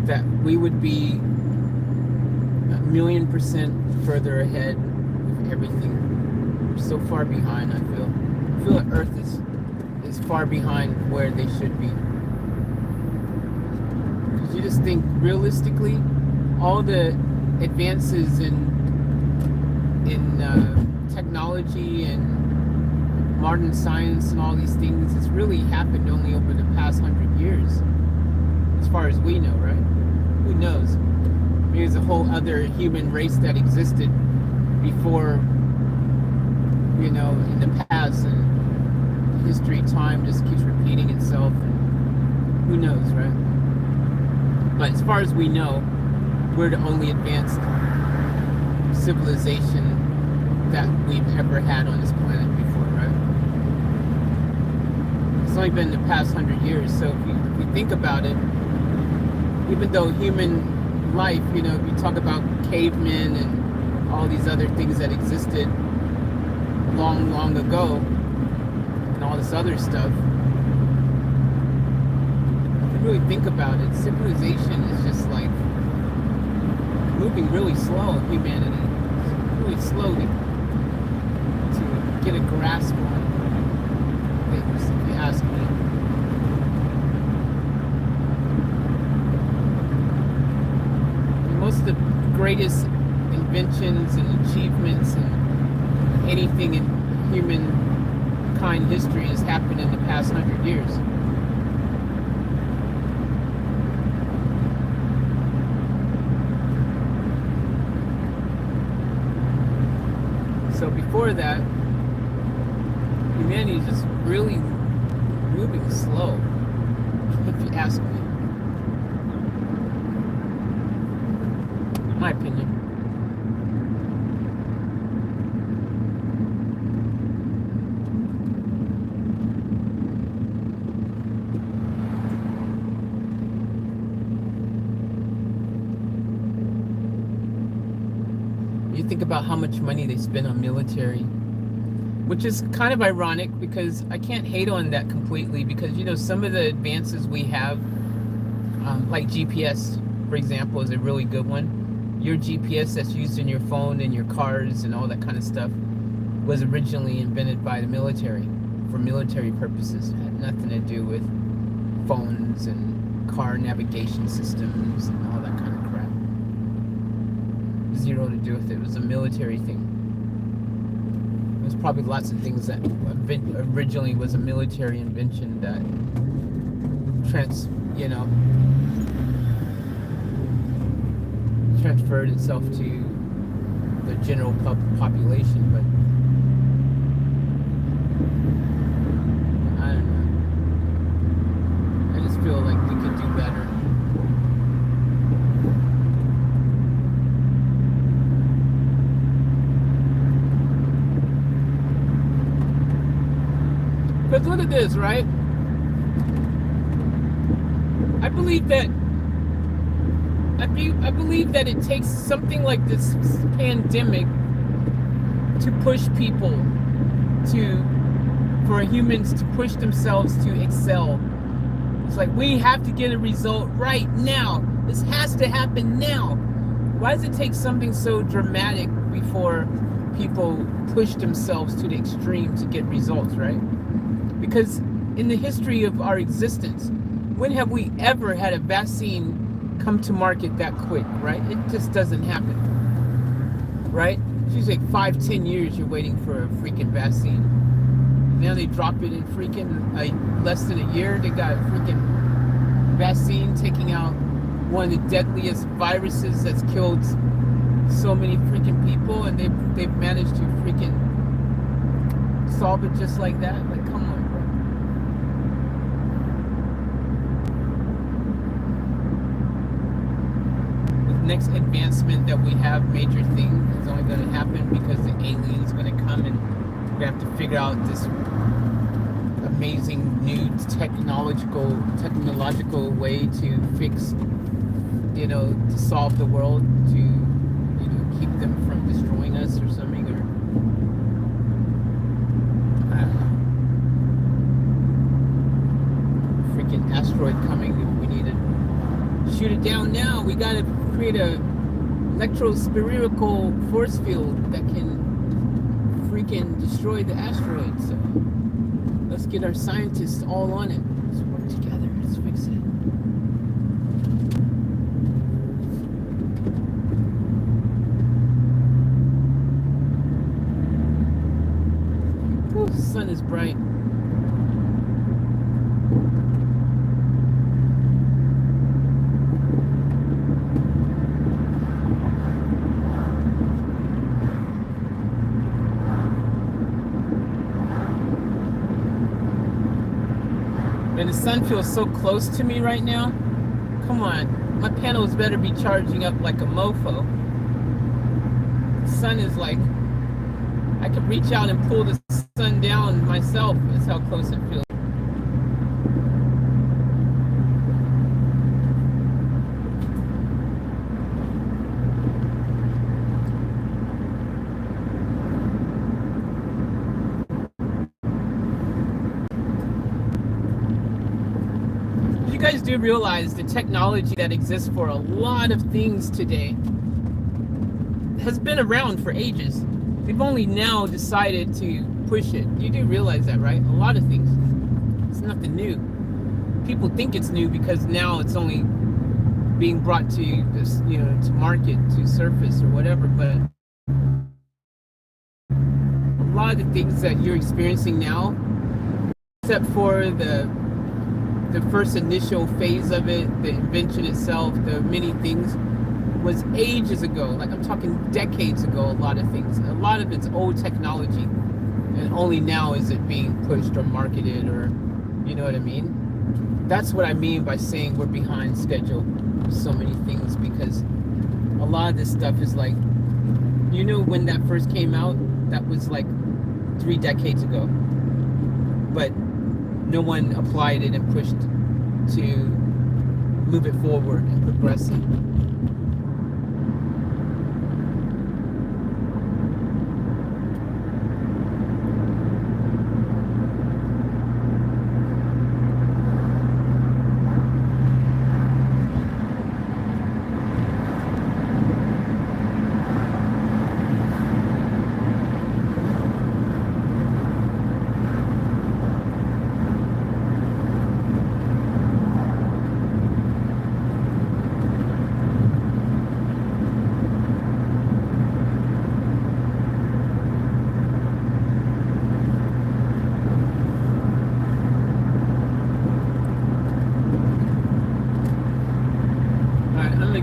that we would be 1,000,000% further ahead with everything. We're so far behind, I feel that Earth is far behind where they should be. Because you just think realistically, all the advances in technology and modern science and all these things, it's really happened only over the past 100 years. as far as we know, right? Who knows? Maybe there's a whole other human race that existed before, in the past, and history, time just keeps repeating itself, and who knows, right? But as far as we know, we're the only advanced civilization that we've ever had on this planet before, right? It's only been the past 100 years, so if we think about it, even though human life, if you talk about cavemen and all these other things that existed long, long ago, and all this other stuff, if you really think about it, civilization is just like moving really slow, humanity, really slowly, to get a grasp on things, if you ask me. Most of the greatest inventions and achievements and anything in humankind history has happened in the past 100 years. So before that, humanity is just really moving slow, if you ask me. My opinion. You think about how much money they spend on military, which is kind of ironic because I can't hate on that completely, because some of the advances we have, like GPS, for example, is a really good one. Your GPS that's used in your phone and your cars and all that kind of stuff was originally invented by the military for military purposes. It had nothing to do with phones and car navigation systems and all that kind of crap. Zero to do with it. It was a military thing. There's probably lots of things that originally was a military invention that transferred itself to the general population, but I don't know. I just feel like we could do better. Because look at this, right? I believe that it takes something like this pandemic to push people for humans to push themselves to excel. It's like, we have to get a result right now. This has to happen now. Why does it take something so dramatic before people push themselves to the extreme to get results, right? Because in the history of our existence, when have we ever had a vaccine come to market that quick, right? It just doesn't happen, right? It's usually like 5-10 years you're waiting for a freaking vaccine. Now they drop it in freaking less than a year. They got a freaking vaccine taking out one of the deadliest viruses that's killed so many freaking people, and they've managed to freaking solve it just like that. Like, come on, bro. Next advancement that we have, major thing, is only going to happen because the alien's going to come, and we have to figure out this amazing new technological way to fix, to solve the world, to keep them from destroying us or something, or I don't know. Freaking asteroid coming, we need to shoot it down now. We got to create a electrospherical force field that can freaking destroy the asteroid. So let's get our scientists all on it. Let's work together. Let's fix it. Ooh, the sun is bright. And the sun feels so close to me right now. Come on, my panels better be charging up like a mofo. The sun is like, I could reach out and pull the sun down myself. That's how close it feels. You guys do realize the technology that exists for a lot of things today has been around for ages. We've only now decided to push it. You do realize that, right? A lot of things. It's nothing new. People think it's new because now it's only being brought to this, to market, to surface or whatever. But a lot of the things that you're experiencing now, except for the first initial phase of it, the invention itself, the many things, was ages ago. Like I'm talking decades ago. A lot of things, a lot of it's old technology, and only now is it being pushed or marketed, or you know what I mean. That's what I mean by saying we're behind schedule with so many things, because a lot of this stuff is like, when that first came out, that was like 3 decades ago, but no one applied it and pushed to move it forward and progress it.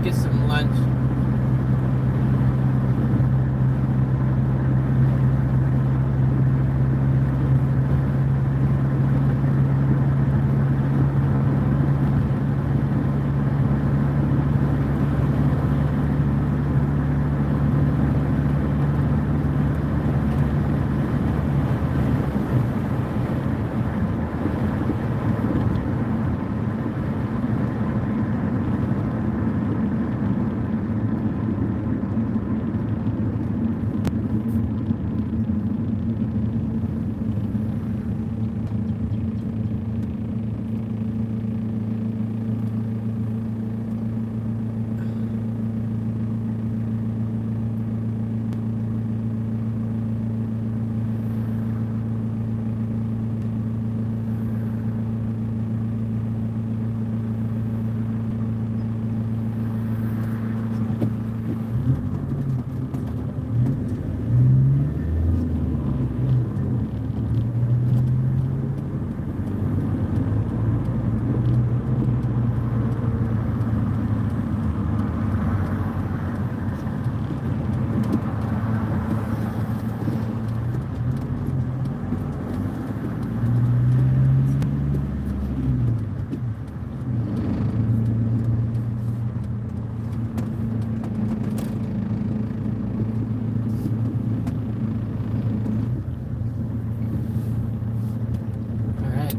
Get some lunch.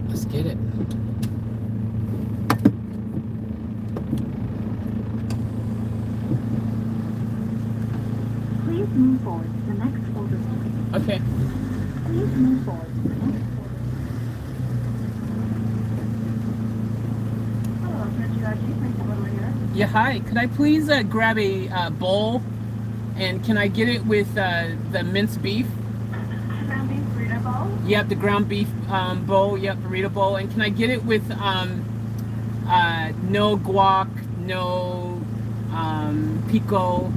Let's get it. Please move forward to the next order. Okay. Please move forward to the next order. Hello, Mr. Thanks for being here. Yeah, hi. Could I please grab a bowl, and can I get it with the minced beef? Ground beef burrito bowl? Yep, the ground beef bowl. Yep, burrito bowl. And can I get it with no guac, no pico,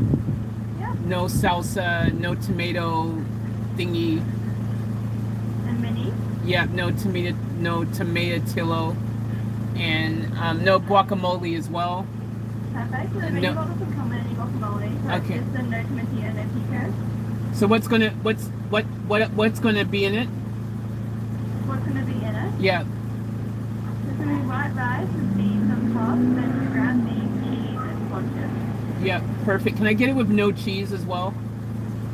Yep. no salsa, no tomato thingy. And mini? Yep, no tomatillo, and no guacamole as well. Perfect. So the mini bottles will come in any guacamole. So Okay. it's just a no tomatillo and no pico. So what's gonna be in it? What's going to be in it? Yeah. So fried rice with beans on top, then ground beef, cheese, and sponges. Yeah, perfect. Can I get it with no cheese as well?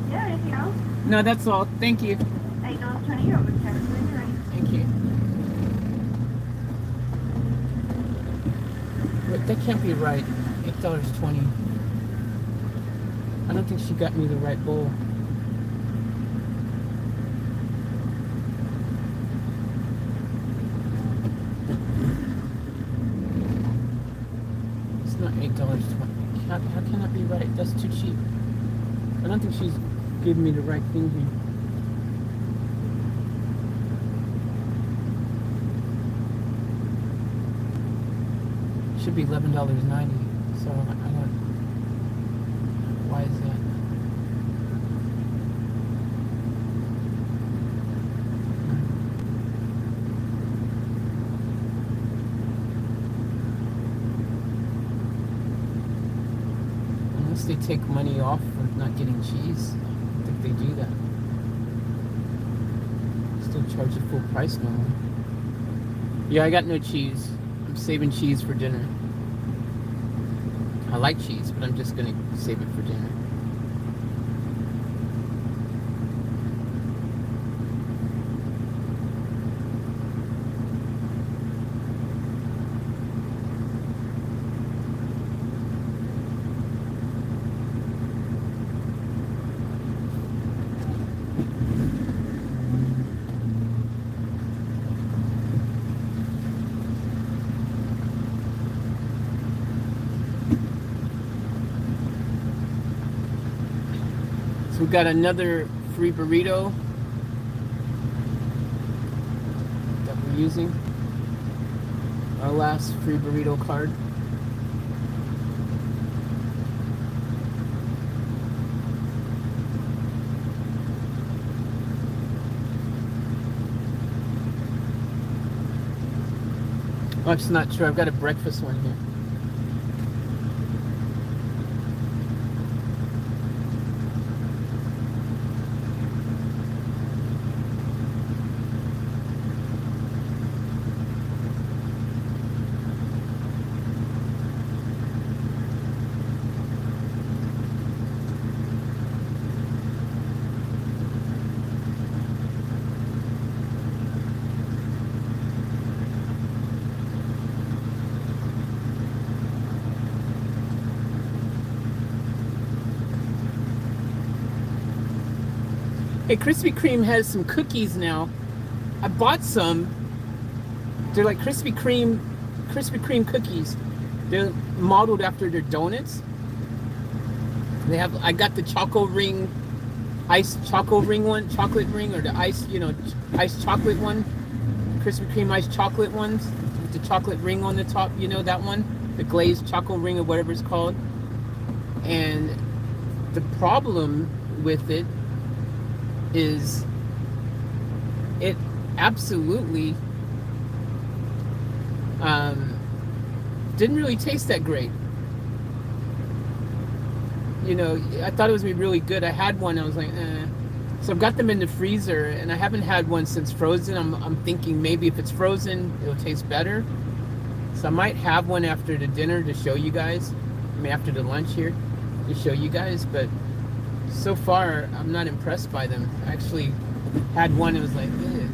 Yeah, anything else? No, that's all. Thank you. $8.20 over the cash delivery. Thank you. Wait, that can't be right. $8.20. I don't think she got me the right bowl. It's not $8.20. How can that be right? That's too cheap. I don't think she's giving me the right thing here. Should be $11.90. So I don't. Why is that? Unless they take money off for not getting cheese. I think they do that. Still charge the full price normally. Yeah, I got no cheese. I'm saving cheese for dinner. I like cheese, but I'm just gonna save it for dinner. So we got another free burrito that we're using. Our last free burrito card. Oh, it's not true. I've got a breakfast one here. Hey, Krispy Kreme has some cookies now. I bought some. They're like Krispy Kreme cookies. They're modeled after their donuts. They have. I got the chocolate ring one, chocolate ring, or the ice, iced chocolate one. Krispy Kreme iced chocolate ones with the chocolate ring on the top. You know that one, the glazed chocolate ring or whatever it's called. And the problem with it is it absolutely didn't really taste that great. I thought it was gonna be really good. I had one, I was like, eh. So I've got them in the freezer, and I haven't had one since frozen. I'm thinking maybe if it's frozen, it'll taste better. So I might have one after the dinner to show you guys. After the lunch here, to show you guys, but so far, I'm not impressed by them. I actually had one, it was like, eh.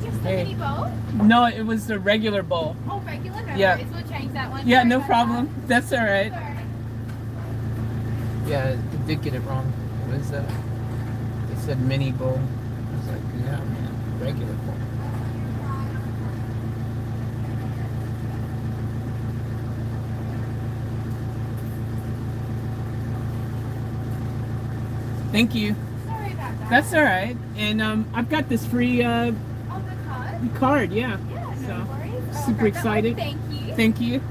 Just a Hey. mini bowl? No, it was the regular bowl. Oh, regular? No Yeah. worries. We'll change that one. Yeah, Sorry no about problem. That's all right. that. Sorry. Yeah, it did get it wrong. It was, they said mini bowl. I was like, yeah, man, regular bowl. Thank you. Sorry about that. That's all right. And I've got this free Oh, the card? card, yeah. Yeah, no So, worries. super I'll grab that one. excited. Thank you. Thank you.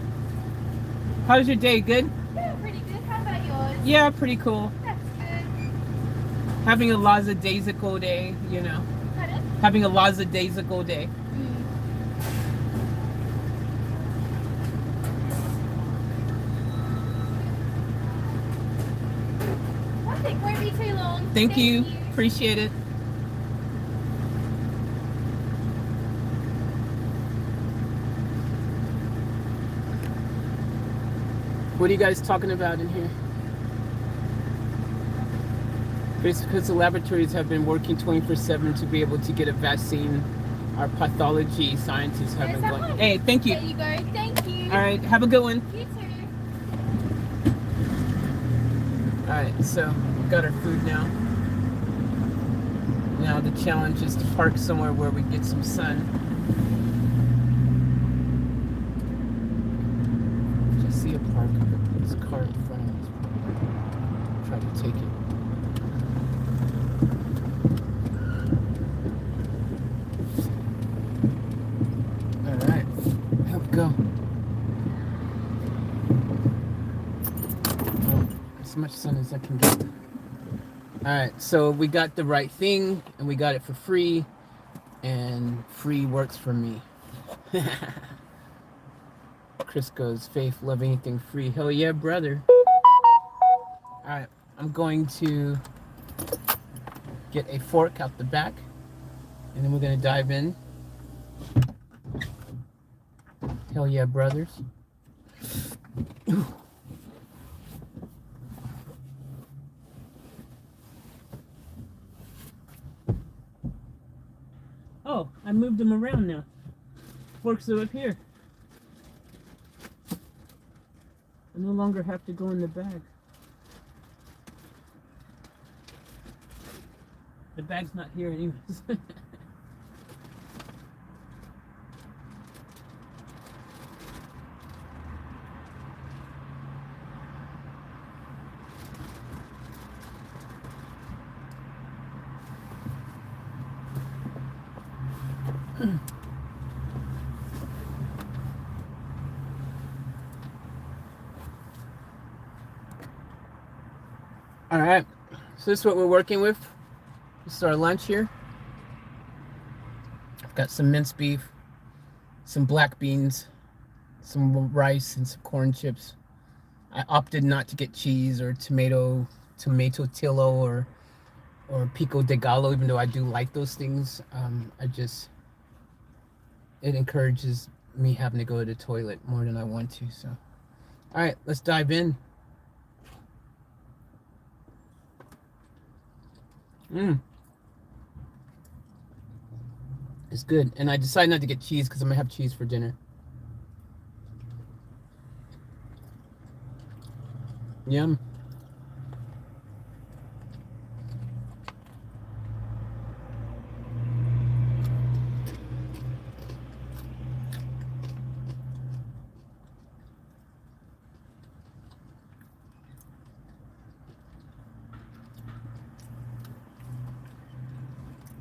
How's your day? Good? Yeah, pretty good. How about yours? Yeah, pretty cool. That's good. Having a lackadaisical day, Pardon? Having a lackadaisical day. Perfect. Won't be too long. Thank you. Appreciate it. What are you guys talking about in here? Because the laboratories have been working 24/7 to be able to get a vaccine. Our pathology scientists have been going. Hey, thank you. There you go. Thank you. All right, have a good one. You too. All right, so we got our food now. Now the challenge is to park somewhere where we get some sun. Just see a park. This car in front of us. Try to take it. All right, here we go. As much sun as I can get. All right, so we got the right thing, and we got it for free, and free works for me. Chris goes, Faith, love anything free. Hell yeah, brother. All right, I'm going to get a fork out the back, and then we're going to dive in. Hell yeah, brothers. Ooh. Oh, I moved them around now. Forks are up here. I no longer have to go in the bag. The bag's not here anyways. All right, so this is what we're working with. This is our lunch here. I've got some minced beef, some black beans, some rice, and some corn chips. I opted not to get cheese or tomato tillo or pico de gallo, even though I do like those things. It encourages me having to go to the toilet more than I want to. So, all right, let's dive in. It's good. And I decided not to get cheese because I'm going to have cheese for dinner. Yum.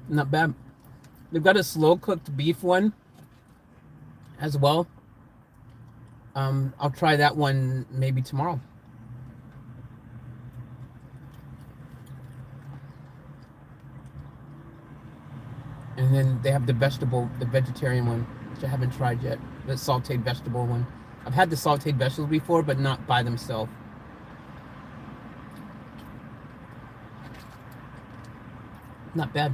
Not bad. They've got a slow cooked beef one as well. I'll try that one maybe tomorrow. And then they have the vegetarian one, which I haven't tried yet. The sauteed vegetable one. I've had the sauteed vegetables before, but not by themselves. Not bad.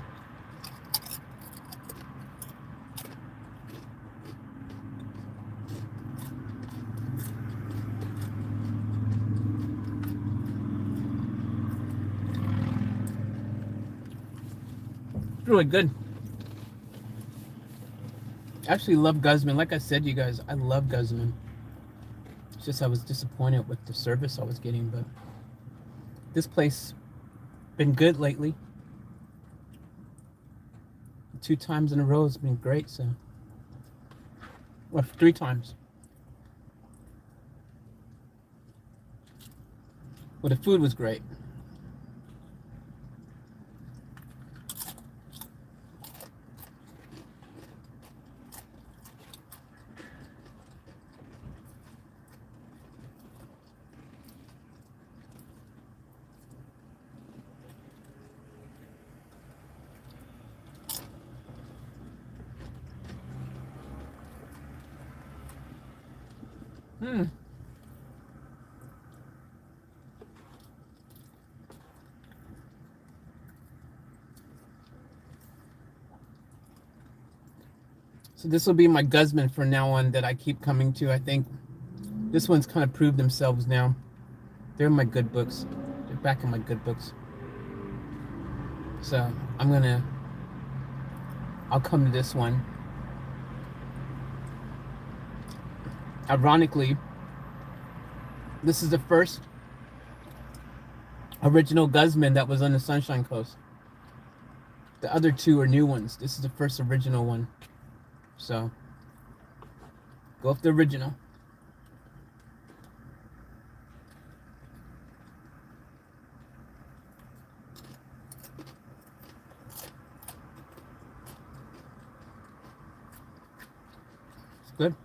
It's really good. I actually love Guzman. Like I said, you guys, I love Guzman. It's just I was disappointed with the service I was getting, but this place been good lately. 2 times in a row has been great, so. Well, 3 times. Well, the food was great. So this will be my Guzman from now on that I keep coming to, I think. This one's kind of proved themselves now. They're in my good books. They're back in my good books. So I'll come to this one. Ironically, this is the first original Guzman that was on the Sunshine Coast. The other two are new ones. This is the first original one. So, go with the original. It's good.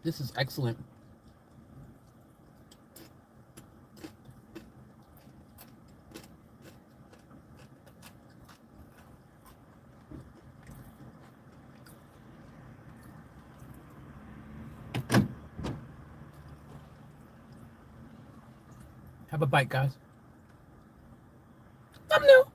This is excellent. Have a bite, guys. Thumbnail.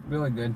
Really good.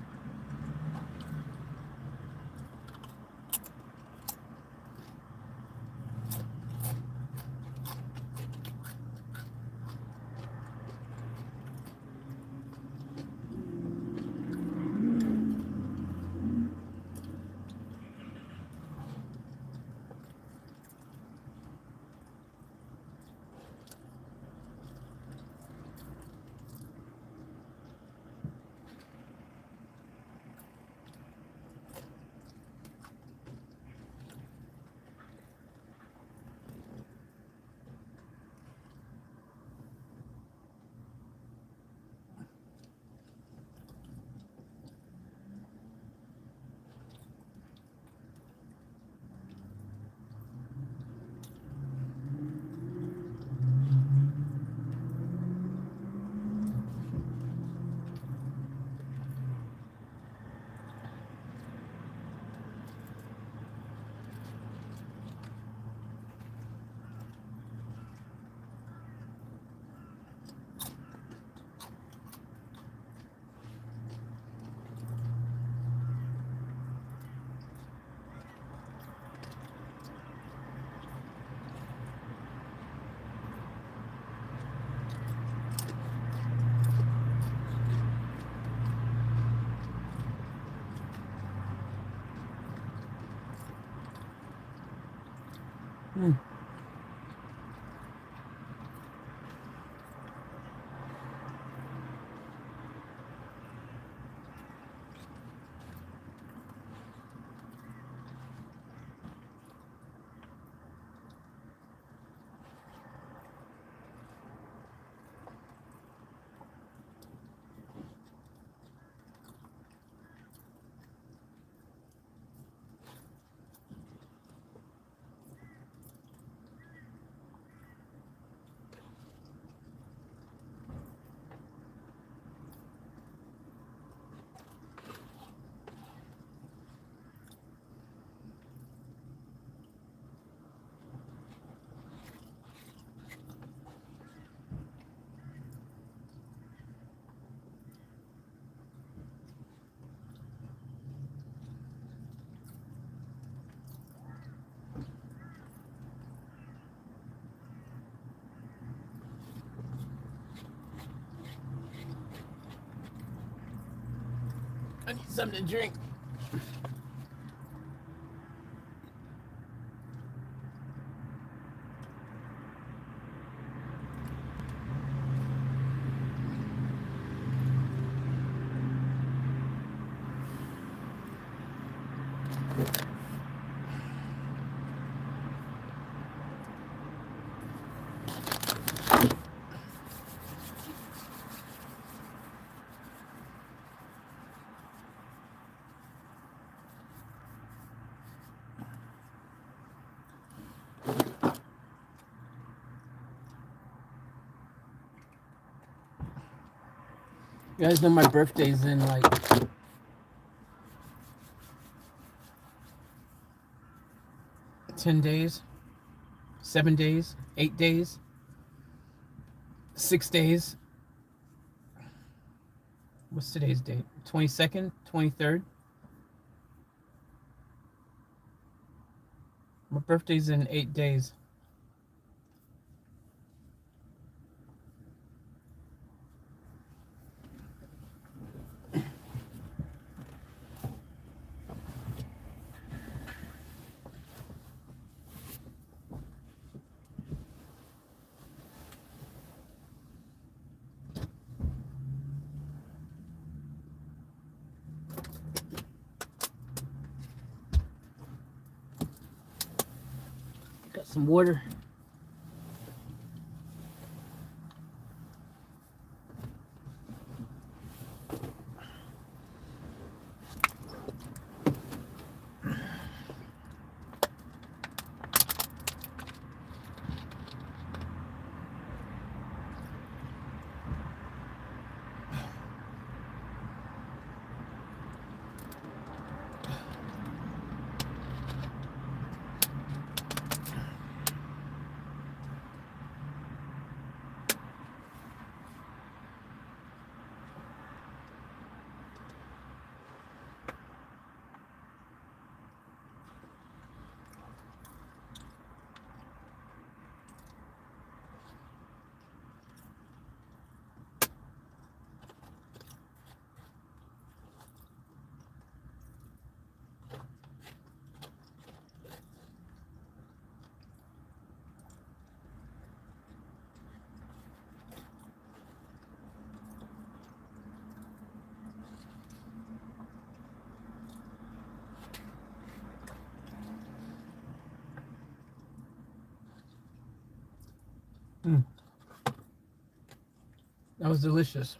I need something to drink. You guys know my birthday's in like 10 days, 7 days, 8 days, 6 days. What's today's date? 22nd, 23rd. My birthday's in 8 days. Got some water. That was delicious.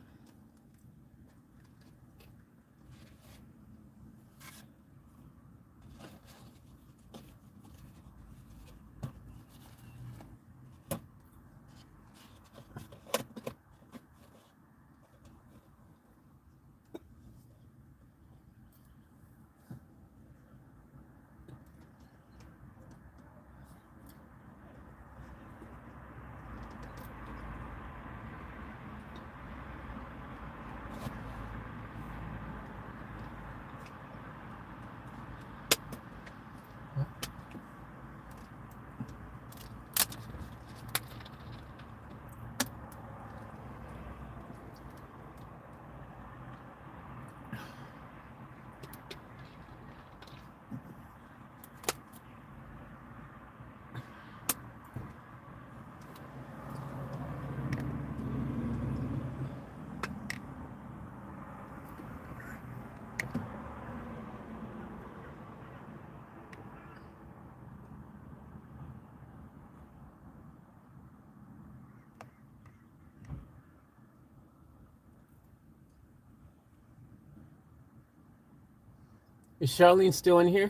Is Charlene still in here?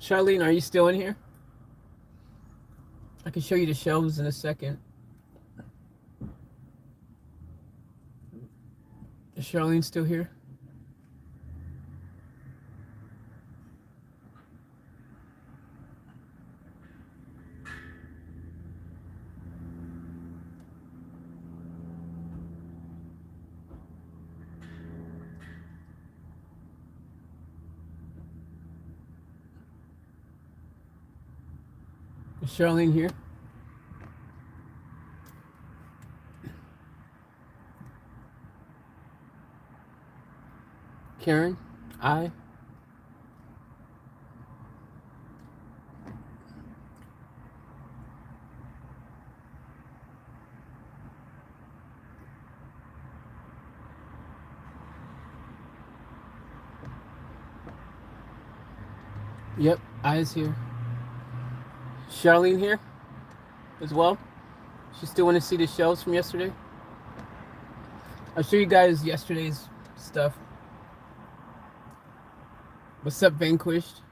Charlene, are you still in here? I can show you the shelves in a second. Is Charlene still here? Is Charlene here? Karen? I? Yep, Aya's here. Charlene here as well. She still want to see the shells from yesterday. I'll show you guys yesterday's stuff. What's up, Vanquished?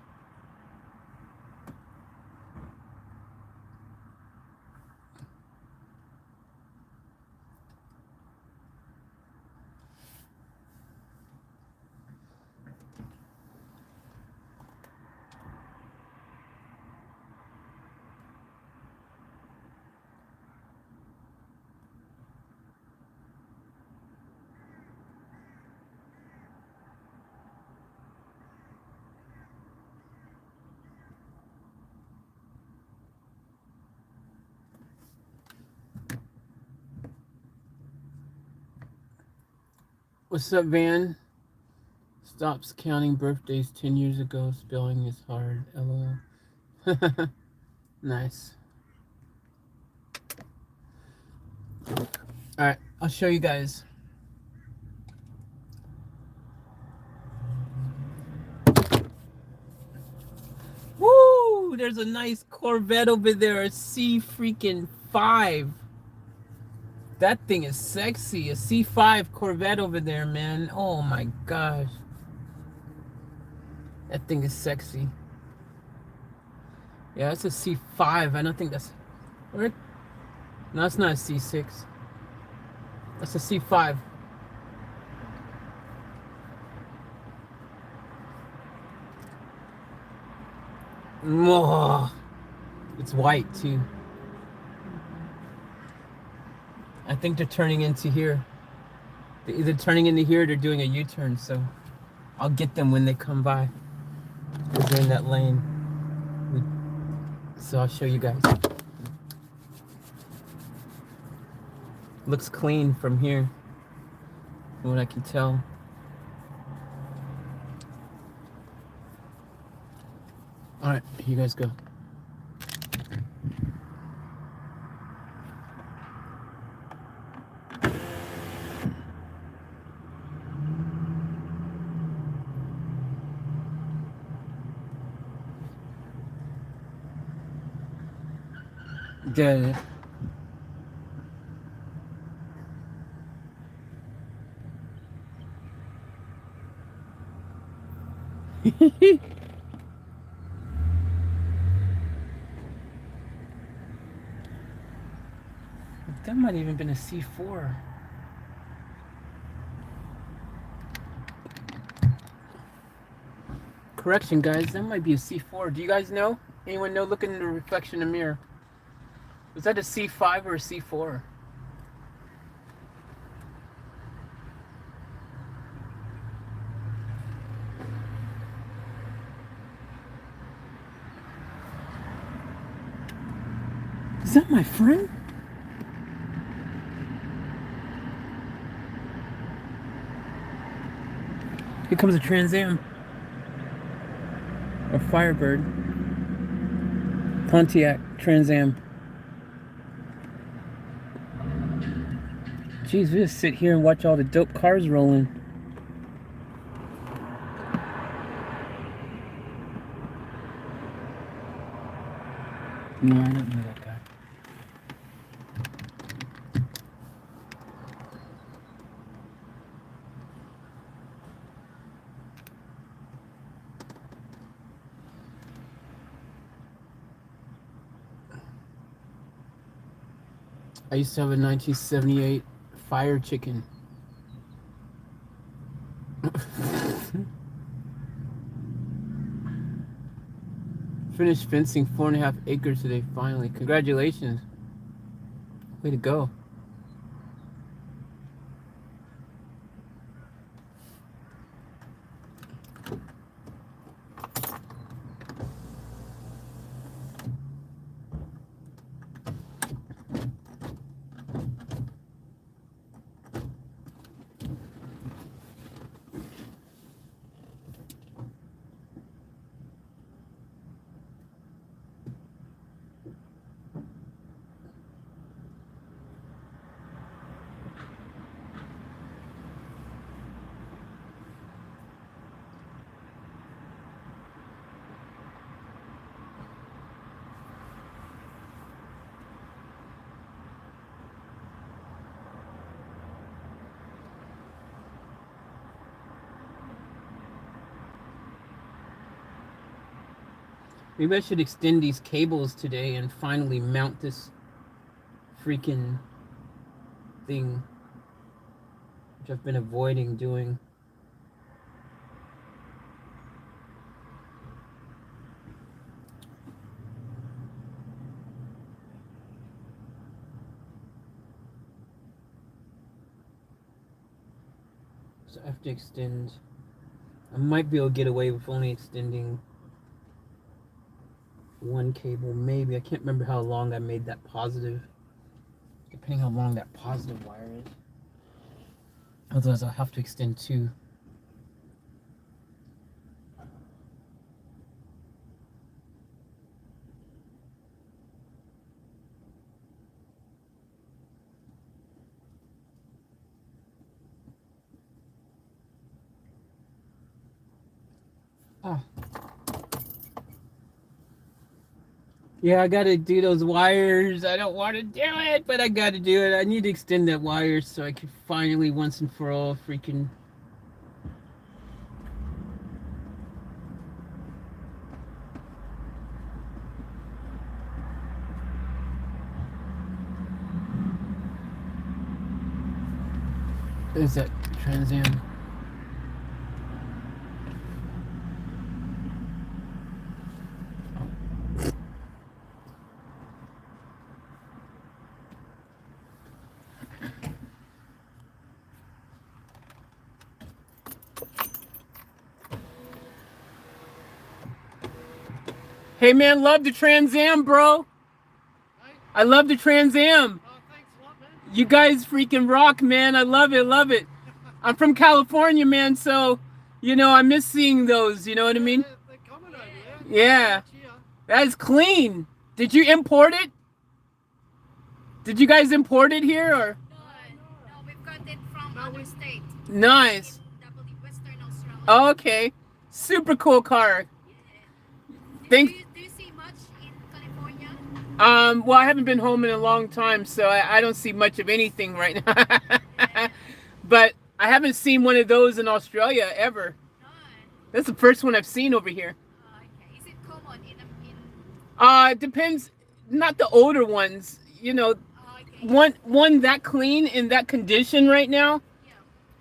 What's up, Van? Stops counting birthdays 10 years ago. Spelling is hard. LOL. Nice. Alright, I'll show you guys. Woo! There's a nice Corvette over there. A C freaking 5. That thing is sexy. A C5 Corvette over there, man. Oh my gosh. That thing is sexy. Yeah, it's a C5. I don't think that's... Where? No, it's not a C6. That's a C5. Oh, it's white too. I think they're turning into here. They're either turning into here or they're doing a U-turn, so I'll get them when they come by. Because they're in that lane. So I'll show you guys. Looks clean from here, from what I can tell. Alright, here you guys go. Yeah. That might even been a C4. Correction, guys, that might be a C4. Do you guys know? Anyone know? Look in the reflection in the mirror. Was that a C5 or a C4? Is that my friend? Here comes a Trans Am. Or Firebird. Pontiac Trans Am. Jeez, we just sit here and watch all the dope cars rolling. No, I don't know that guy. I used to have a 1978 Fire Chicken. Finished fencing 4.5 acres today, finally. Congratulations. Way to go. Maybe I should extend these cables today and finally mount this freaking thing, which I've been avoiding doing. So I have to extend. I might be able to get away with only extending one cable, maybe. I can't remember how long I made that positive, depending how long that positive wire is. Otherwise I'll have to extend two. Ah. Yeah, I gotta do those wires. I don't want to do it, but I gotta do it. I need to extend that wire so I can finally, once and for all, freaking... There's that Trans Am. Hey man, love the Trans Am, bro. I love the Trans Am. Oh, thanks a lot, man. You guys freaking rock, man. I love it, love it. I'm from California, man, so, you know, I miss seeing those, you know what I mean? They're coming over there. Yeah. Cheer. That's clean. Did you import it? Did you guys import it here, or? No, we've got it from other state. Nice. In Western Australia. Oh, okay. Super cool car. Thank. Do you see much in California? Well, I haven't been home in a long time, so I don't see much of anything right now. But I haven't seen one of those in Australia ever. No. That's the first one I've seen over here. Okay. Is it common in? It depends. Not the older ones. You know, Okay. one that clean in that condition right now. Yeah.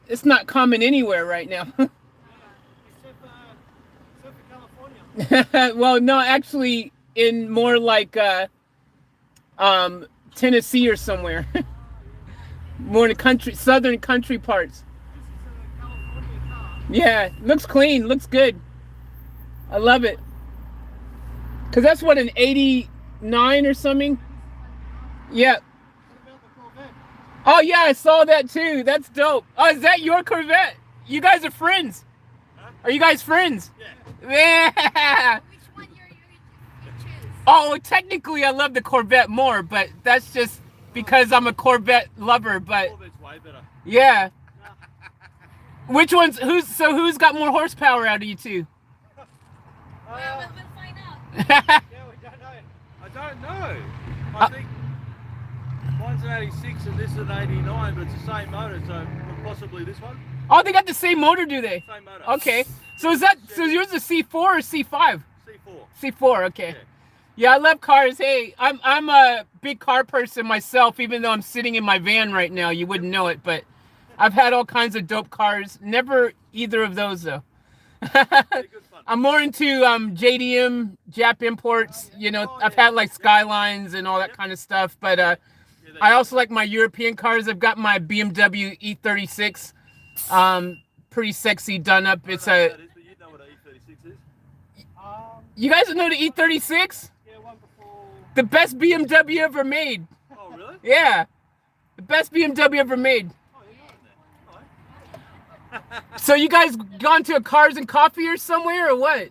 It's not common anywhere right now. Except for California. Well, no, actually, in more like Tennessee or somewhere. More in the country, southern country parts. This is a California car. Yeah, looks clean, looks good. I love it. Cause that's what, an 89 or something. Yeah. What about the Corvette? Oh yeah, I saw that too. That's dope. Oh, is that your Corvette? You guys are friends. Huh? Are you guys friends? Yeah. Yeah. Which one you choose? Oh, technically I love the Corvette more, but that's just because I'm a Corvette lover, but Corvette's way better. yeah. Which one's who's got more horsepower out of you two? Well, we'll find out. Yeah, we don't know. I don't know. I think one's an 86 and this is an 89, but it's the same motor, so possibly this one. Oh, they got the same motor, do they? Same motor. Okay. So yours a C4 or C5? C4. C4, okay. Yeah. Yeah, I love cars. Hey, I'm a big car person myself, even though I'm sitting in my van right now. You wouldn't know it, but I've had all kinds of dope cars. Never either of those though. Good fun. I'm more into JDM, Jap imports. You know, I've had like Skylines and all that kind of stuff. But I also like my European cars. I've got my BMW E36. Pretty sexy, done up. It's a. You know what an E36 is? You guys know the E36? Yeah, one before. The best BMW ever made. Oh, really? Yeah, the best BMW ever made. Oh, you're not there. All right. So you guys gone to a Cars and Coffee or somewhere or what?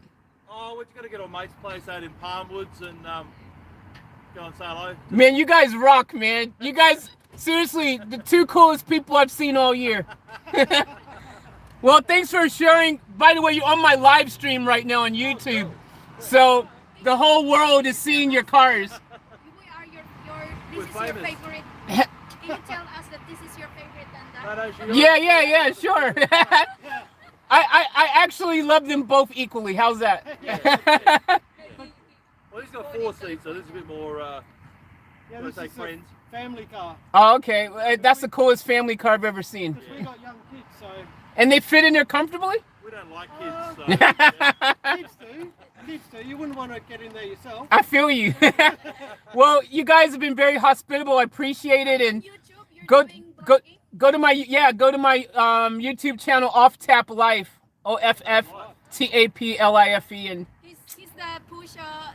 Oh, we're just gonna get our mate's place out in Palmwoods and go and say hello. Man, you guys rock, man. You guys, seriously, the two coolest people I've seen all year. Well, thanks for sharing. By the way, you're on my live stream right now on YouTube. So the whole world is seeing your cars. This is your famous. favorite. Can you tell us that this is your favorite and that? Yeah, sure. I actually love them both equally. How's that? Well, this has got 4 seats, so this is a bit more, Yeah, let's this say is friends. a family car. Oh, okay. Well, that's the coolest family car I've ever seen. Because we got young kids, so And they fit in there comfortably? We don't like kids, so. Yeah. kids do. Kids do. You wouldn't want to get in there yourself. I feel you. Well, you guys have been very hospitable. I appreciate it. And YouTube, you're go doing go vlogging? go to my YouTube channel, Off Tap Life. OFFTAPLIFE. And He's the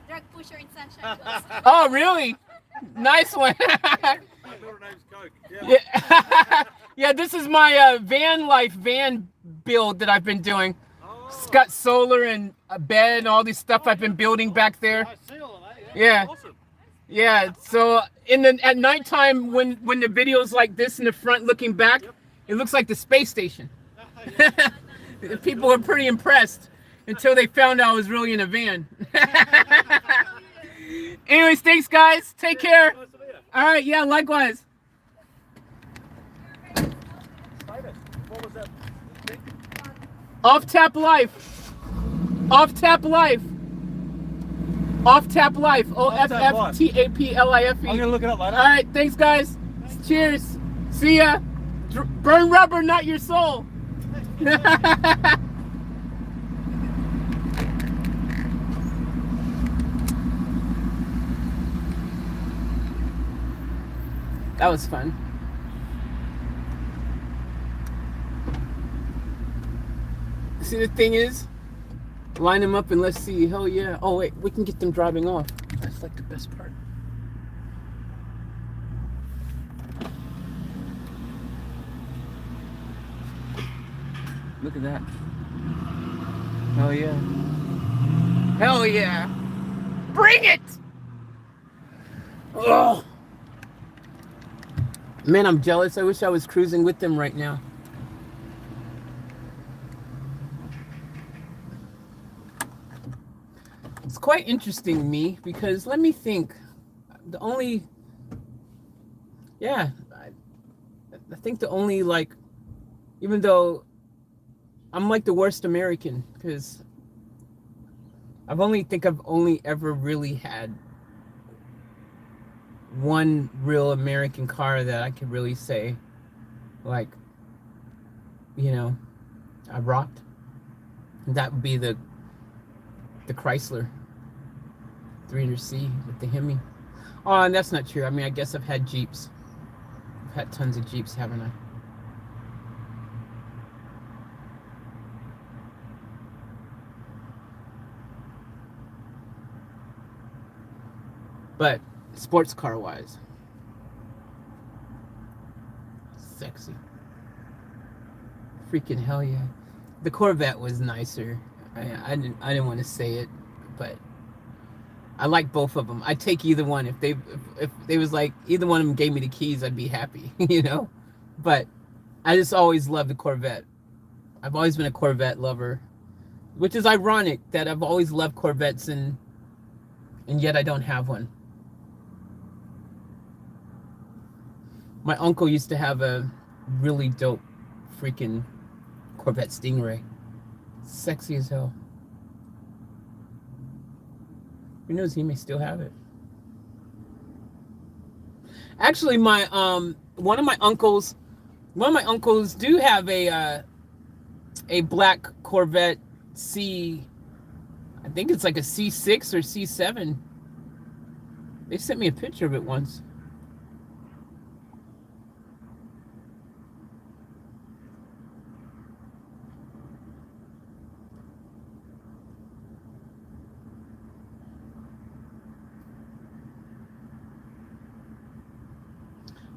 drug pusher in Sunshine Coast. oh, really? Nice one. My middle name's Coke. Yeah. Yeah. Yeah, this is my van build that I've been doing. It's got solar and a bed and all this stuff I've been building back there. I see all of that, Yeah. Awesome. Yeah, so at nighttime when the video's like this in the front looking back, it looks like the space station. People were pretty impressed until they found out I was really in a van. Anyways, thanks guys. Take care. Nice to meet you. All right, yeah, likewise. What was that? Off Tap Life. Off Tap Life. Off Tap Life. OFFTAPLIFE. I'm going to look it up later. All right, thanks guys. Cheers. See ya. Burn rubber, not your soul. That was fun. See, the thing is, line them up and let's see. Hell yeah. Oh, wait, we can get them driving off. That's like the best part. Look at that. Hell yeah. Hell yeah. Bring it! Oh. Man, I'm jealous. I wish I was cruising with them right now. It's quite interesting to me because let me think. I think the only, like, even though I'm like the worst American because I've only ever really had one real American car that I could really say, like, you know, I rocked. And that would be the Chrysler 300C with the Hemi. Oh, and that's not true. I mean, I guess I've had Jeeps. I've had tons of Jeeps, haven't I? But sports car wise, sexy. Freaking hell yeah. The Corvette was nicer. I didn't want to say it, but I like both of them. I'd take either one. If they was like either one of them gave me the keys, I'd be happy, you know. But I just always loved the Corvette. I've always been a Corvette lover, which is ironic that I've always loved Corvettes and yet I don't have one. My uncle used to have a really dope freaking Corvette Stingray. Sexy as hell. Who knows, he may still have it. Actually, my one of my uncles do have a black Corvette C. I think it's like a C6 or C7. They sent me a picture of it once.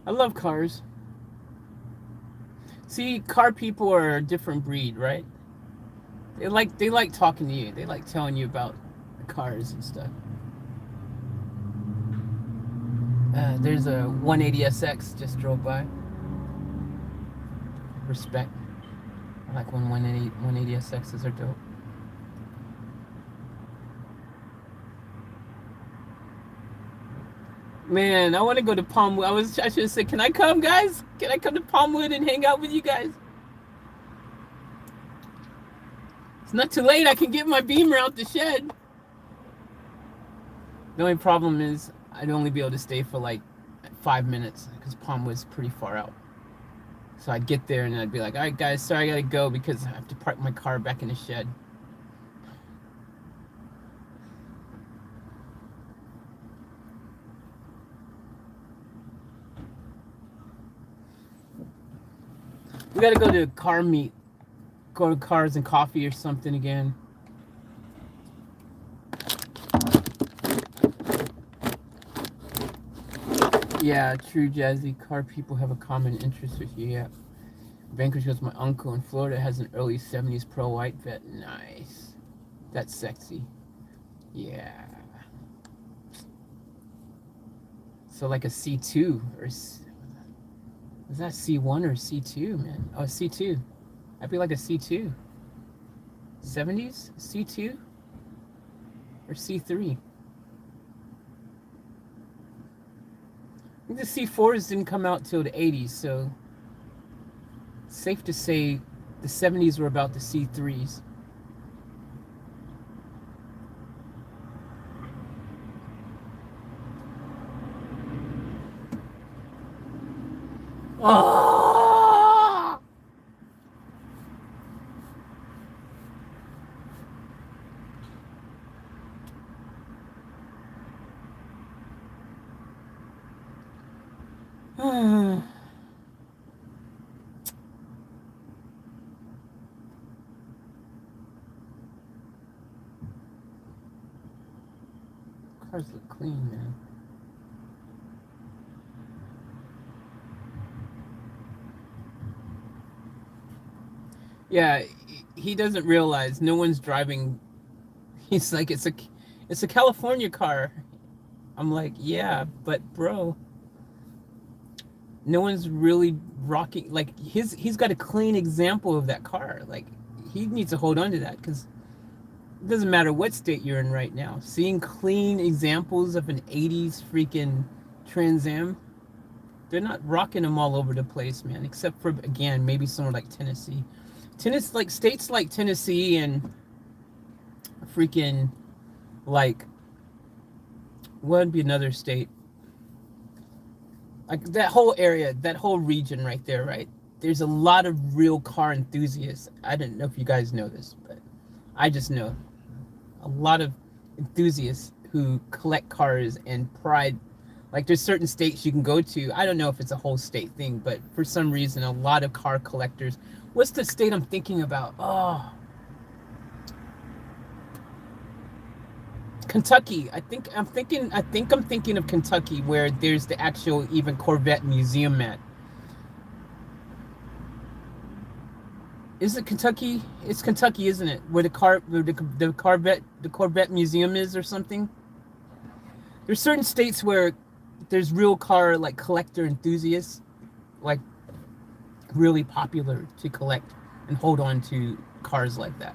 I love cars. See, car people are a different breed, right? They like talking to you. They like telling you about the cars and stuff. There's a 180SX just drove by. Respect. I like when 180SXs are dope. Man, I want to go to Palmwood. I should have said, can I come, guys? Can I come to Palmwood and hang out with you guys? It's not too late. I can get my Beamer out the shed. The only problem is I'd only be able to stay for like 5 minutes because Palm was pretty far out. So I'd get there and I'd be like, all right, guys, sorry, I gotta go because I have to park my car back in the shed. We gotta go to a car meet, go to Cars and Coffee or something again. Yeah, true, Jazzy. Car people have a common interest with you. Yeah. Vanquish goes, my uncle in Florida has an early 70s Pro White Vet. Nice. That's sexy. Yeah. So like a C2 or is that C1 or C2, man? Oh, C2. I'd be like a C2. 70s? C2? Or C3? I think the C4s didn't come out till the 80s, so it's safe to say the 70s were about the C3s. Oh! Cars look clean, man. Yeah, he doesn't realize no one's driving. He's like, it's a California car. I'm like, yeah, but bro, no one's really rocking. Like he's got a clean example of that car. Like he needs to hold on to that because it doesn't matter what state you're in right now. Seeing clean examples of an 80s freaking Trans Am, they're not rocking them all over the place, man. Except for, again, maybe somewhere like Tennessee. Tennessee, like states like Tennessee and freaking like, what would be another state? Like that whole area, that whole region right there, right? There's a lot of real car enthusiasts. I don't know if you guys know this, but I just know a lot of enthusiasts who collect cars and pride. Like there's certain states you can go to. I don't know if it's a whole state thing, but for some reason, a lot of car collectors. What's the state I'm thinking about? Oh, Kentucky. I think I'm thinking of Kentucky, where there's the actual even Corvette museum at. Is it Kentucky? It's Kentucky, isn't it? Where the Corvette museum is or something. There's certain states where there's real car like collector enthusiasts, like really popular to collect and hold on to cars like that.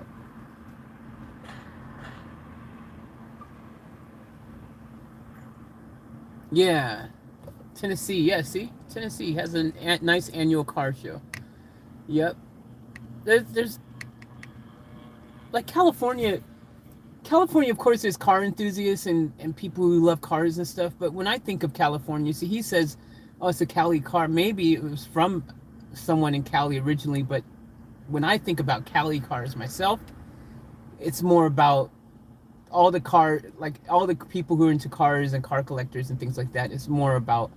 Yeah, Tennessee. Yeah, see, Tennessee has a nice annual car show. Yep. There's like California. California, of course, is car enthusiasts and people who love cars and stuff. But when I think of California, see, he says, "Oh, it's a Cali car." Maybe it was from someone in Cali originally, but when I think about Cali cars myself, it's more about all the people who are into cars and car collectors and things like that. It's more about,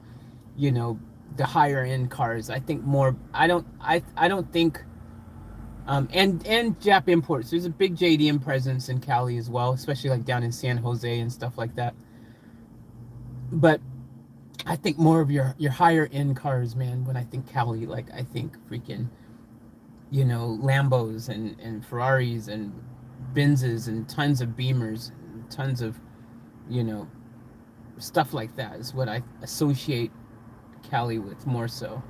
the higher end cars. I think more. I don't think. And Jap imports. There's a big JDM presence in Cali as well, especially like down in San Jose and stuff like that. But I think more of your higher end cars, man. When I think Cali, like I think freaking, Lambos and Ferraris and Benzes and tons of Beamers, and tons of, stuff like that is what I associate Cali with more so.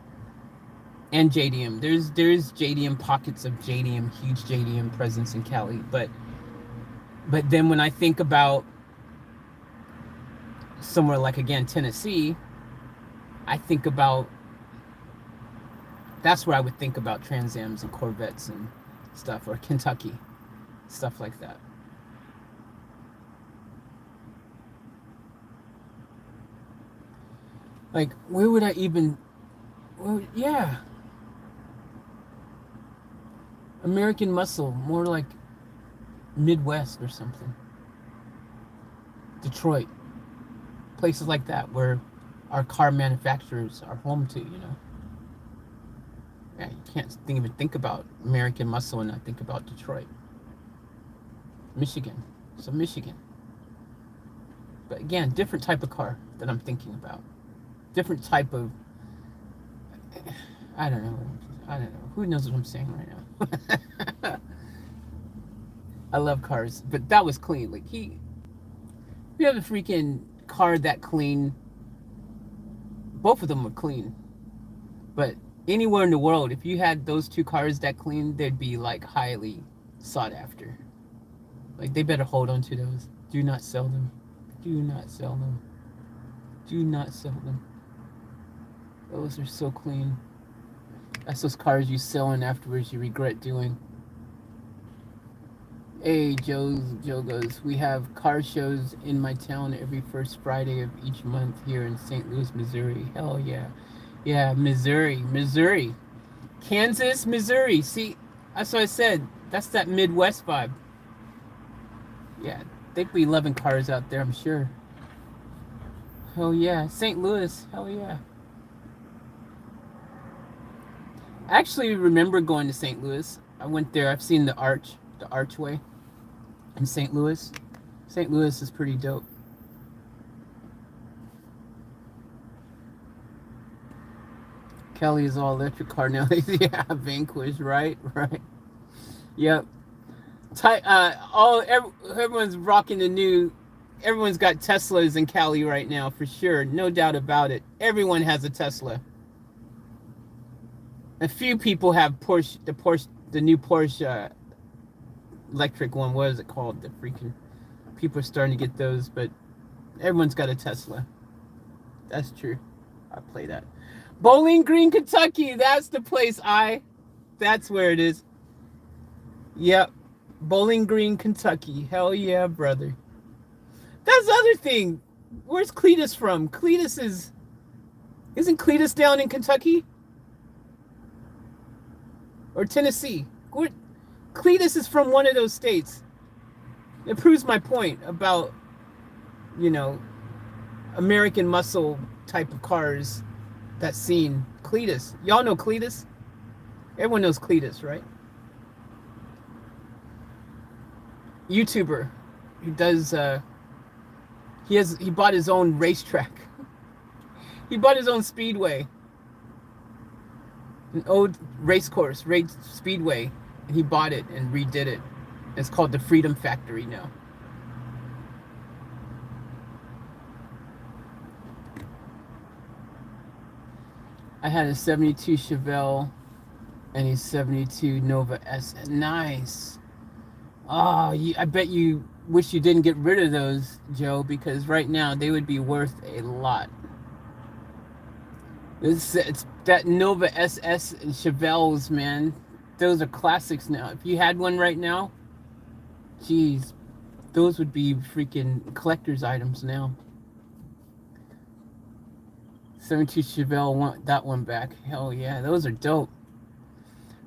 And JDM. There's JDM pockets of JDM, huge JDM presence in Cali, but then when I think about somewhere like, again, Tennessee, I think about, that's where I would think about Trans Ams and Corvettes and stuff, or Kentucky, stuff like that. Like, where would I even? Well, yeah, American Muscle, more like Midwest or something. Detroit, places like that where our car manufacturers are home to. Yeah, you can't even think about American Muscle and not think about Detroit, Michigan. So Michigan. But again, different type of car that I'm thinking about. Different type of, I don't know. I don't know. Who knows what I'm saying right now? I love cars, but that was clean. Like you have a freaking car that clean. Both of them were clean. But anywhere in the world, if you had those two cars that clean, they'd be like highly sought after. Like they better hold on to those. Do not sell them. Do not sell them. Do not sell them. Those are so clean. That's those cars you sell and afterwards you regret doing. Hey, Joe goes, we have car shows in my town every first Friday of each month here in St. Louis, Missouri. Hell yeah. Yeah, Missouri. Kansas, Missouri. See, that's what I said. That's that Midwest vibe. Yeah, they'd be loving cars out there, I'm sure. Hell yeah. St. Louis. Hell yeah. I actually remember going to St. Louis. I went there. I've seen the archway in St. Louis. St. Louis is pretty dope. Kelly is all electric car now. Yeah, Vanquish, right? Yep. Everyone's rocking the new. Everyone's got Teslas in Cali right now, for sure. No doubt about it. Everyone has a Tesla. A few people have the new Porsche electric one. What is it called? The freaking people are starting to get those, but everyone's got a Tesla. That's true. I play that. Bowling Green, Kentucky. That's the place. That's where it is. Yep. Bowling Green, Kentucky. Hell yeah, brother. That's the other thing. Where's Cletus from? Isn't Cletus down in Kentucky? Or Tennessee? Cletus is from one of those states. It proves my point about, American muscle type of cars. That scene. Cletus. Y'all know Cletus? Everyone knows Cletus, right? YouTuber. He does, he bought his own racetrack. He bought his own speedway. An old race speedway. And he bought it and redid it. It's called the Freedom Factory now. I had a 72 Chevelle and a 72 Nova S. Nice. Oh, I bet you wish you didn't get rid of those, Joe, because right now they would be worth a lot. It's that Nova SS and Chevelles, man. Those are classics now. If you had one right now, geez, those would be freaking collector's items now. 72 Chevelle, want that one back. Hell yeah, those are dope.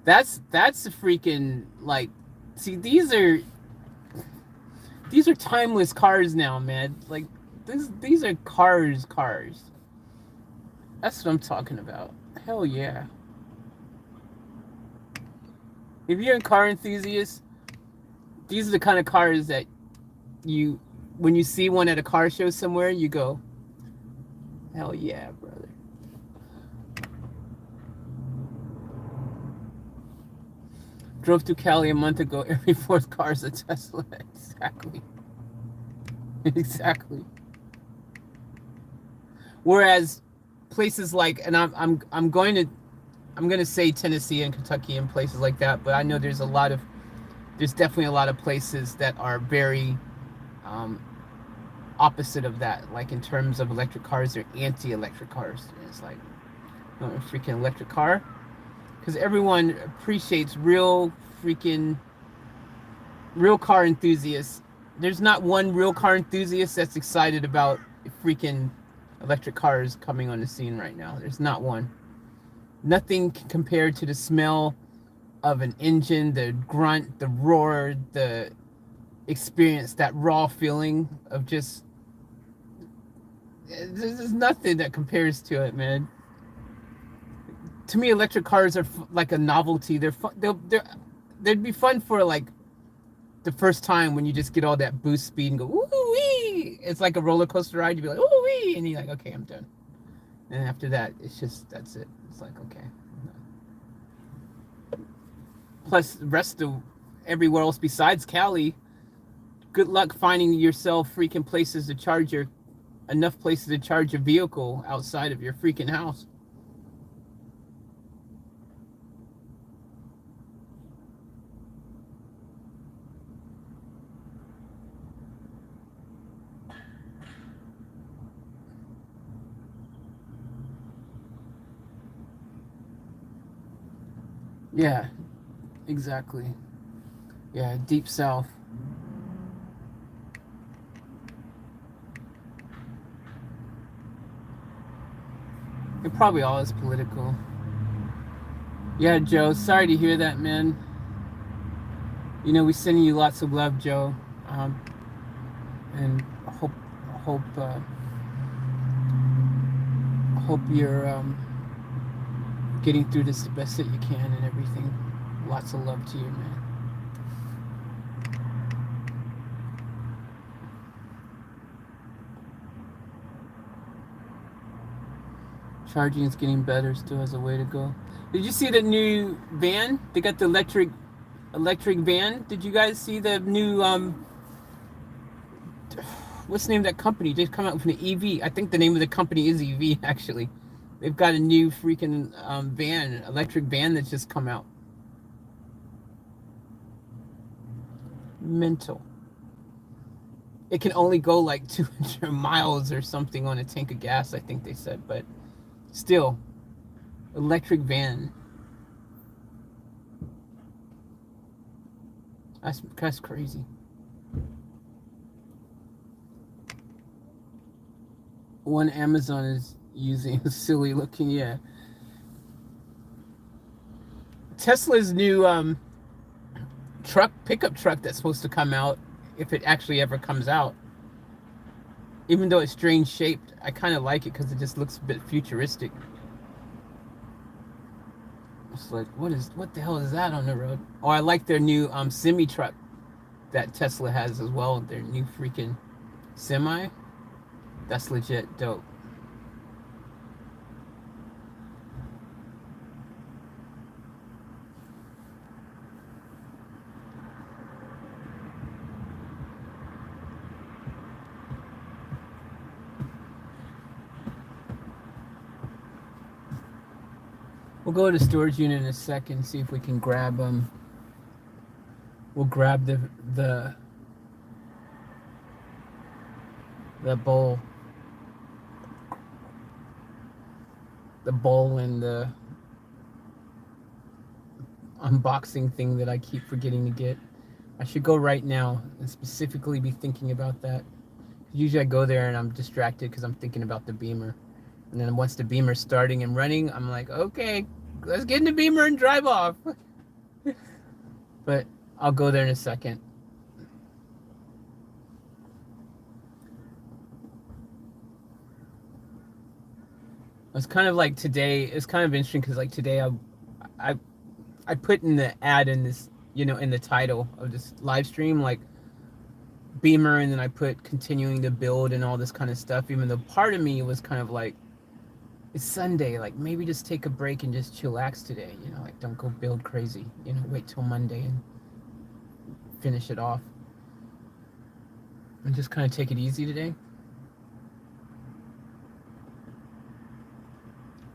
That's a freaking, like, see, these are timeless cars now, man. Like, these are cars. That's what I'm talking about. Hell yeah. If you're a car enthusiast, these are the kind of cars that when you see one at a car show somewhere, you go, hell yeah, brother. Drove to Cali a month ago. Every fourth car is a Tesla. Exactly. Whereas places like, and I'm going to say Tennessee and Kentucky and places like that, but I know there's definitely a lot of places that are very opposite of that. Like in terms of electric cars, they're anti-electric cars. It's like, a freaking electric car, because everyone appreciates real car enthusiasts. There's not one real car enthusiast that's excited about freaking electric cars coming on the scene right now. There's not one. Nothing compared to the smell of an engine, the grunt, the roar, the experience, that raw feeling of just, there's nothing that compares to it, man. To me, electric cars are like a novelty. They're fun. They'd be fun for like the first time when you just get all that boost speed and go woo-wee. It's like a roller coaster ride. You'd be like woo-wee, and you're like, okay, I'm done. And after that, it's just, that's it. It's like, okay. Plus, the rest of everywhere else besides Cali, good luck finding yourself freaking places to charge your, enough places to charge your vehicle outside of your freaking house. Yeah, exactly. Yeah, deep south. It probably all is political. Yeah, Joe, sorry to hear that, man. You know, we sending you lots of love, Joe. And hope hope you're getting through this the best that you can and everything. Lots of love to you, man. Charging is getting better still as a way to go. Did you see the new van? They got the electric van. Did you guys see the new what's the name of that company? They come out with an EV. I think the name of the company is EV actually. They've got a new freaking van, electric van that's just come out. Mental. It can only go like 200 miles or something on a tank of gas, I think they said, but still, electric van. That's crazy. One Amazon is using silly looking, yeah. Tesla's new pickup truck that's supposed to come out, if it actually ever comes out, even though it's strange shaped, I kind of like it because it just looks a bit futuristic. It's like, what the hell is that on the road? Oh, I like their new semi truck that Tesla has as well. Their new freaking semi. That's legit dope. We'll go to the storage unit in a second, see if we can grab them. We'll grab the bowl. The bowl and the unboxing thing that I keep forgetting to get. I should go right now and specifically be thinking about that. Usually I go there and I'm distracted because I'm thinking about the Beamer. And then once the Beamer's starting and running, I'm like, okay, let's get in the Beamer and drive off. But I'll go there in a second. It's kind of like today, it's kind of interesting because like today I put in the ad in this, you know, in the title of this live stream, like Beamer, and then I put continuing to build and all this kind of stuff, even though part of me was kind of like, it's Sunday, like maybe just take a break and just chillax today, you know, like don't go build crazy, you know, wait till Monday and finish it off and just kind of take it easy today.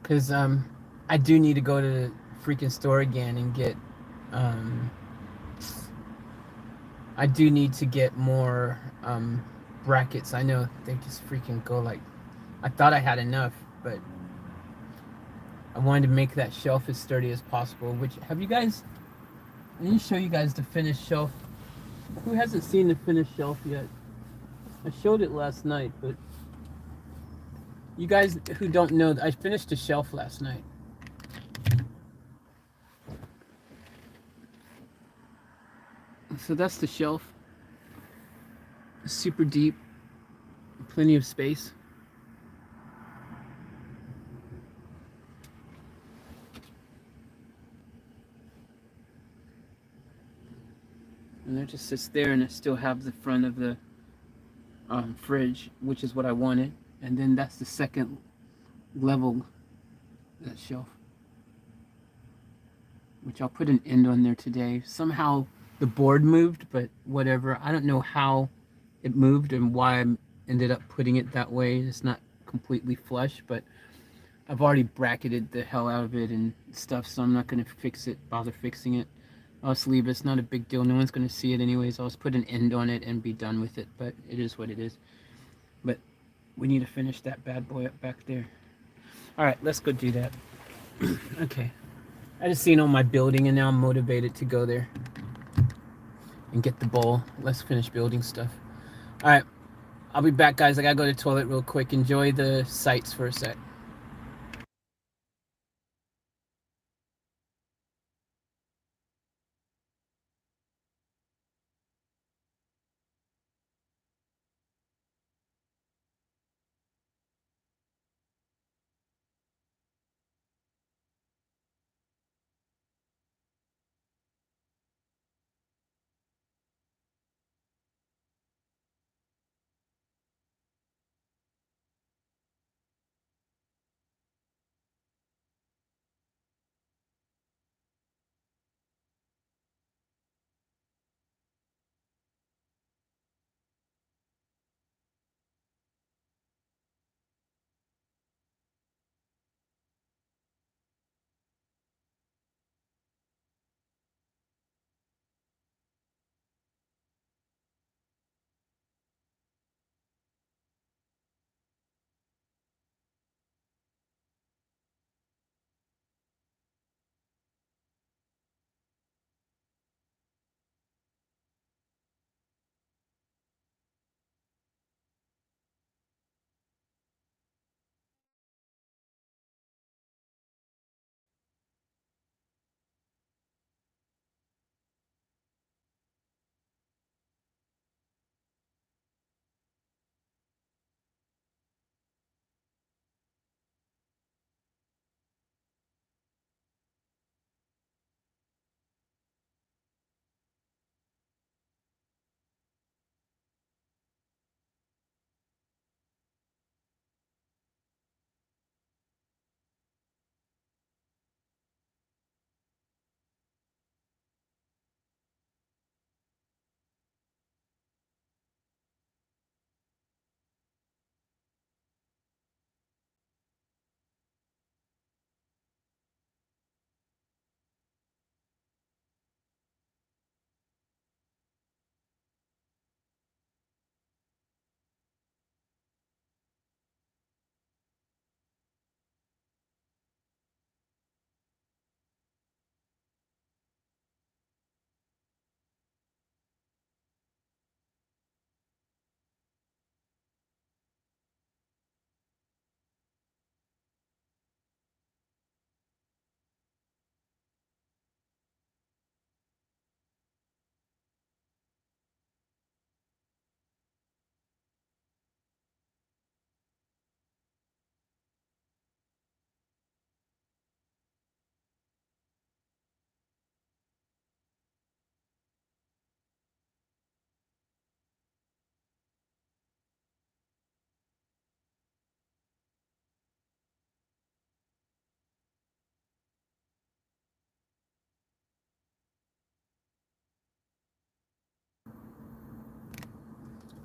Because I do need to go to the freaking store again and get I do need to get more brackets. I know they just freaking go like, I thought I had enough, but I wanted to make that shelf as sturdy as possible. Which, have you guys, I need to show you guys the finished shelf. Who hasn't seen the finished shelf yet? I showed it last night, but You guys who don't know, I finished a shelf last night. So that's the shelf. Super deep, plenty of space. And it just sits there, and I still have the front of the fridge, which is what I wanted. And then that's the second level, that shelf, which I'll put an end on there today. Somehow the board moved, but whatever. I don't know how it moved and why I ended up putting it that way. It's not completely flush, but I've already bracketed the hell out of it and stuff, so I'm not going to bother fixing it. I'll just leave it. It's not a big deal. No one's going to see it anyways. I'll just put an end on it and be done with it, but it is what it is. But we need to finish that bad boy up back there. All right, let's go do that. Okay. I just seen all my building, and now I'm motivated to go there and get the bowl. Let's finish building stuff. All right. I'll be back, guys. I got to go to the toilet real quick. Enjoy the sights for a sec.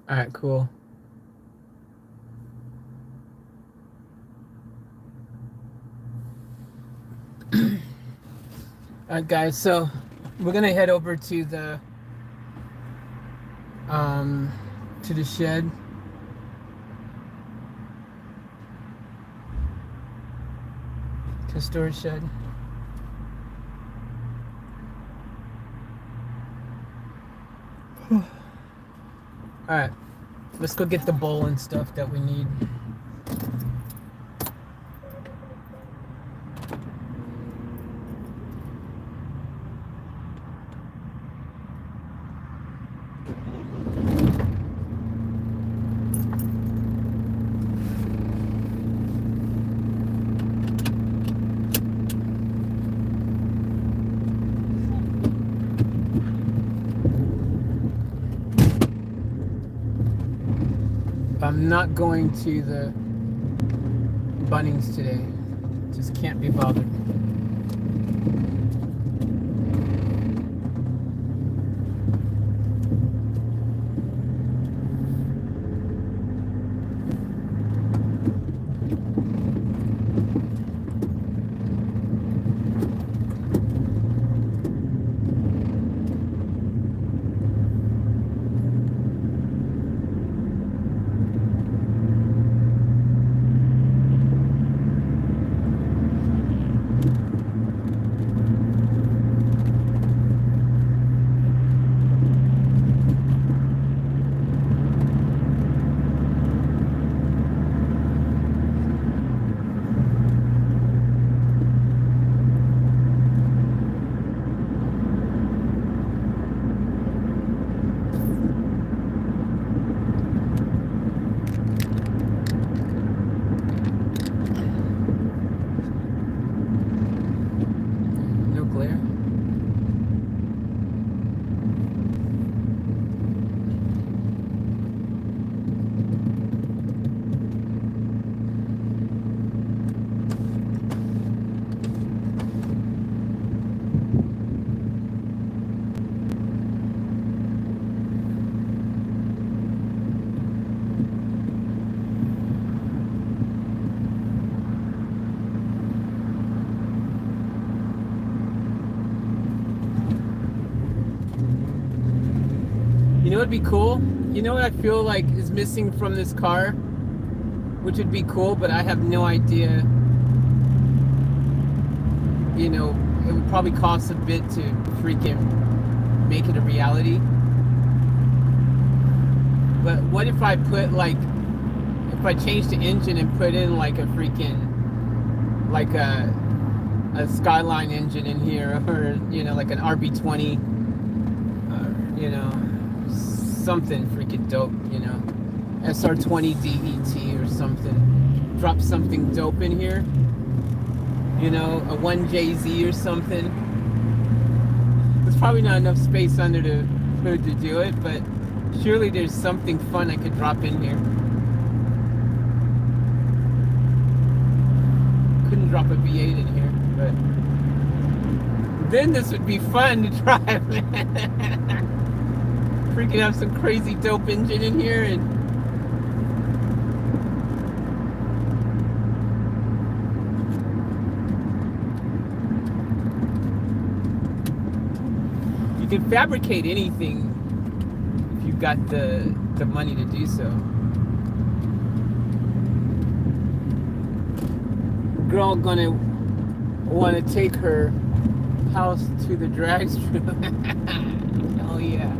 All right, cool. All right, guys. So we're gonna head over to the um shed. To storage shed. All right, let's go get the bowl and stuff that we need. I'm not going to the Bunnings today. Just can't be bothered. No glare. You know what'd be cool? You know what I feel like is missing from this car? Which would be cool, but I have no idea. You know, it would probably cost a bit to freaking make it a reality. But what if I put like, if I change the engine and put in like a freaking, like a Skyline engine in here, or, you know, like an RB20, you know, something freaking dope, you know, SR20 DET or something. Drop something dope in here, you know, a 1JZ or something. There's probably not enough space under the hood to do it, but surely there's something fun I could drop in here. Couldn't drop a V8 in here, but then this would be fun to drive. Freaking have some crazy dope engine in here, and you can fabricate anything if you've got the money to do so. Girl gonna want to take her house to the drag strip. Oh yeah.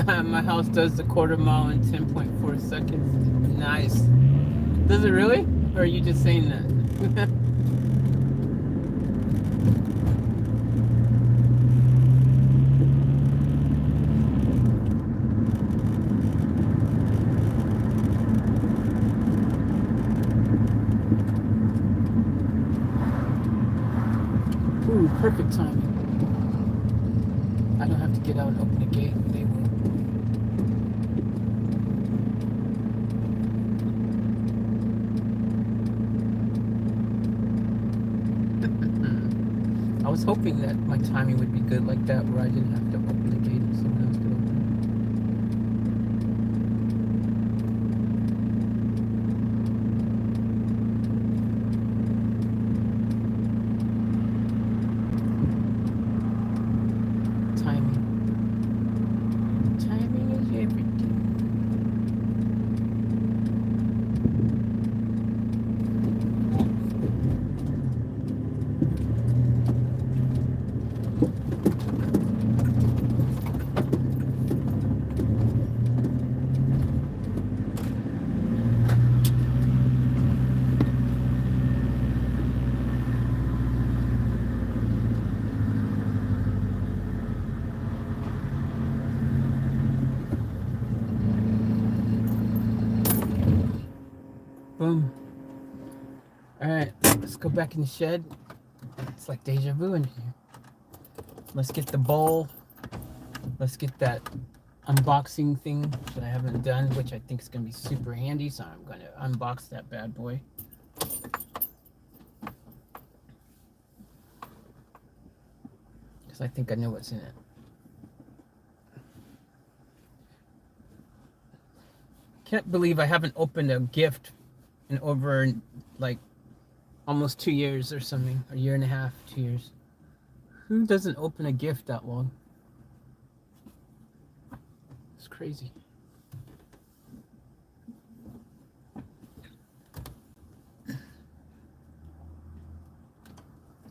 My house does the quarter mile in 10.4 seconds. Nice. Does it really? Or are you just saying that? Ooh, perfect timing. I don't have to get out and open the gate. They will. I was hoping that my timing would be good like that, where I didn't have to open the gate and someone else could open Boom. All right, let's go back in the shed. It's like deja vu in here. Let's get the bowl. Let's get that unboxing thing that I haven't done, which I think is going to be super handy. So I'm going to unbox that bad boy. Because I think I know what's in it. Can't believe I haven't opened a gift in over like almost 2 years or something. A year and a half, 2 years. Who doesn't open a gift that long? It's crazy.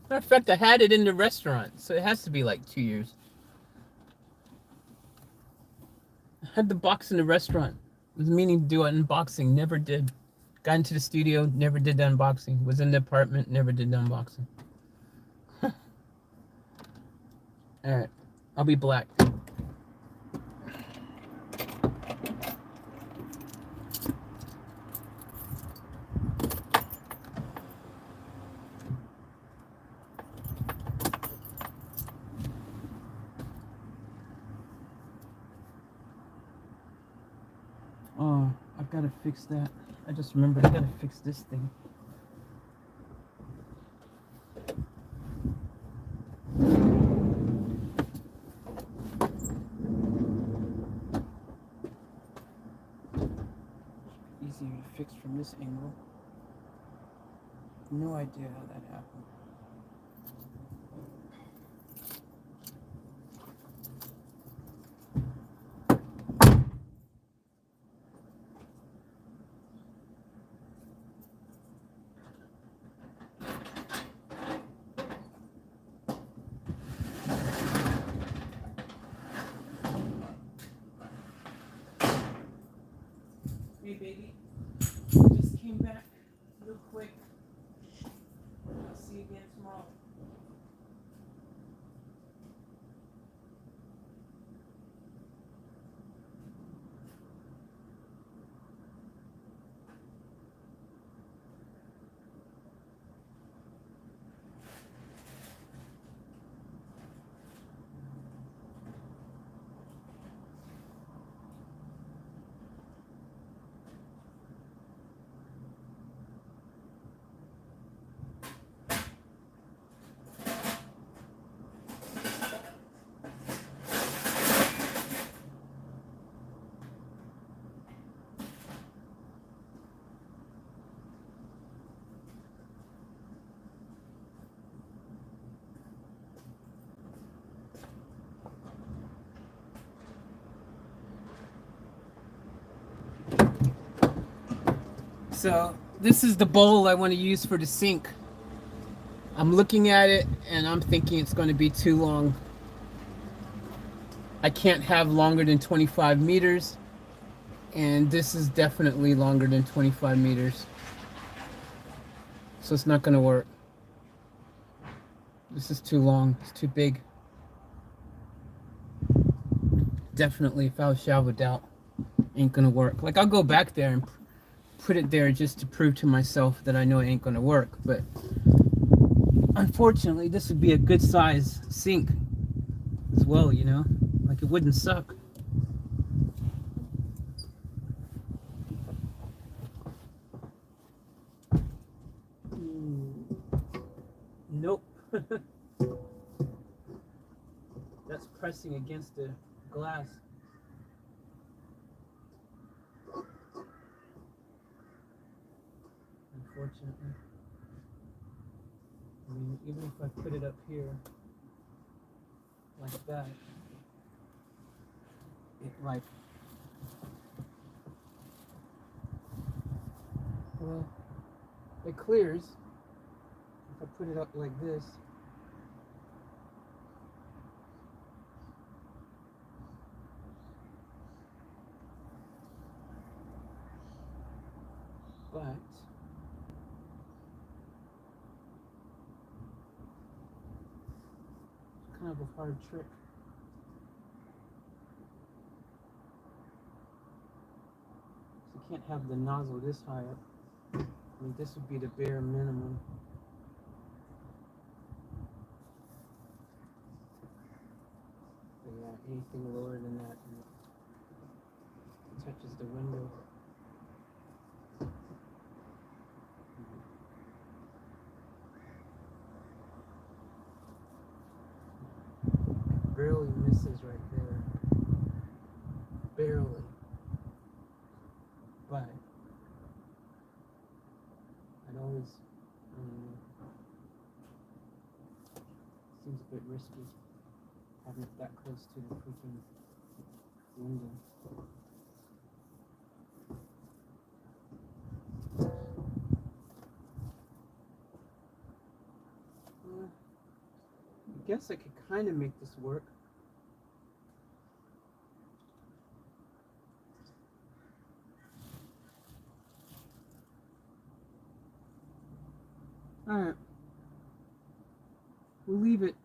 Matter of fact, I had it in the restaurant, so it has to be like 2 years. I had the box in the restaurant. Was meaning to do an unboxing, never did. Got into the studio, never did the unboxing. Was in the apartment, never did the unboxing. Alright, I'll be black. Oh, I've got to fix that. I just remembered I got to fix this thing. Easier to fix from this angle. No idea how that happened. Hey baby, just came back real quick. I'll see you again tomorrow. So this is the bowl I want to use for the sink. I'm looking at it and I'm thinking it's going to be too long. I can't have longer than 25 meters, and this is definitely longer than 25 meters. So it's not going to work. This is too long. It's too big. Definitely, if I was showered out, ain't going to work. Like, I'll go back there and put it there just to prove to myself that I know it ain't gonna work, but unfortunately this would be a good size sink as well, you know, like it wouldn't suck. Nope. That's pressing against the glass. Unfortunately. I mean, even if I put it up here, like that, it like, well, it clears. If I put it up like this, but kind of a hard trick. So you can't have the nozzle this high up. I mean, this would be the bare minimum. But yeah, anything lower than that touches the window. Barely misses right there. Barely. But I'd always, seems a bit risky having it that close to the freaking window. I guess I could kind of make this work. Alright. We'll leave it.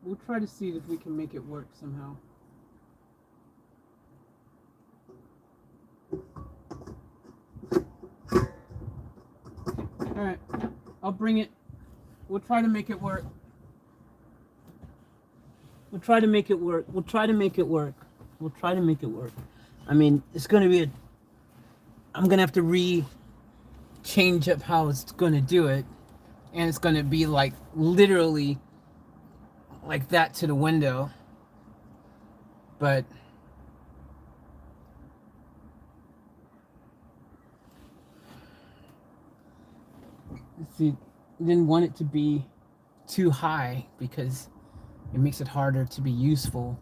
We'll try to see if we can make it work somehow. Alright. I'll bring it. We'll try to make it work. We'll try to make it work. We'll try to make it work. We'll try to make it work. I mean, it's going to be a... I'm going to have to change up how it's going to do it. And it's going to be like literally like that to the window. But see, I didn't want it to be too high because it makes it harder to be useful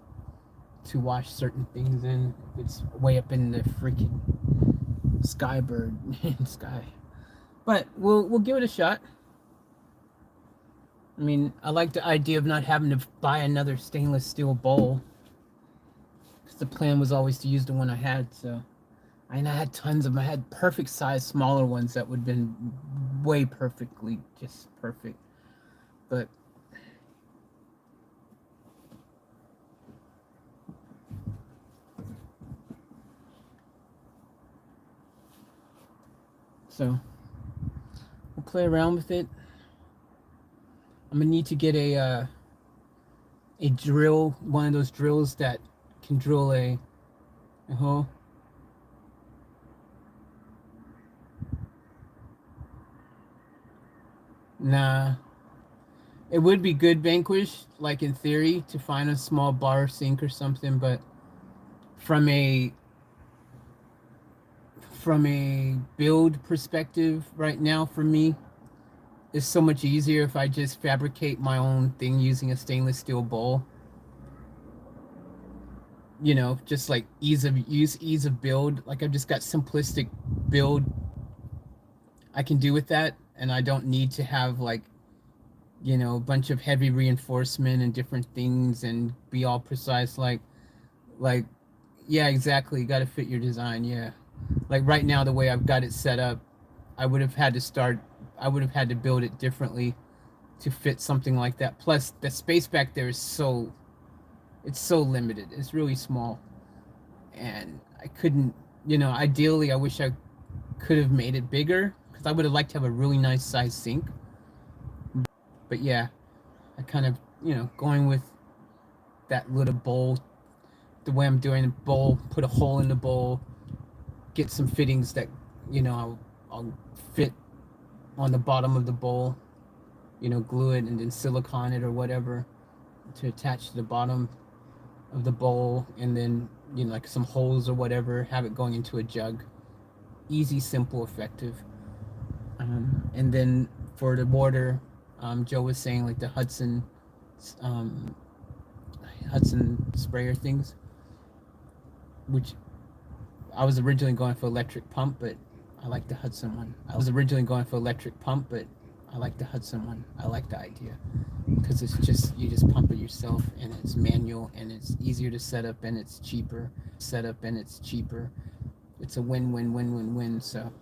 to wash certain things in. It's way up in the freaking skybird sky. But we'll give it a shot. I mean, I like the idea of not having to buy another stainless steel bowl, because the plan was always to use the one I had. So I had tons of them. I had perfect size smaller ones that would have been way perfectly just perfect. But so we'll play around with it. I'm gonna need to get a drill, one of those drills that can drill a hole. Nah, it would be good, Vanquish, like in theory, to find a small bar sink or something, but from a build perspective right now, for me, it's so much easier if I just fabricate my own thing using a stainless steel bowl. You know, just like ease of use, ease of build. Like I've just got simplistic build I can do with that, and I don't need to have like, you know, a bunch of heavy reinforcement and different things and be all precise. Like yeah, exactly. You got to fit your design. Yeah, like right now the way I've got it set up, I would have had to build it differently to fit something like that. Plus the space back there is so limited. It's really small, and I couldn't, you know, ideally I wish I could have made it bigger, because I would have liked to have a really nice size sink. But yeah, I kind of, you know, going with that little bowl, the way I'm doing the bowl, put a hole in the bowl, get some fittings that, you know, I'll fit on the bottom of the bowl, you know, glue it and then silicone it or whatever to attach to the bottom of the bowl, and then, you know, like some holes or whatever, have it going into a jug. Easy, simple, effective. And then for the water, Joe was saying like the Hudson sprayer things, which I was originally going for electric pump, but I like the Hudson one. I like the idea, because it's just, you just pump it yourself, and it's manual, and it's easier to set up, and it's cheaper. It's a win-win-win-win-win. So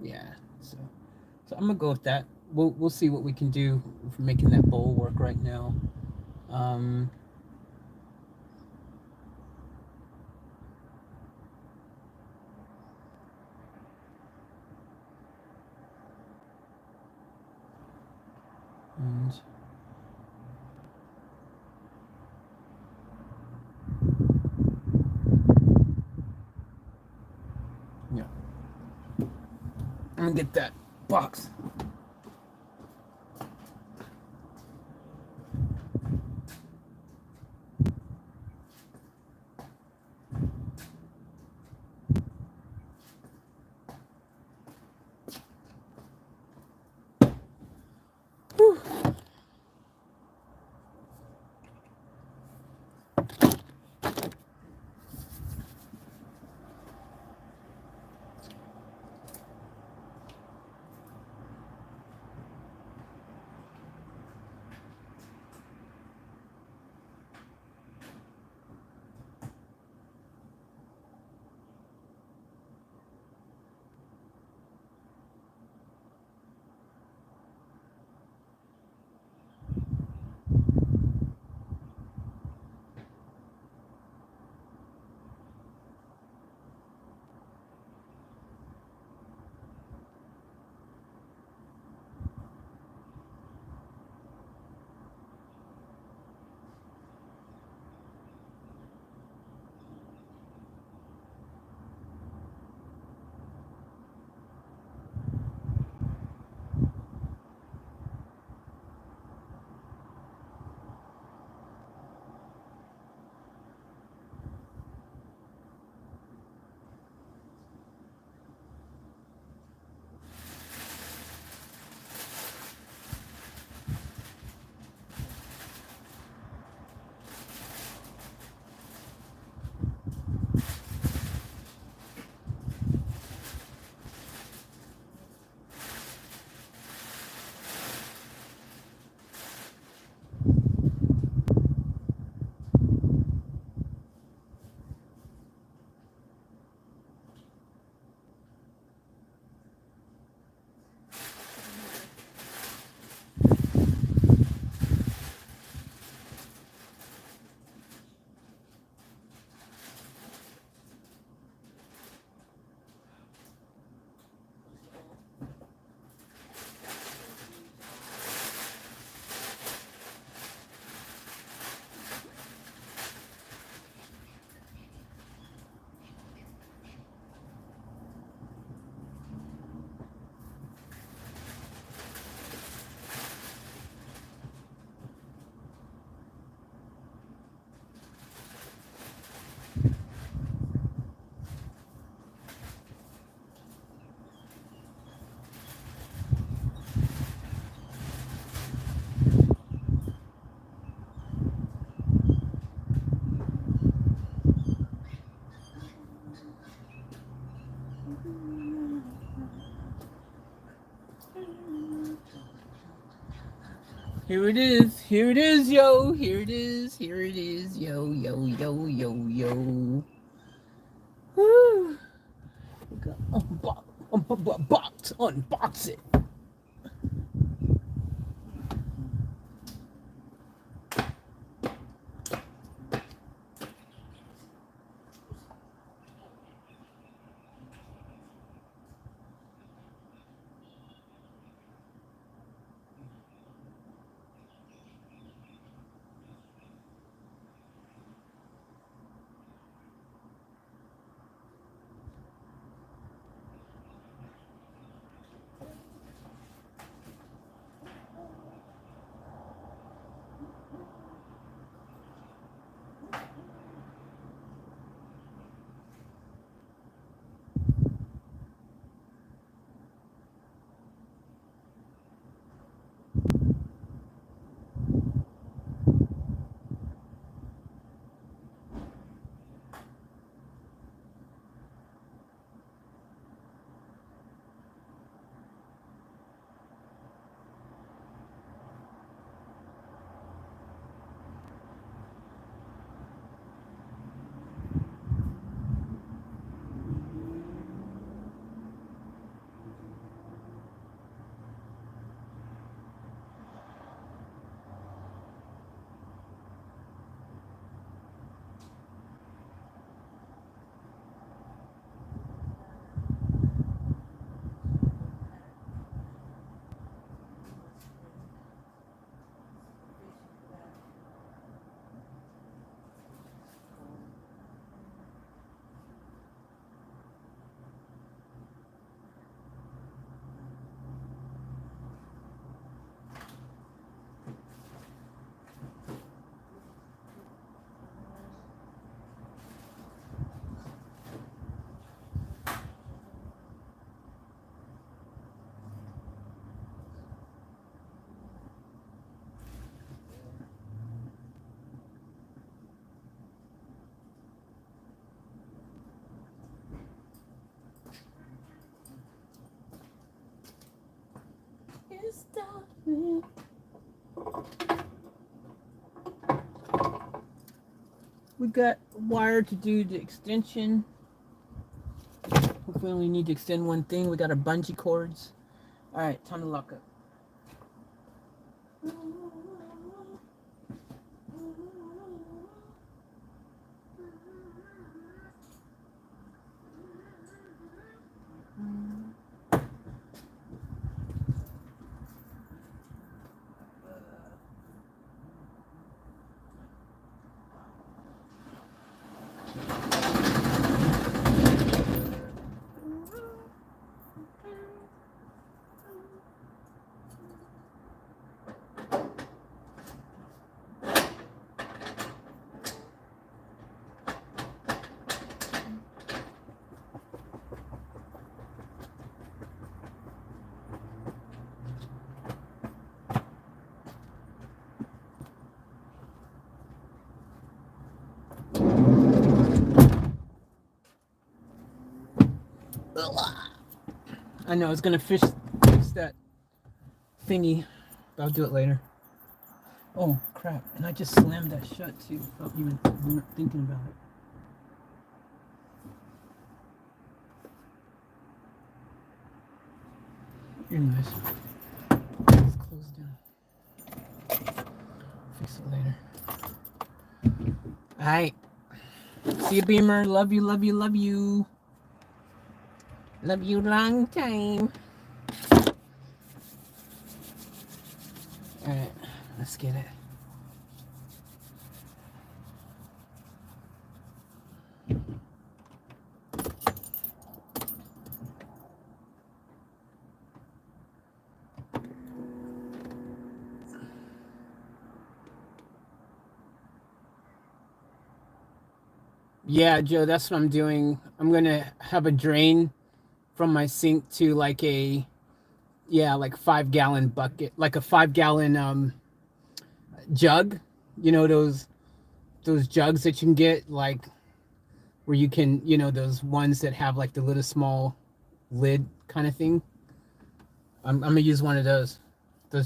yeah. So I'm gonna go with that. We'll see what we can do for making that bowl work right now. I'm gonna get that box. Whew. Here it is. Here it is, yo. Here it is. Here it is, yo, yo, yo, yo, yo. Woo. Unbox it. We got wire to do the extension. Hopefully we only need to extend one thing. We got our bungee cords. Alright, time to lock up. I know I was gonna fix that thingy, but I'll do it later. Oh crap! And I just slammed that shut too without even thinking about it. Anyways, let's close down. Fix it later. All right. See you, Beamer. Love you, love you, love you. Love you long time. Alright, let's get it. Yeah, Joe, that's what I'm doing. I'm gonna have a drain from my sink to like a, yeah, like 5-gallon bucket, like a 5-gallon jug. You know those jugs that you can get, like where you can, you know, those ones that have like the little small lid kind of thing. I'm gonna use one of those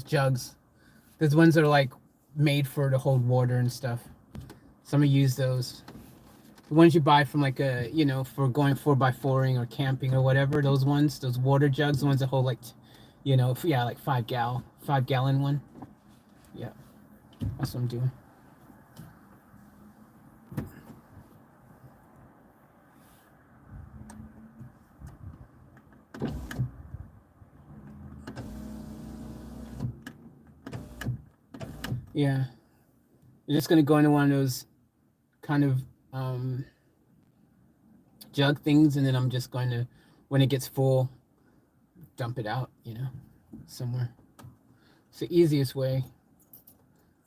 jugs. Those ones that are like made for to hold water and stuff. So I'm gonna use those. The ones you buy from like a, you know, for going 4x4ing or camping or whatever, those ones, those water jugs, the ones that hold like, you know, yeah, like 5-gallon one. Yeah, that's what I'm doing. Yeah, you're just gonna go into one of those kind of jug things, and then I'm just going to, when it gets full, dump it out, you know, somewhere. It's the easiest way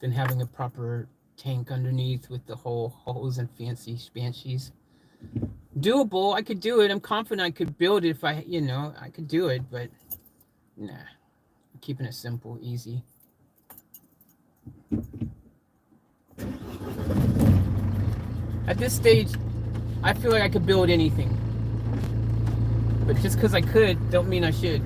than having a proper tank underneath with the whole hose and fancy spansies. Doable. I could do it. I'm confident I could build it if I, you know, I could do it, but nah. I'm keeping it simple, easy. At this stage, I feel like I could build anything. But just because I could, don't mean I should.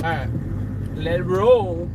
Alright, let it roll.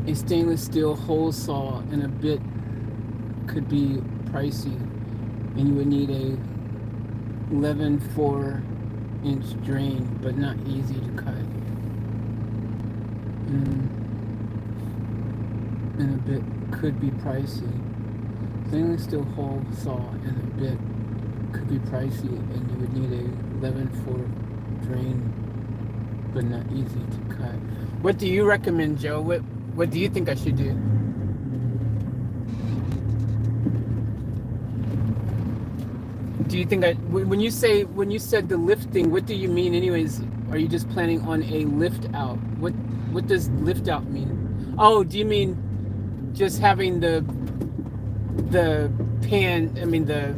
A stainless steel hole saw and a bit could be pricey, and you would need a 11/4 inch drain, but not easy to cut. And a bit could be pricey. Stainless steel hole saw and a bit could be pricey, and you would need a 11-4 drain, but not easy to cut. What do you recommend, Joe? What do you think I should do? Do you think when you said the lifting, what do you mean anyways? Are you just planning on a lift out? What does lift out mean? Oh, do you mean just having the pan, I mean the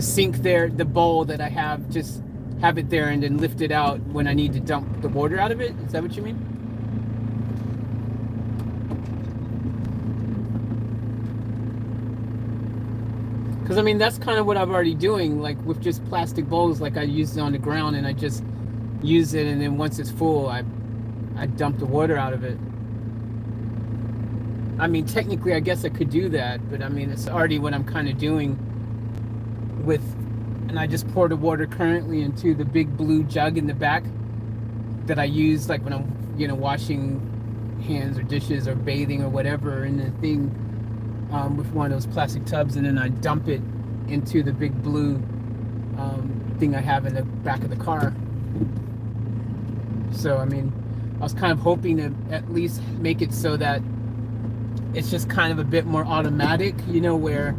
sink there, the bowl that I have, just have it there and then lift it out when I need to dump the water out of it? Is that what you mean? Because I mean, that's kind of what I'm already doing, like with just plastic bowls. Like I use it on the ground and I just use it, and then once it's full, I dump the water out of it. I mean, technically I guess I could do that, but I mean, it's already what I'm kind of doing with, and I just pour the water currently into the big blue jug in the back that I use like when I'm, washing hands or dishes or bathing or whatever in the thing, with one of those plastic tubs, and then I dump it into the big blue thing I have in the back of the car. So I mean, I was kind of hoping to at least make it so that it's just kind of a bit more automatic, where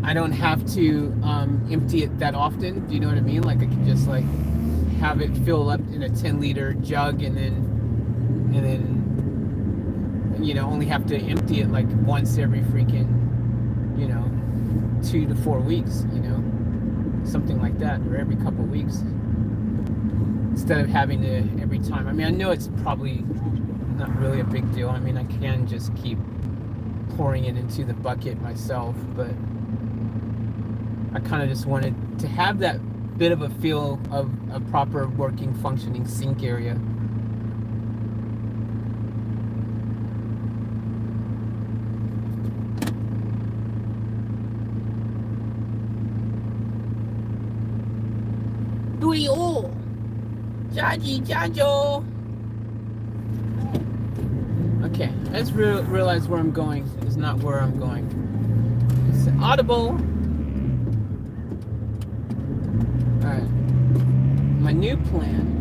I don't have to empty it that often. Do you know what I mean? Like I can just like have it fill up in a 10-liter jug, and then only have to empty it like once every freaking 2 to 4 weeks, something like that, or every couple of weeks, instead of having to every time. I mean, I know it's probably not really a big deal. I mean, I can just keep pouring it into the bucket myself, but I kind of just wanted to have that bit of a feel of a proper working, functioning sink area. Okay, I just realize where I'm going is not where I'm going. It's audible. Alright. My new plan.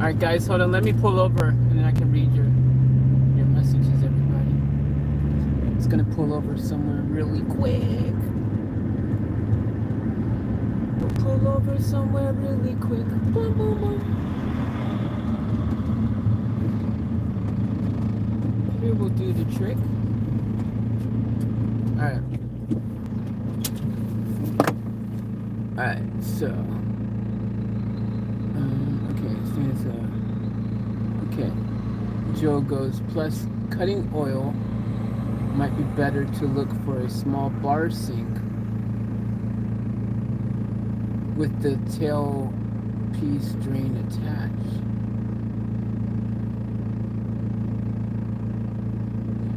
Alright guys, hold on, let me pull over and then I can read your messages, everybody. It's gonna pull over somewhere really quick. We'll pull over somewhere really quick. Boom, boom, boom. Here we'll do the trick. Alright. Alright, so okay, Joe goes, plus cutting oil might be better to look for a small bar sink with the tail piece drain attached.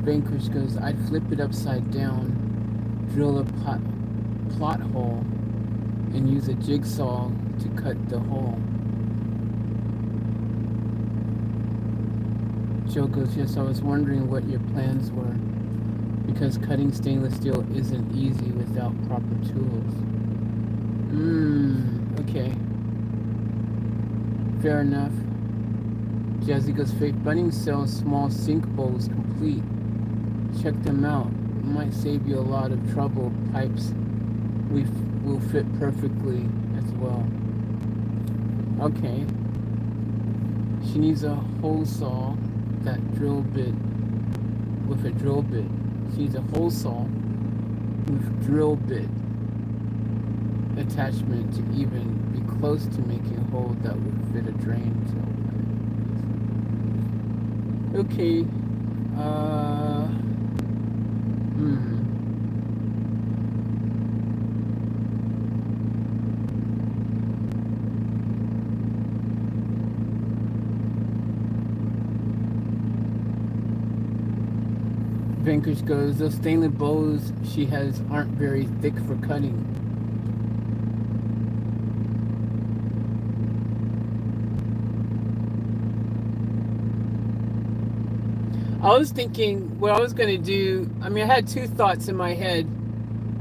Vanquish goes, I'd flip it upside down, drill a plot hole, and use a jigsaw to cut the hole. Joe goes, yes, I was wondering what your plans were, because cutting stainless steel isn't easy without proper tools. Okay. Fair enough. Jazzy goes, Faith Bunning sells small sink bowls complete. Check them out. It might save you a lot of trouble. Pipes will fit perfectly as well. Okay. She needs a hole saw. That drill bit with a drill bit. She needs a hole saw with drill bit. attachment to even be close to making a hole that would fit a drain. So, okay. Vanquish goes, those stainless bowls she has aren't very thick for cutting. I was thinking what I was going to do. I mean, I had two thoughts in my head.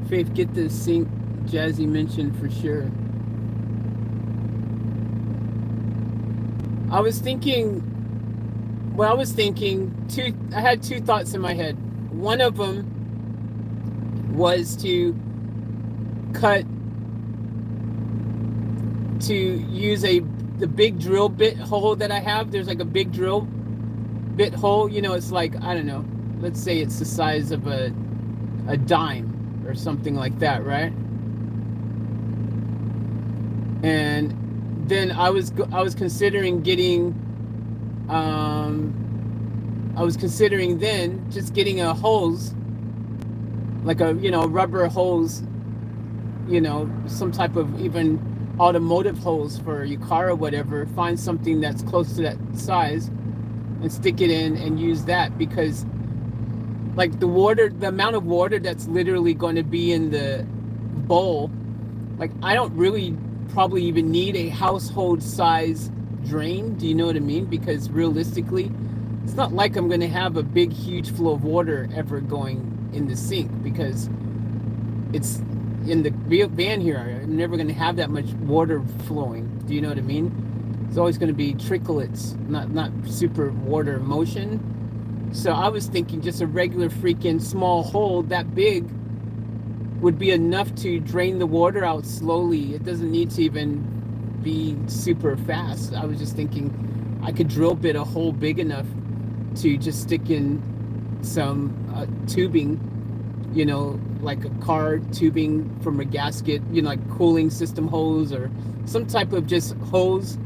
Faith, get this sink Jazzy mentioned for sure. I had two thoughts in my head. One of them was to use the big drill bit hole that I have. There's like a big drill bit hole, it's like, I don't know, let's say it's the size of a dime or something like that, right? And then I was considering getting just getting a hose, like a rubber hose, some type of even automotive hose for your car or whatever. Find something that's close to that size and stick it in and use that, because like the amount of water that's literally going to be in the bowl, like I don't really probably even need a household size drain. Do you know what I mean? Because realistically, it's not like I'm going to have a big huge flow of water ever going in the sink, because it's in the van here. I'm never going to have that much water flowing. Do you know what I mean? It's always going to be tricklets, not super water motion. So I was thinking just a regular freaking small hole that big would be enough to drain the water out slowly. It doesn't need to even be super fast. I was just thinking I could drill bit a hole big enough to just stick in some tubing, like a car tubing from a gasket, like cooling system hose or some type of just hose,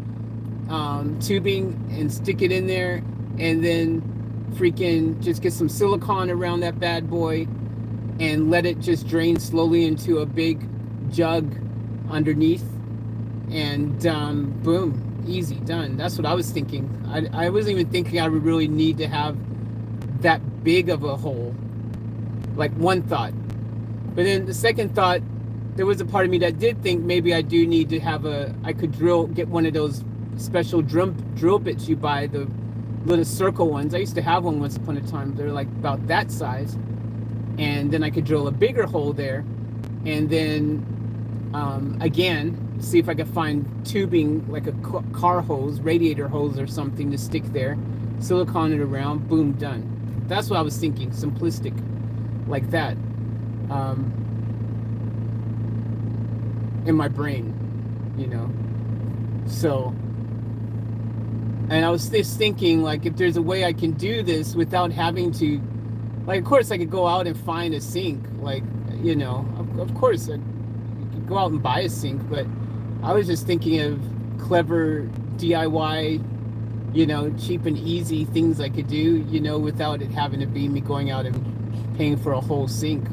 tubing, and stick it in there, and then freaking just get some silicone around that bad boy and let it just drain slowly into a big jug underneath, and boom, easy, done. That's what I was thinking. I wasn't even thinking I would really need to have that big of a hole. Like one thought. But then the second thought, there was a part of me that did think maybe I do need to have I could get one of those special drill bits you buy, the little circle ones. I used to have one once upon a time. They're like about that size. And then I could drill a bigger hole there, and then again see if I could find tubing, like a car hose, radiator hose or something, to stick there, silicone it around, boom, done. That's what I was thinking, simplistic like that, in my brain, so. And I was just thinking, like, if there's a way I can do this without having to, like, of course I could go out and find a sink, like, of course I could go out and buy a sink, but I was just thinking of clever DIY, cheap and easy things I could do, without it having to be me going out and paying for a whole sink,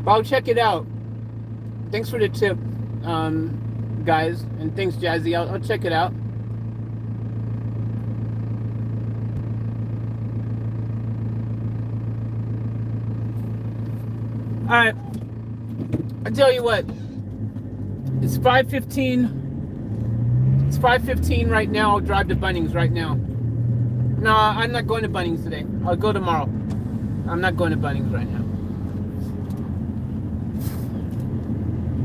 But I'll check it out. Thanks for the tip, guys, and thanks, Jazzy. I'll check it out. All right, I tell you what, it's 5:15. It's 5:15 right now. I'll drive to Bunnings right now. No, I'm not going to Bunnings today. I'll go tomorrow. I'm not going to Bunnings right now.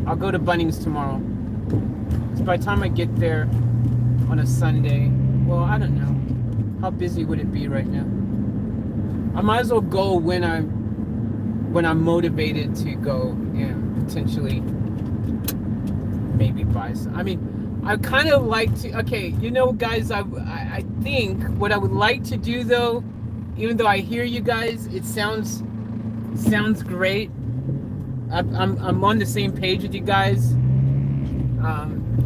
I'll go to Bunnings tomorrow. So by the time I get there on a Sunday, well, I don't know. How busy would it be right now? I might as well go when I'm motivated to go and potentially maybe buy some. I mean, I kind of like to, okay, guys, I think what I would like to do, though, even though I hear you guys, it sounds great, I'm on the same page with you guys,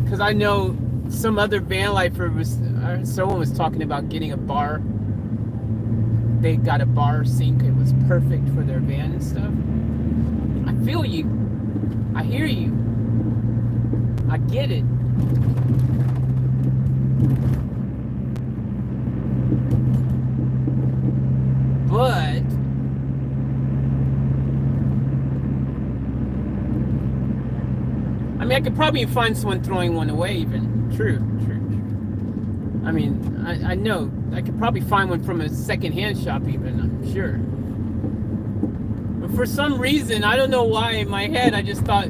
because I know some other van lifer someone was talking about getting a bar. They got a bar sink. It was perfect for their van and stuff. I feel you. I hear you. I get it. But I mean, I could probably find someone throwing one away even. True. I mean, I know. I could probably find one from a second-hand shop even, I'm sure. But for some reason, I don't know why, in my head, I just thought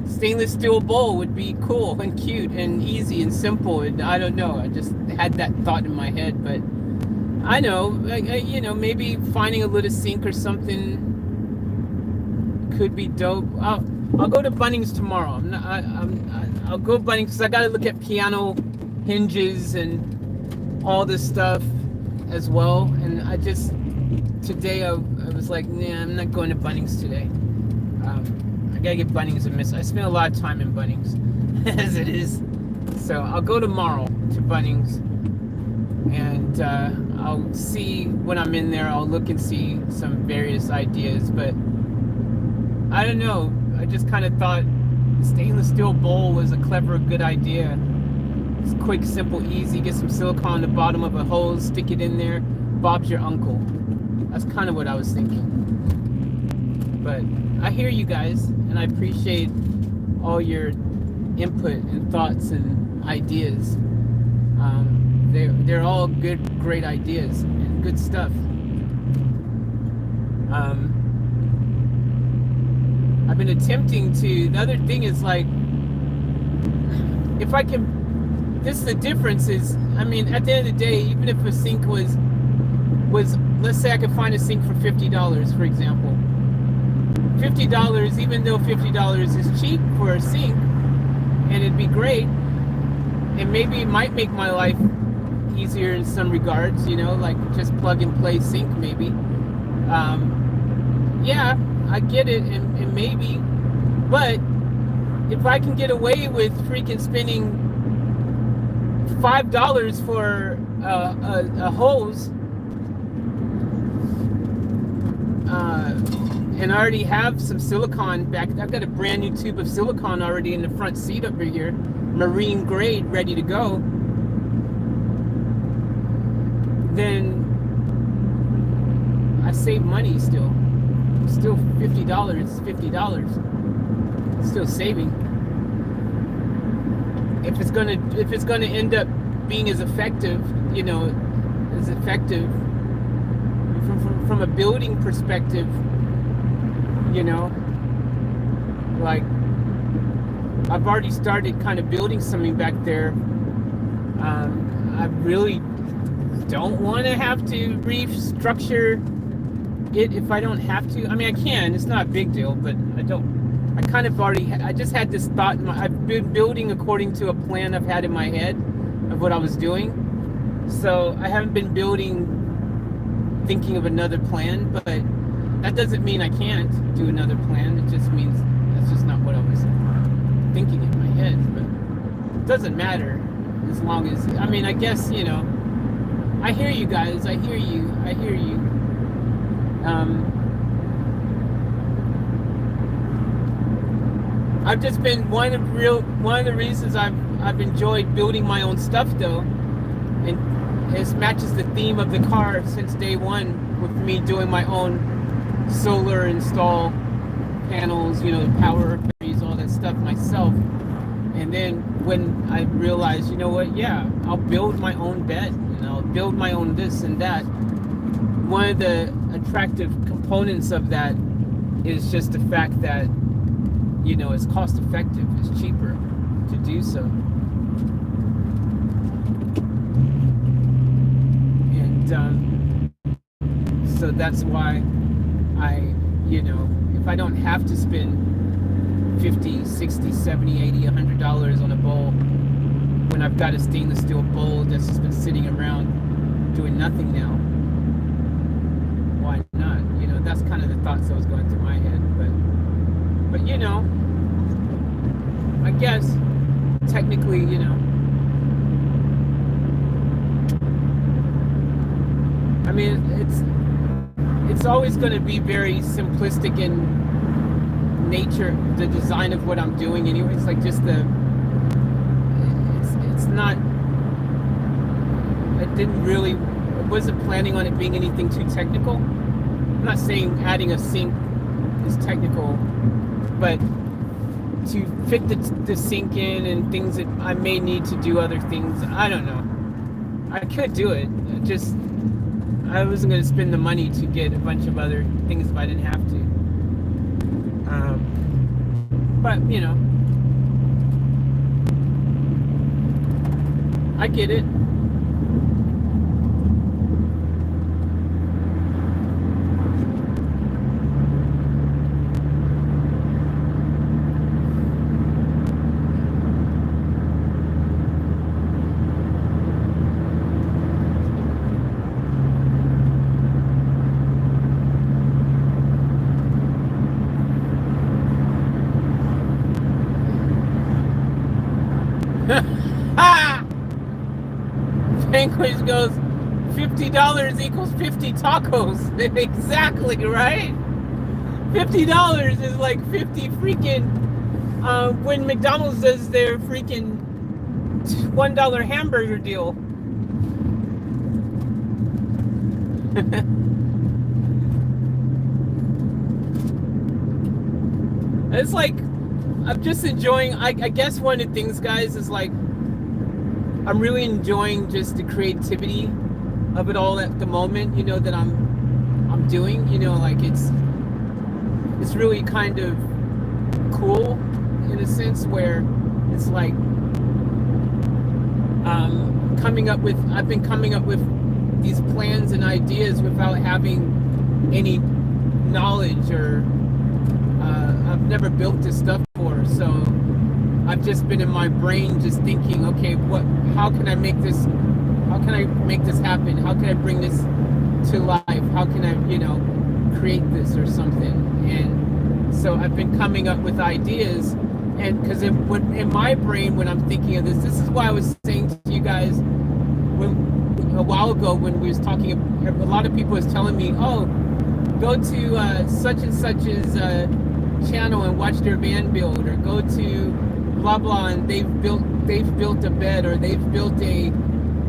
stainless steel bowl would be cool and cute and easy and simple. And I don't know. I just had that thought in my head. But I know, you know, maybe finding a little sink or something could be dope. I'll go to Bunnings tomorrow. I'll go to Bunnings because I got to look at piano hinges and all this stuff as well. And today I was like, nah, I'm not going to Bunnings today. I gotta get Bunnings a miss. I spend a lot of time in Bunnings as it is. So I'll go tomorrow to Bunnings and I'll see when I'm in there. I'll look and see some various ideas, but I don't know. I just kind of thought stainless steel bowl was a clever, good idea. It's quick, simple, easy. Get some silicone on the bottom of a hose, stick it in there. Bob's your uncle. That's kind of what I was thinking. But I hear you guys, and I appreciate all your input and thoughts and ideas. They're all good, great ideas and good stuff. I've been attempting to. The other thing is like, if I can. This is the difference is, I mean, at the end of the day, even if a sink was let's say I could find a sink for $50, for example. $50, even though $50 is cheap for a sink, and it'd be great, and maybe it might make my life easier in some regards, you know, like just plug and play sink maybe. Yeah, I get it, and maybe, but if I can get away with freaking spending $5 for a hose, and I already have some silicone back. I've got a brand new tube of silicone already in the front seat over here, marine grade, ready to go. Then I save money still. Still $50 is $50. Still saving. If it's gonna end up being as effective, you know, from a building perspective, you know, like I've already started kind of building something back there. I really don't want to have to restructure it if I don't have to. I mean, I can. It's not a big deal, but I don't. I kind of already. I just had this thought. I've been building according to a plan I've had in my head of what I was doing. So I haven't been building thinking of another plan, but that doesn't mean I can't do another plan. It just means that's just not what I was thinking in my head. But it doesn't matter as long as, I mean, I guess, you know, I hear you guys. I hear you. I've just been one of the reasons I've enjoyed building my own stuff though, and it matches the theme of the car since day one with me doing my own solar install panels, you know, power batteries, all that stuff myself. And then when I realized, you know what, yeah, I'll build my own bed and I'll build my own this and that. One of the attractive components of that is just the fact that, you know, it's cost effective, it's cheaper to do so. And so that's why I, you know, if I don't have to spend $50, $60, $70, $80, $100 on a bowl when I've got a stainless steel bowl that's just been sitting around doing nothing now, why not? You know, that's kind of the thoughts that was going through my head. But But you know, I guess technically, you know, I mean, it's always going to be very simplistic in nature, the design of what I'm doing anyway. It's like just it's not, I wasn't planning on it being anything too technical. I'm not saying adding a sink is technical, but to fit the sink in and things that I may need to do other things, I don't know. I could do it, just I wasn't going to spend the money to get a bunch of other things if I didn't have to. But, you know, I get it. Vanquish goes, $50 equals 50 tacos. Exactly, right? $50 is like 50 freaking, when McDonald's does their freaking $1 hamburger deal. It's like, I'm just enjoying, I guess one of the things, guys, is like, I'm really enjoying just the creativity of it all at the moment, you know, that I'm doing, you know, like it's really kind of cool in a sense where it's like I've been coming up with these plans and ideas without having any knowledge, or I've never built this stuff before, so I've just been in my brain just thinking, okay, how can I make this happen? How can I bring this to life? How can I, you know, create this or something? And so I've been coming up with ideas, and because in my brain, when I'm thinking of this is why I was saying to you guys a while ago when we was talking, a lot of people was telling me, oh, go to such and such's channel and watch their van build, or go to blah blah, and they've built a bed, or they've built a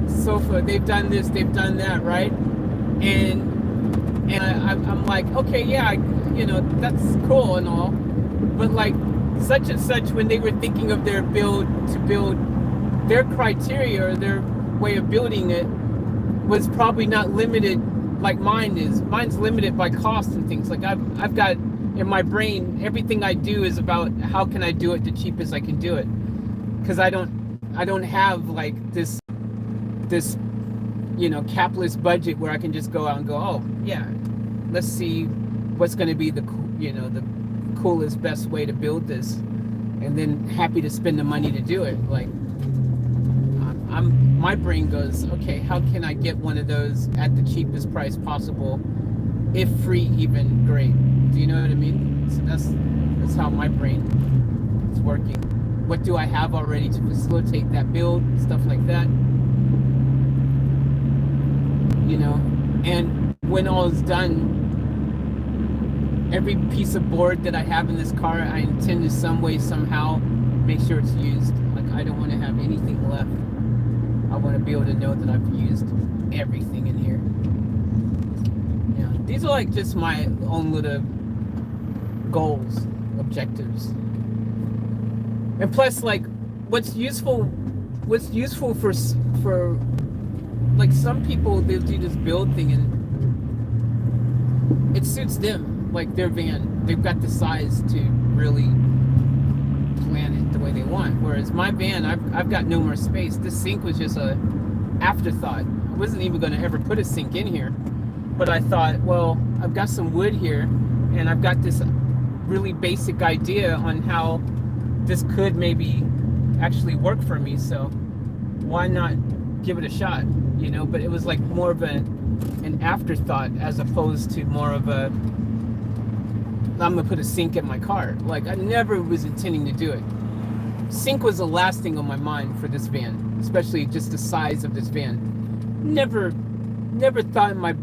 sofa, they've done this, they've done that, right? And I'm like, okay, yeah, you know, that's cool and all, but like such and such, when they were thinking of their their criteria or their way of building it was probably not limited like mine is. Mine's limited by cost and things. Like I've got in my brain, everything I do is about how can I do it the cheapest I can do it, because I don't have like this you know, capitalist budget where I can just go out and go, oh yeah, let's see what's going to be the coolest, best way to build this, and then happy to spend the money to do it. Like my brain goes, okay, how can I get one of those at the cheapest price possible, if free even, great. Do you know what I mean? So that's how my brain is working. What do I have already to facilitate that build, stuff like that, you know? And when all is done, every piece of board that I have in this car, I intend to some way, somehow make sure it's used. Like I don't want to have anything left. I want to be able to know that I've used everything in here. Yeah, these are like just my own little goals, objectives. And plus, like, what's useful for like some people, they do this build thing and it suits them, like their van. They've got the size to really plan it the way they want. Whereas my van, I've got no more space. This sink was just a afterthought. I wasn't even going to ever put a sink in here, but I thought, well, I've got some wood here, and I've got this really basic idea on how this could maybe actually work for me. So why not give it a shot, you know? But it was like more of an afterthought as opposed to more of a I'm gonna put a sink in my car. Like, I never was intending to do it. Sink was the last thing on my mind for this van, especially just the size of this van. Never thought in my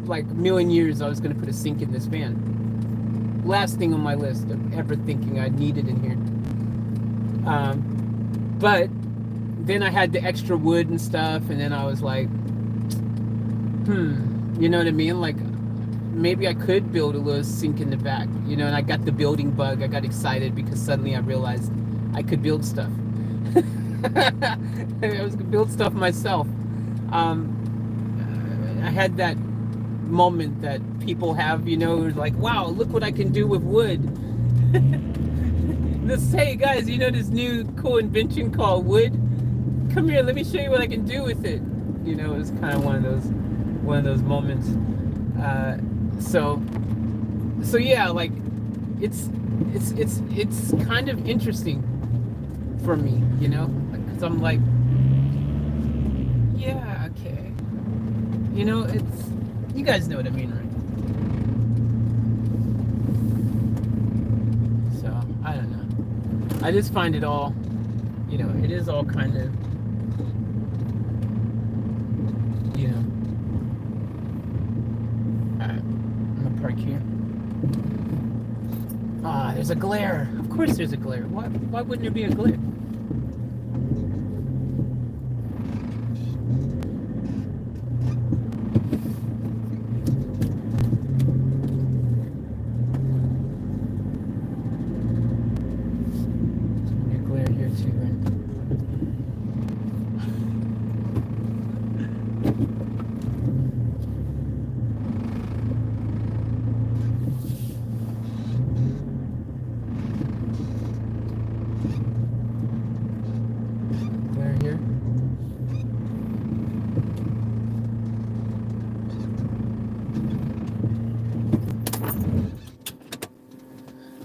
like million years I was gonna put a sink in this van. Last thing on my list of ever thinking I needed in here. But then I had the extra wood and stuff, and then I was like, you know what I mean? Like, maybe I could build a little sink in the back, you know, and I got the building bug. I got excited because suddenly I realized I could build stuff. I was gonna build stuff myself. I had that moment that people have, you know, like, wow, look what I can do with wood. This, hey guys, you know this new cool invention called wood? Come here, let me show you what I can do with it. You know, it's kind of one of those moments. So yeah, like it's kind of interesting for me, you know, because I'm like, yeah, okay, you know, it's, you guys know what I mean, right? So I don't know. I just find it all, you know, it is all kind of, you know. Alright, I'm gonna park here. Ah, there's a glare. Of course there's a glare. Why wouldn't there be a glare? A glare here too, right? Glare here.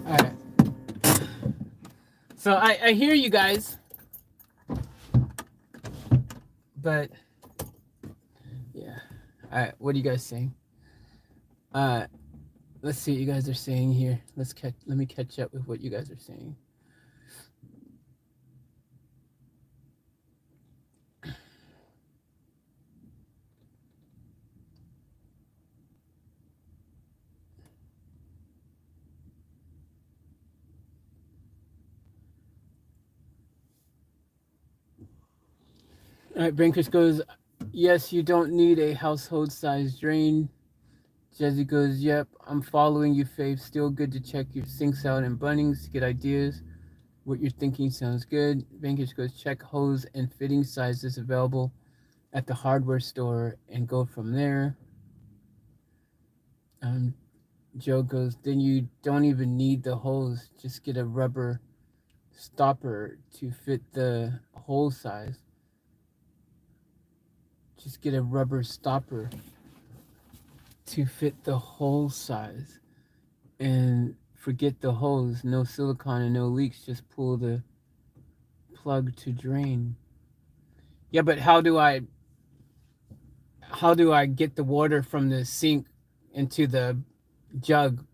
Alright. So I hear you guys, but yeah. Alright, what are you guys saying? Let's see what you guys are saying here. Let me catch up with what you guys are saying. All right, Brinkers goes, yes, you don't need a household size drain. Jesse goes, yep, I'm following you, Faith. Still good to check your sinks out and bunnings to get ideas. What you're thinking sounds good. Brinkers goes, check hose and fitting sizes available at the hardware store and go from there. Joe goes, then you don't even need the hose. Just get a rubber stopper to fit the hole size. Just get a rubber stopper to fit the hole size. And forget the hose. No silicone and no leaks. Just pull the plug to drain. Yeah, but how do I get the water from the sink into the jug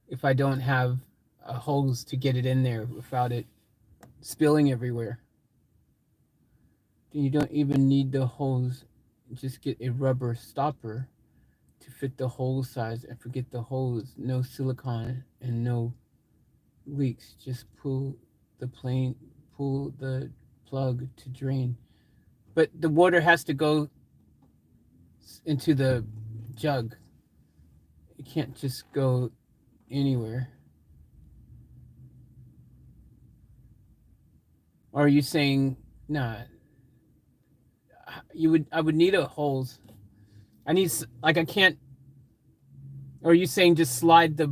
if I don't have a hose to get it in there without it spilling everywhere? You don't even need the hose. Just get a rubber stopper to fit the hole size and forget the hose. No silicone and no leaks. Just pull the plug to drain. But the water has to go into the jug. It can't just go anywhere. Or are you saying, nah, I would need a hose. I need, like, I can't, or are you saying just slide the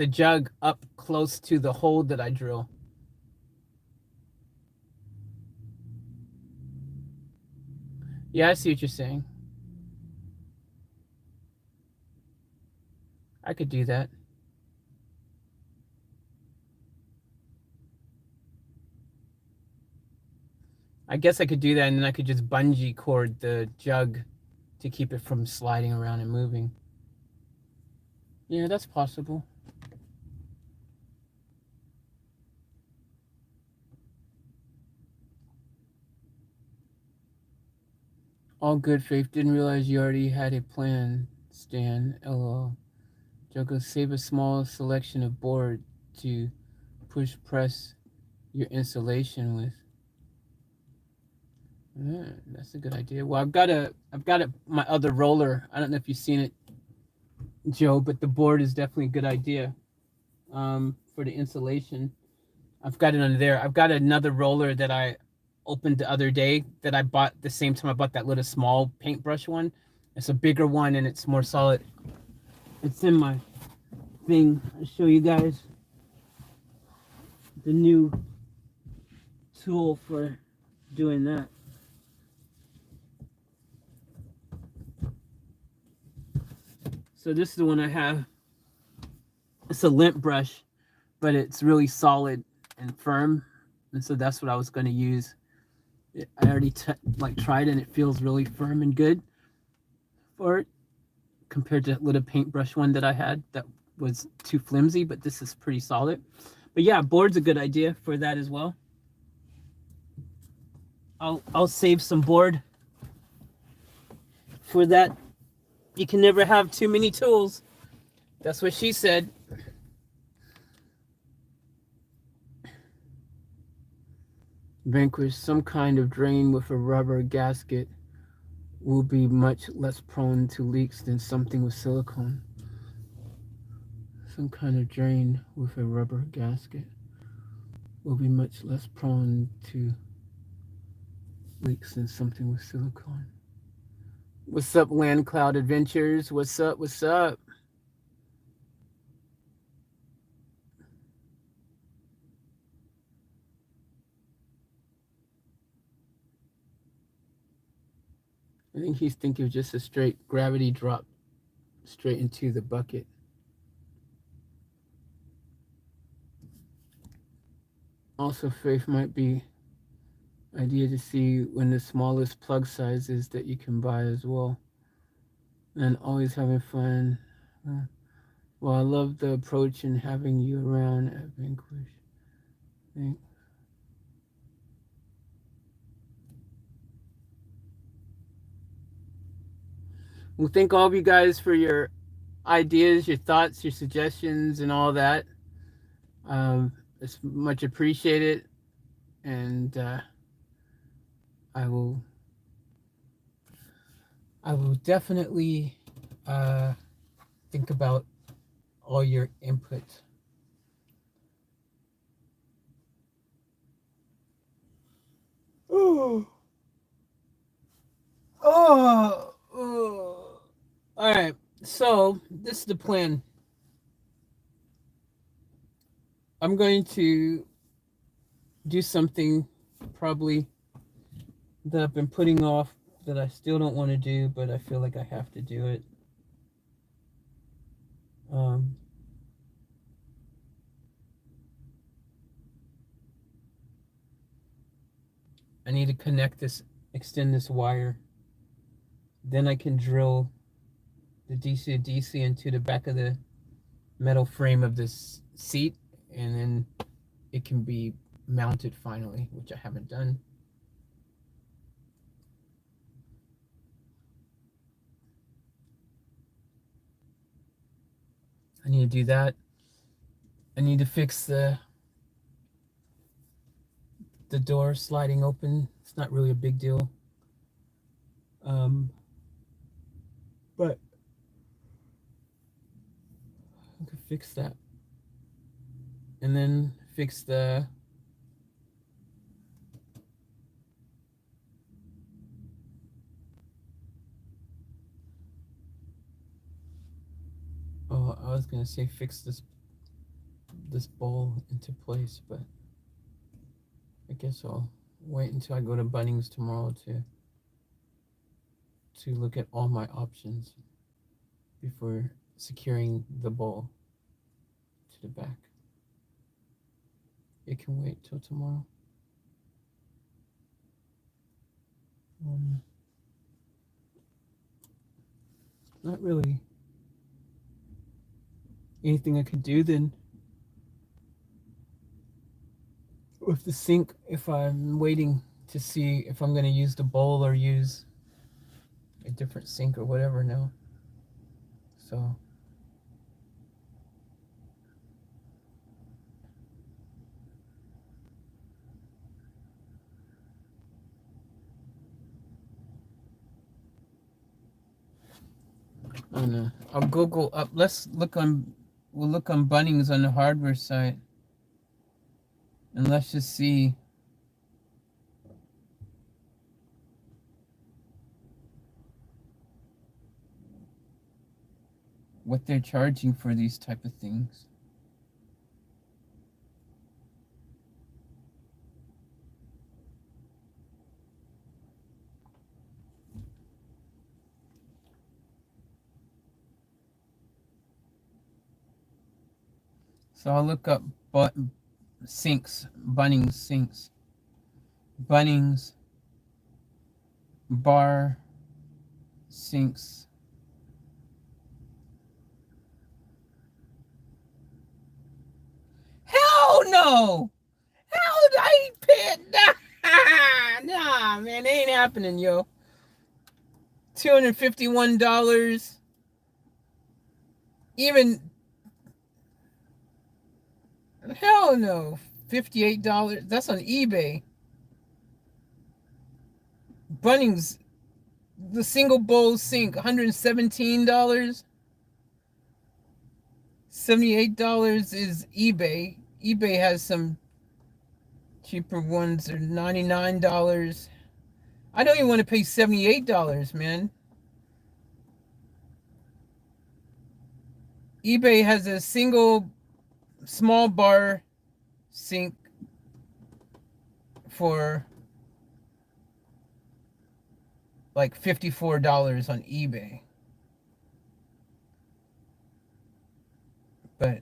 jug up close to the hole that I drill? Yeah, I see what you're saying. I could do that. I guess I could do that, and then I could just bungee cord the jug to keep it from sliding around and moving. Yeah, that's possible. All good, Faith. Didn't realize you already had a plan, Stan. LOL. Joko, save a small selection of board to push press your installation with. That's a good idea. Well, I've got my other roller. I don't know if you've seen it, Joe, but the board is definitely a good idea for the installation. I've got it under there. I've got another roller that I opened the other day that I bought the same time I bought that little small paintbrush one. It's a bigger one and it's more solid. It's in my thing. I'll show you guys the new tool for doing that. So this is the one I have. It's a lint brush, but it's really solid and firm, and so that's what I was going to use. I already tried it, and it feels really firm and good for it compared to that little paintbrush one that I had that was too flimsy, but this is pretty solid. But yeah, board's a good idea for that as well. I'll save some board for that. You can never have too many tools. That's what she said. Vanquish, some kind of drain with a rubber gasket will be much less prone to leaks than something with silicone. Some kind of drain with a rubber gasket will be much less prone to leaks than something with silicone. What's up, Land Cloud Adventures? What's up? What's up? I think he's thinking of just a straight gravity drop straight into the bucket. Also, Faith, might be idea to see when the smallest plug size is that you can buy as well. And always having fun. Well, I love the approach and having you around at Vanquish. Thanks. Well, thank all of you guys for your ideas, your thoughts, your suggestions, and all that. It's much appreciated, and I will definitely think about all your input. Oh. All right. So this is the plan. I'm going to do something probably that I've been putting off that I still don't want to do, but I feel like I have to do it. I need to connect this, extend this wire. Then I can drill the DC to DC into the back of the metal frame of this seat, and then it can be mounted finally, which I haven't done. I need to do that. I need to fix the door sliding open. It's not really a big deal. But I could fix that. And then fix the I was gonna say fix this bowl into place, but I guess I'll wait until I go to Bunnings tomorrow to look at all my options before securing the bowl to the back. It can wait till tomorrow. Not really anything I could do then with the sink if I'm waiting to see if I'm going to use the bowl or use a different sink or whatever now. So I don't know. I'll go up. We'll look on Bunnings on the hardware site. And let's just see what they're charging for these type of things. So I'll look up sinks, Bunnings sinks, Bunnings bar sinks. Hell no! How did I pay it? Nah, man, it ain't happening, yo. $251. Even hell no. $58. That's on eBay. Bunnings, the single bowl sink, $117. $78 is eBay. eBay has some cheaper ones. Are $99. I don't even want to pay $78, man. eBay has a single small bar sink for like $54 on eBay. But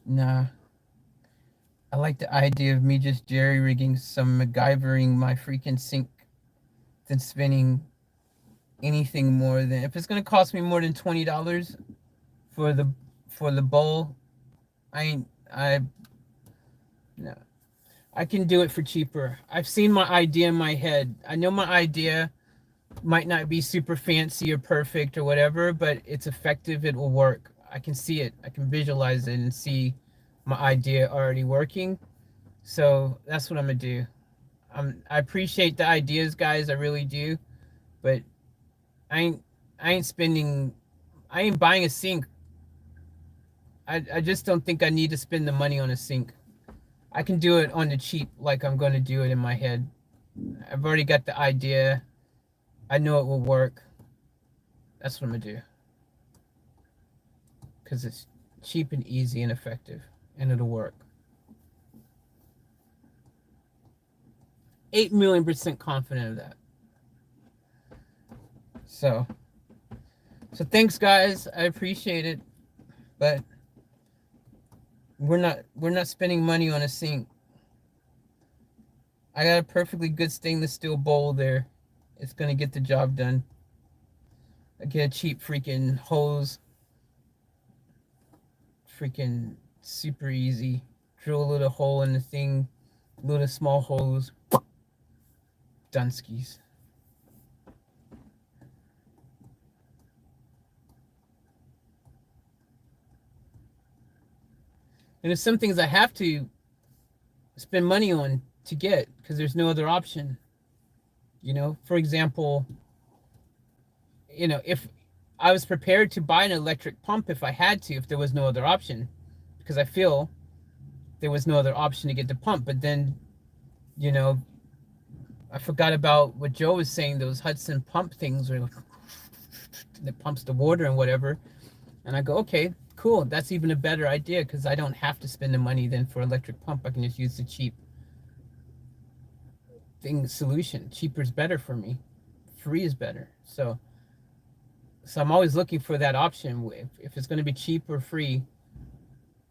nah, I like the idea of me just jerry-rigging some MacGyvering my freaking sink than spending anything more than, if it's going to cost me more than $20 for the bowl, no. I can do it for cheaper. I've seen my idea in my head. I know my idea might not be super fancy or perfect or whatever, but it's effective. It will work. I can see it. I can visualize it and see my idea already working. So that's what I'm gonna do. I appreciate the ideas, guys. I really do, but I ain't buying a sink. I just don't think I need to spend the money on a sink. I can do it on the cheap, like I'm going to do it in my head. I've already got the idea. I know it will work. That's what I'm going to do. Because it's cheap and easy and effective. And it'll work. 8,000,000% confident of that. So thanks, guys. I appreciate it. But we're not spending money on a sink. I got a perfectly good stainless steel bowl there. It's gonna get the job done. I get a cheap freaking hose. Freaking super easy. Drill a little hole in the thing. Little small hose. Dunskies. And there's some things I have to spend money on to get because there's no other option. You know, for example, you know, if I was prepared to buy an electric pump if I had to, if there was no other option, because I feel there was no other option to get the pump. But then, you know, I forgot about what Joe was saying, those Hudson pump things where that pumps the water and whatever. And I go, okay, cool. That's even a better idea because I don't have to spend the money then for electric pump. I can just use the cheap solution. Cheaper is better for me. Free is better. So I'm always looking for that option. If it's going to be cheap or free,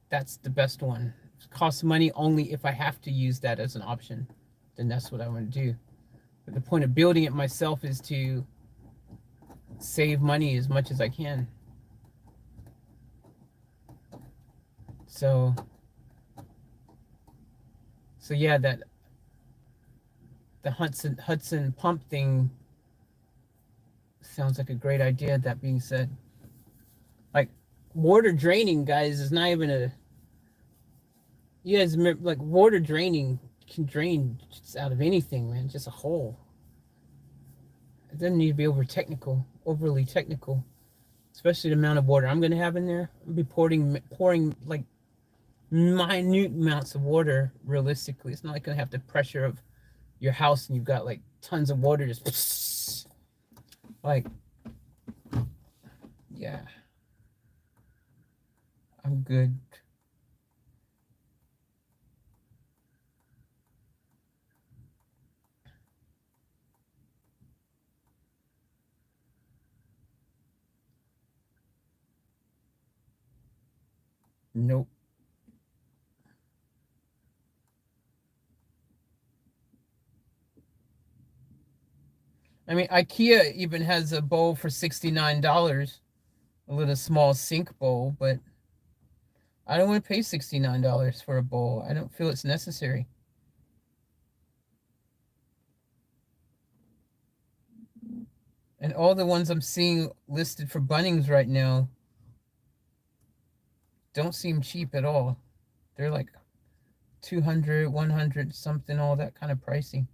that's the best one. It costs money only if I have to use that as an option. Then that's what I want to do. But the point of building it myself is to save money as much as I can. So yeah, that the Hudson pump thing sounds like a great idea. That being said, like water draining, guys, is not even a. You guys remember, like water draining can drain just out of anything, man. Just a hole. It doesn't need to be overly technical, especially the amount of water I'm going to have in there. I'll be pouring like minute amounts of water. Realistically, it's not like going to have the pressure of your house and you've got like tons of water just like, yeah, I'm good. Nope. I mean, IKEA even has a bowl for $69, a little small sink bowl, but I don't want to pay $69 for a bowl. I don't feel it's necessary. And all the ones I'm seeing listed for Bunnings right now don't seem cheap at all. They're like 200, 100 something, all that kind of pricing.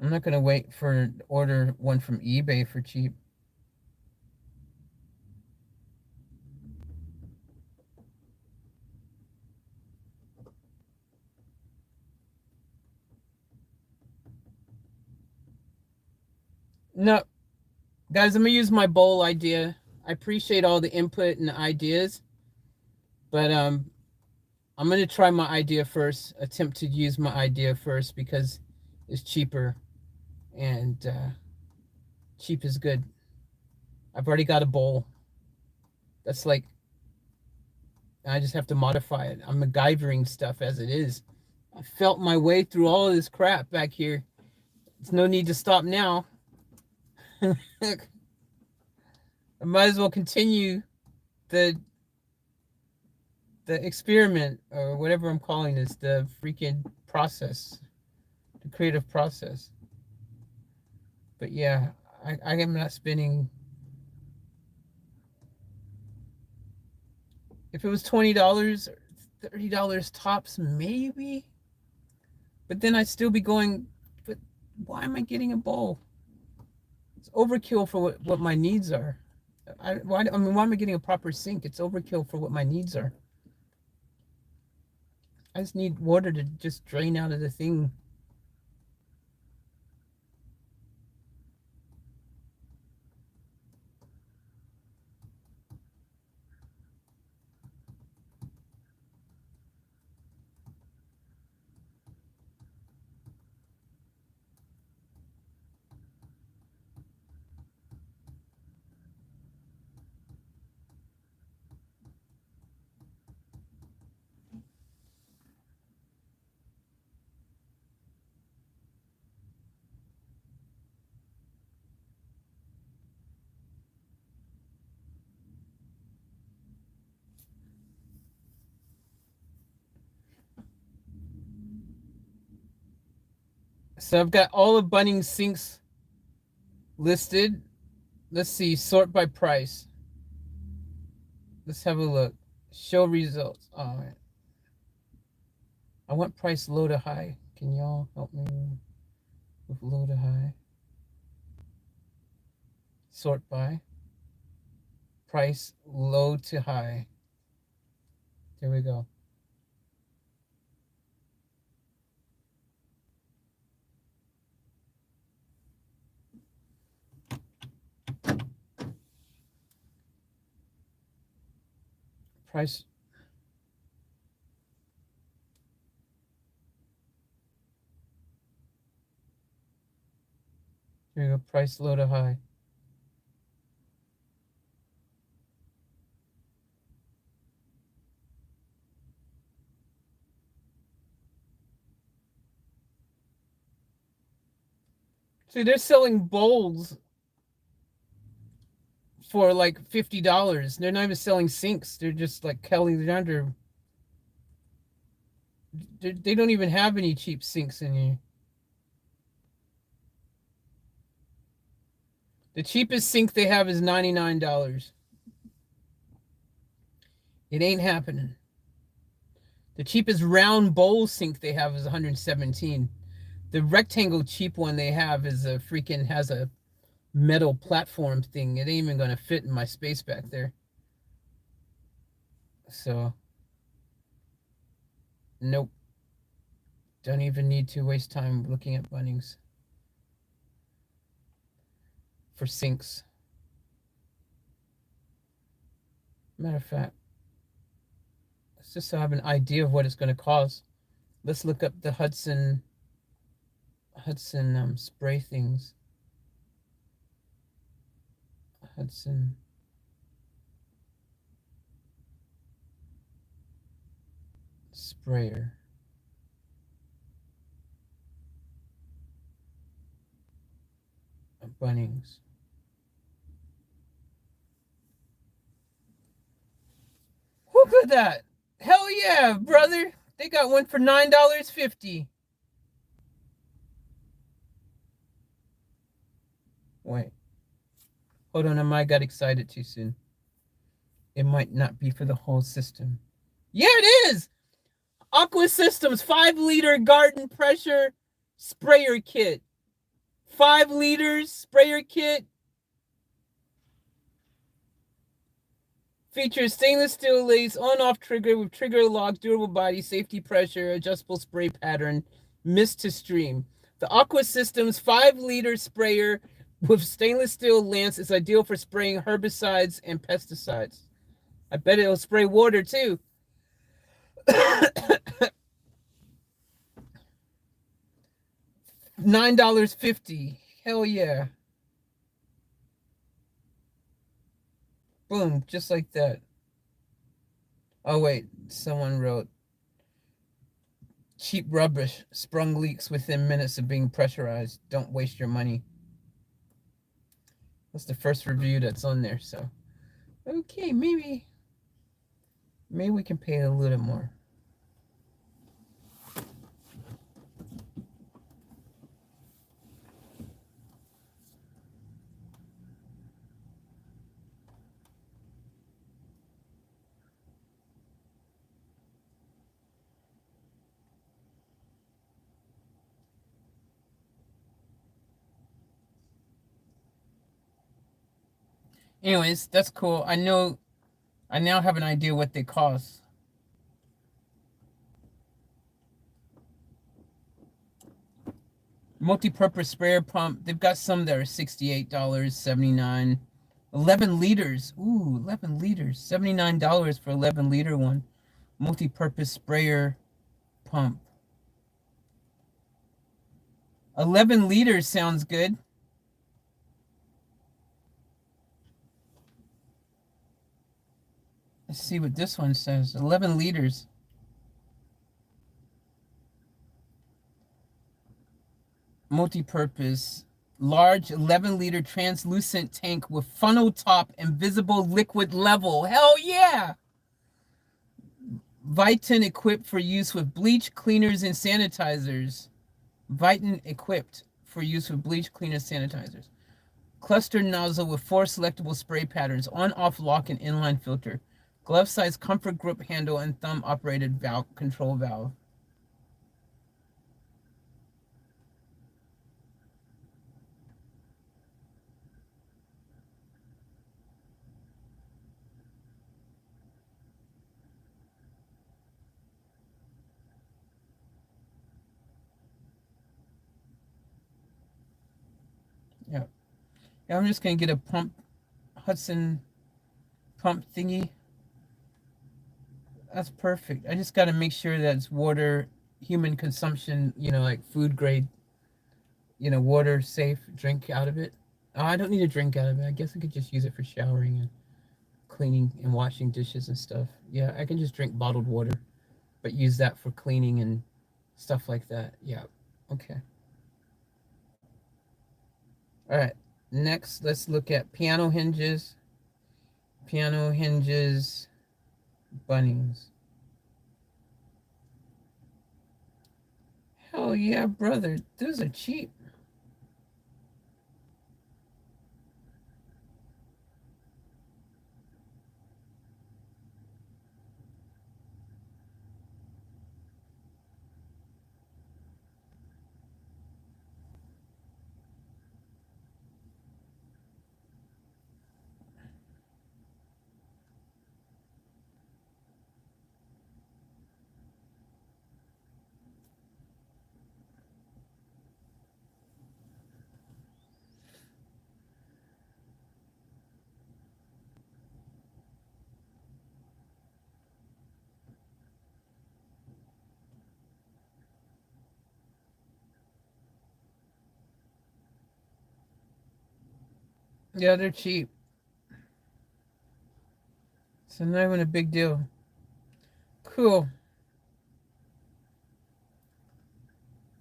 I'm not going to wait for order one from eBay for cheap. No, guys, I'm going to use my bowl idea. I appreciate all the input and the ideas, but I'm going to try my idea first, attempt to use my idea first because it's cheaper, and cheap is good. I've already got a bowl. That's like, I just have to modify it. I'm MacGyvering stuff as it is. I felt my way through all of this crap back here. There's no need to stop now. I might as well continue the experiment, or whatever I'm calling this, the freaking process, the creative process. But yeah, I am not spending. If it was $20, $30 tops, maybe. But then I'd still be going, but why am I getting a bowl? It's overkill for what my needs are. Why am I getting a proper sink? It's overkill for what my needs are. I just need water to just drain out of the thing. So I've got all of Bunnings sinks listed. Let's see, sort by price. Let's have a look. Show results. All right. I want price low to high. Can y'all help me with low to high? Sort by price low to high. There we go. Price. There you go. Price low to high. See, they're selling bowls for like $50. They're not even selling sinks. They're just like Kelly under. They don't even have any cheap sinks in here. The cheapest sink they have is $99. It ain't happening. The cheapest round bowl sink they have is $117. The rectangle cheap one they have is a freaking has a metal platform thing. It ain't even gonna fit in my space back there. So nope. Don't even need to waste time looking at Bunnings for sinks. Matter of fact, let's just have an idea of what it's going to cost. Let's look up the Hudson spray things. Hudson sprayer. Bunnings. Look at that. Hell yeah, brother. They got one for $9.50. Wait. Hold on, I might got excited too soon. It might not be for the whole system. Yeah, it is. Aqua Systems 5-liter garden pressure sprayer kit. 5 liters sprayer kit. Features stainless steel lace, on-off trigger with trigger lock, durable body, safety pressure, adjustable spray pattern, mist to stream. The Aqua Systems 5-liter sprayer with stainless steel lance is ideal for spraying herbicides and pesticides. I bet it'll spray water too. $9.50. Hell yeah. Boom, just like that. Oh wait, someone wrote cheap rubbish, sprung leaks within minutes of being pressurized. Don't waste your money. That's the first review that's on there, so okay, maybe we can pay a little more. Anyways, that's cool. I now have an idea what they cost. Multi-purpose sprayer pump. They've got some that are $68, $79. 11 liters. Ooh, 11 liters. $79 for 11-liter one. Multi-purpose sprayer pump. 11 liters sounds good. Let's see what this one says. 11 liters. Multi-purpose. Large 11-liter translucent tank with funnel top and visible liquid level. Hell yeah! Viton equipped for use with bleach, cleaners, and sanitizers. Viton equipped for use with bleach, cleaners, sanitizers. Cluster nozzle with 4 selectable spray patterns. On-off lock and inline filter. Glove-size comfort grip handle and thumb-operated valve control valve. Yeah. Yeah, I'm just going to get a Hudson pump thingy. That's perfect. I just got to make sure that it's water, human consumption, like food grade, water safe, drink out of it. Oh, I don't need a drink out of it. I guess I could just use it for showering and cleaning and washing dishes and stuff. Yeah, I can just drink bottled water, but use that for cleaning and stuff like that. Yeah. Okay. All right. Next, let's look at piano hinges. Piano hinges, Bunnings. Hell yeah, brother. Those are cheap. Yeah, they're cheap. So not even a big deal. Cool.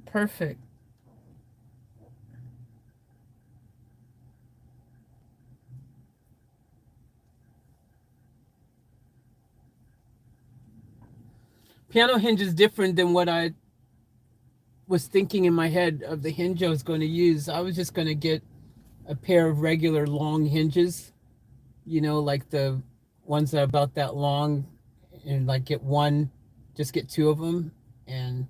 Perfect. Piano hinge is different than what I was thinking in my head of the hinge I was going to use. I was just going to get a pair of regular long hinges, like the ones that are about that long, and like get one, just get two of them, and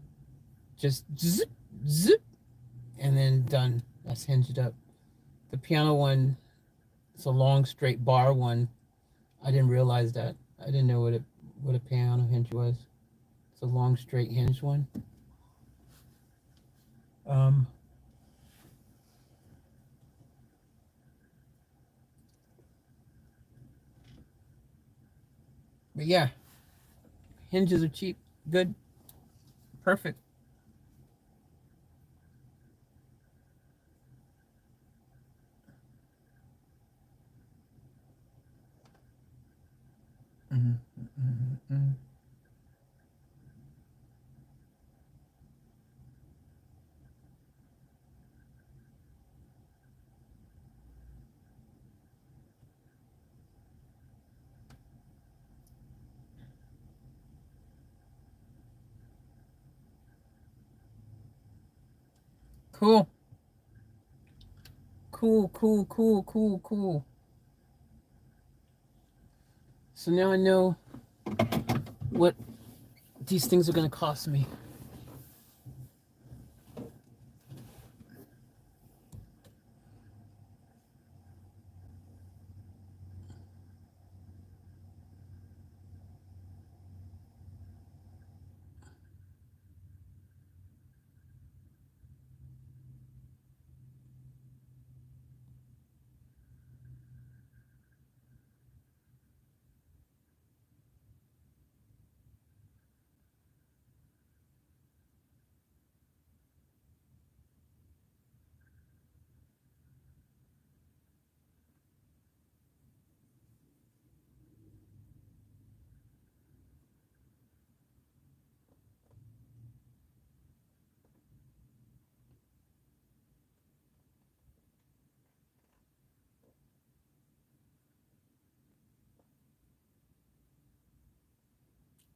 just zip, zip, and then done. That's hinged up. The piano one, it's a long straight bar one. I didn't realize that. I didn't know what a piano hinge was. It's a long straight hinge one. Um, but yeah, hinges are cheap, good, perfect. Mm-hmm, mm-hmm, mm-hmm. Cool, cool, cool, cool, cool, cool. So now I know what these things are going to cost me.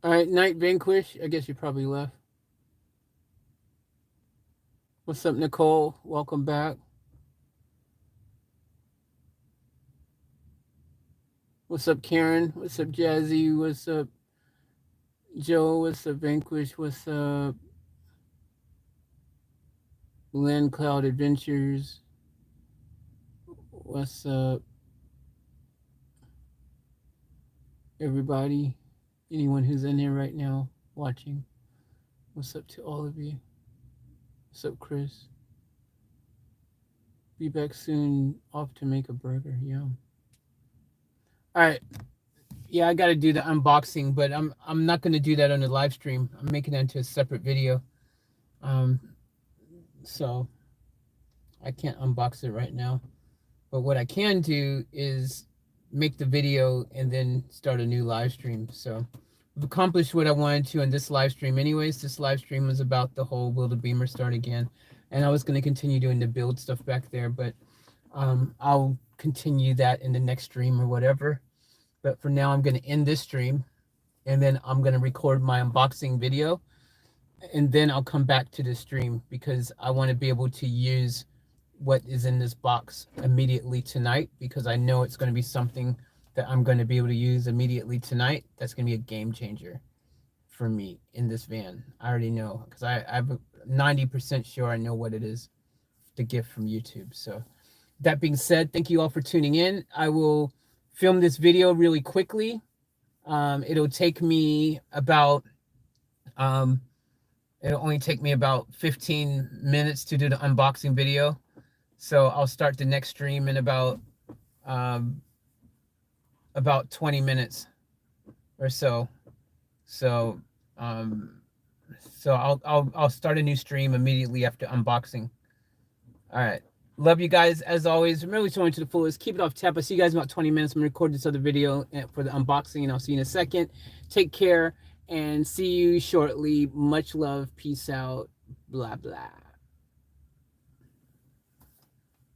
All right, Night Vanquish. I guess you probably left. What's up, Nicole? Welcome back. What's up, Karen? What's up, Jazzy? What's up, Joe? What's up, Vanquish? What's up, Land Cloud Adventures? What's up, everybody? Anyone who's in here right now watching? What's up to all of you? What's up, Chris? Be back soon. Off to make a burger. Yum. All right. Yeah, I got to do the unboxing, but I'm not going to do that on the live stream. I'm making that into a separate video. Um, so I can't unbox it right now. But what I can do is make the video and then start a new live stream. So I've accomplished what I wanted to in this live stream. Anyways, this live stream was about the whole will the beamer start again, and I was going to continue doing the build stuff back there, but I'll continue that in the next stream or whatever. But for now, I'm going to end this stream, and then I'm going to record my unboxing video, and then I'll come back to the stream because I want to be able to use what is in this box immediately tonight, because I know it's going to be something that I'm going to be able to use immediately tonight. That's going to be a game changer for me in this van. I already know, because I'm 90% sure I know what it is, the gift from YouTube. So that being said, thank you all for tuning in. I will film this video really quickly. It'll take me about it'll only take me about 15 minutes to do the unboxing video. So I'll start the next stream in about 20 minutes or so. So I'll start a new stream immediately after unboxing. All right. Love you guys as always. Remember to to the fullest. Keep it off tap. I'll see you guys in about 20 minutes. I'm gonna record this other video for the unboxing, and I'll see you in a second. Take care and see you shortly. Much love. Peace out. Blah blah.